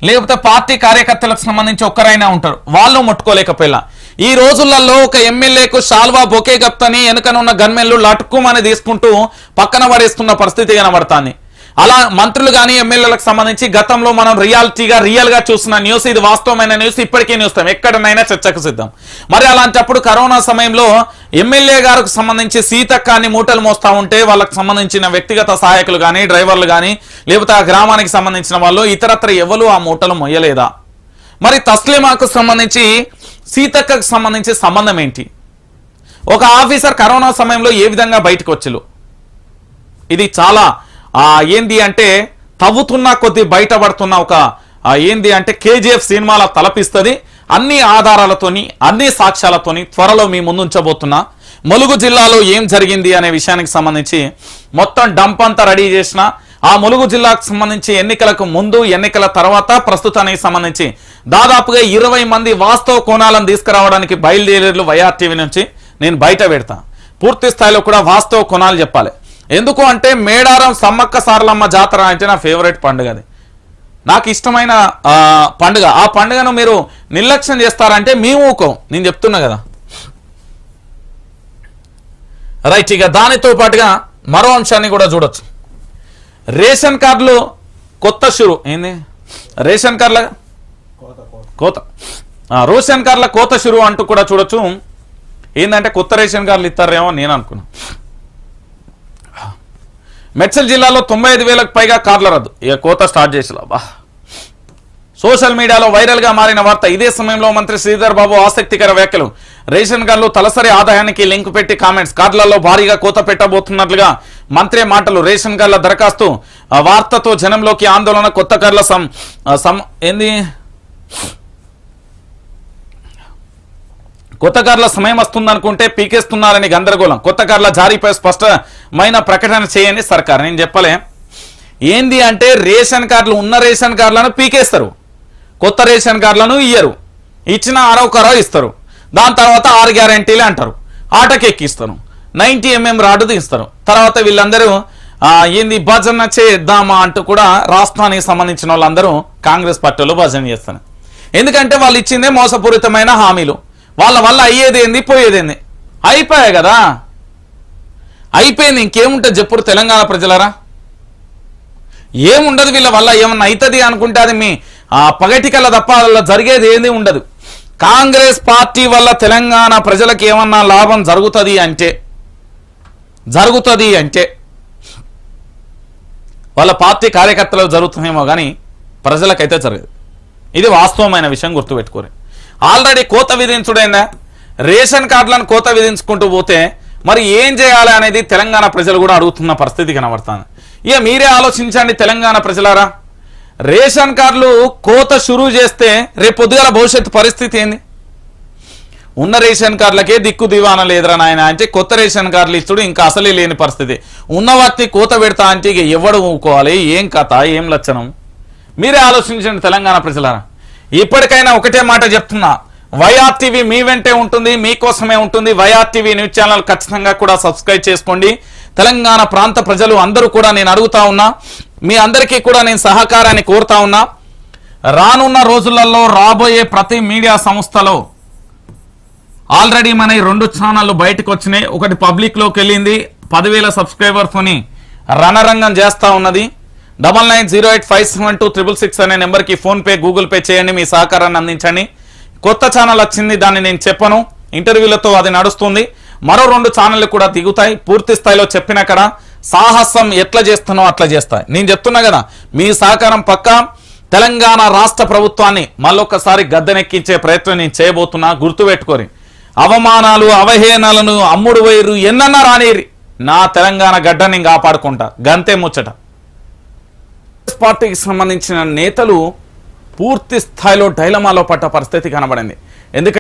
లేకపోతే పార్టీ కార్యకర్తలకు సంబంధించి ఒక్కరైనా ఉంటారు, వాళ్ళు ముట్టుకోలేకపోయినా. ఈ రోజులలో ఒక ఎమ్మెల్యేకు షాల్వా బొకే గప్తని వెనుకనున్న గన్మెన్లు లటుకుమని తీసుకుంటూ పక్కన పడేస్తున్న పరిస్థితి కనబడుతుంది. అలా మంత్రులు కానీ ఎమ్మెల్యేలకు సంబంధించి గతంలో మనం రియల్ గా చూసిన న్యూస్, ఇది వాస్తవమైన న్యూస్, ఇప్పటికీ చూస్తాం, ఎక్కడనైనా చర్చకు సిద్ధం. మరి అలాంటప్పుడు కరోనా సమయంలో ఎమ్మెల్యే గారికి సంబంధించి సీతక్కాన్ని మూటలు మోస్తా ఉంటే వాళ్ళకి సంబంధించిన వ్యక్తిగత సహాయకులు కానీ డ్రైవర్లు కానీ లేకపోతే ఆ గ్రామానికి సంబంధించిన వాళ్ళు ఇతరత్ర ఎవరు ఆ మూటలు మొయ్యలేదా? మరి తస్లీమాకు సంబంధించి సీతక్కకు సంబంధించి సంబంధం ఏంటి? ఒక ఆఫీసర్ కరోనా సమయంలో ఏ విధంగా బయటకు వచ్చలు, ఇది చాలా ఏంది అంటే తవ్వుతున్న కొద్ది బయటపడుతున్న ఒక ఏంది అంటే కేజీఎఫ్ సినిమాల తలపిస్తుంది. అన్ని ఆధారాలతోని అన్ని సాక్ష్యాలతోని త్వరలో మీ ముందుంచబోతున్నా. ములుగు జిల్లాలో ఏం జరిగింది అనే విషయానికి సంబంధించి మొత్తం డంప్ అంతా రెడీ చేసిన. ఆ ములుగు జిల్లాకు సంబంధించి ఎన్నికలకు ముందు ఎన్నికల తర్వాత ప్రస్తుతానికి సంబంధించి దాదాపుగా 20 మంది వాస్తవ కోణాలను తీసుకురావడానికి బయలుదేరేలు వైఆర్టీవీ నుంచి నేను బయట పెడతా. పూర్తి స్థాయిలో కూడా వాస్తవ కోణాలు చెప్పాలి. ఎందుకు అంటే మేడారం సమ్మక్క సారలమ్మ జాతర అంటే నా ఫేవరెట్ పండుగ, అది నాకు ఇష్టమైన పండుగ. ఆ పండుగను మీరు నిర్లక్ష్యం చేస్తారంటే మేము ఊకోం, నేను చెప్తున్నా కదా. రైట్, ఇక దానితో పాటుగా మరో అంశాన్ని కూడా చూడొచ్చు. రేషన్ కార్డులు కొత్త షురు ఏంది, రేషన్ కార్డుల కోత షురు అంటూ కూడా చూడొచ్చు. ఏంటంటే కొత్త రేషన్ కార్డులు ఇస్తారేమో నేను అనుకున్నా. మెడ్చల్ జిల్లాలో 95,000కు పైగా కార్ల రద్దు, ఇక కోత స్టార్ట్ చేసిలా. సోషల్ మీడియాలో వైరల్ గా మారిన వార్త. ఇదే సమయంలో మంత్రి శ్రీధర్ బాబు ఆసక్తికర వ్యాఖ్యలు. రేషన్ కార్డులు తలసరి ఆదాయానికి లింక్ పెట్టి కామెంట్స్. కార్డులలో భారీగా కోత పెట్టబోతున్నట్లుగా మంత్రి మాటలు. రేషన్ కార్డుల దరఖాస్తు వార్తతో జనంలోకి ఆందోళన. కొత్త కార్డుల కొత్త కార్డుల సమయం వస్తుందనుకుంటే పీకేస్తున్నారని గందరగోళం. కొత్త కార్డుల జారీపై స్పష్టమైన ప్రకటన చేయని సర్కార్. నేను చెప్పలే ఏంది అంటే రేషన్ కార్డులు ఉన్న రేషన్ కార్డులను పీకేస్తారు, కొత్త రేషన్ కార్డులను ఇయ్యరు, ఇచ్చిన అరవకరో ఇస్తారు. దాని తర్వాత 6 గ్యారెంటీలు అంటారు, ఆటకెక్కిస్తారు, 90 mm రాడ్డు తీస్తారు. తర్వాత వీళ్ళందరూ ఏంది భజన చేద్దామా అంటూ కూడా రాష్ట్రానికి సంబంధించిన వాళ్ళందరూ కాంగ్రెస్ పార్టీలో భజన చేస్తారు. ఎందుకంటే వాళ్ళు ఇచ్చిందే మోసపూరితమైన హామీలు. వాళ్ళ వల్ల అయ్యేదేంది పోయేదేంది, అయిపోయాయి కదా, అయిపోయింది. ఇంకేముంటుంది చెప్పురు తెలంగాణ ప్రజలరా, ఏముండదు. వీళ్ళ వల్ల ఏమన్నా అవుతుంది అనుకుంటే అది మీ పగటికల తప్ప అలా జరిగేది ఏది ఉండదు. కాంగ్రెస్ పార్టీ వల్ల తెలంగాణ ప్రజలకు ఏమన్నా లాభం జరుగుతుంది అంటే వాళ్ళ పార్టీ కార్యకర్తలకు జరుగుతుందేమో కానీ ప్రజలకైతే జరగదు. ఇది వాస్తవమైన విషయం, గుర్తుపెట్టుకోరు. ఆల్రెడీ కోత విధించుడైందా, రేషన్ కార్డులను కోత విధించుకుంటూ పోతే మరి ఏం చేయాలి అనేది తెలంగాణ ప్రజలు కూడా అడుగుతున్న పరిస్థితి కనబడుతుంది. ఇక మీరే ఆలోచించండి తెలంగాణ ప్రజలారా, రేషన్ కార్డులు కోత షురూ చేస్తే రేపు పొద్దుగాల భవిష్యత్తు పరిస్థితి ఏంది? ఉన్న రేషన్ కార్డులకే దిక్కు దివాన లేదురా నాయన అంటే కొత్త రేషన్ కార్డులు ఇచ్చుడు ఇంకా అసలే లేని పరిస్థితి. ఉన్న వాటిని కోత పెడతా అంటే ఇక ఎవడు ఊకోవాలి, ఏం కథ, ఏం లక్షణం? మీరే ఆలోచించండి తెలంగాణ ప్రజలారా. ఇప్పటికైనా ఒకటే మాట చెప్తున్నా, వైఆర్టీవీ మీ వెంటే ఉంటుంది, మీకోసమే ఉంటుంది. వైఆర్టీవీ న్యూస్ ఛానల్ ఖచ్చితంగా కూడా సబ్స్క్రైబ్ చేసుకోండి. తెలంగాణ ప్రాంత ప్రజలు అందరూ కూడా నేను అడుగుతా ఉన్నా, మీ అందరికీ కూడా నేను సహకారాన్ని కోరుతా ఉన్నా. రానున్న రోజులలో రాబోయే ప్రతి మీడియా సంస్థలో ఆల్రెడీ మన 2 ఛానళ్ళు బయటకు వచ్చినాయి. ఒకటి పబ్లిక్లోకి వెళ్ళింది, 10,000 సబ్స్క్రైబర్తోని రణరంగం చేస్తూ ఉన్నది. 9908572666 అనే నెంబర్కి ఫోన్పే గూగుల్ పే చేయండి, మీ సహకారాన్ని అందించండి. కొత్త ఛానల్ వచ్చింది, దాన్ని నేను చెప్పను, ఇంటర్వ్యూలతో అది నడుస్తుంది. మరో 2 ఛానళ్ళు కూడా దిగుతాయి. పూర్తి స్థాయిలో చెప్పిన కదా, సాహసం ఎట్లా చేస్తానో అట్లా చేస్తాయి. నేను చెప్తున్నా కదా, మీ సహకారం పక్కా. తెలంగాణ రాష్ట్ర ప్రభుత్వాన్ని మళ్ళొక్కసారి గద్దెనెక్కించే ప్రయత్నం నేను చేయబోతున్నా, గుర్తుపెట్టుకోరి. అవమానాలు అవహేళనలను అమ్ముడు వైరు ఎన్నన్నా రానేరి, నా తెలంగాణ గడ్డని కాపాడుకుంటా, గంతే ముచ్చట. పార్టీకి సంబంధించిన నేతలు పూర్తి స్థాయిలో డైలమాలో పడ్డ పరిస్థితి కనబడింది.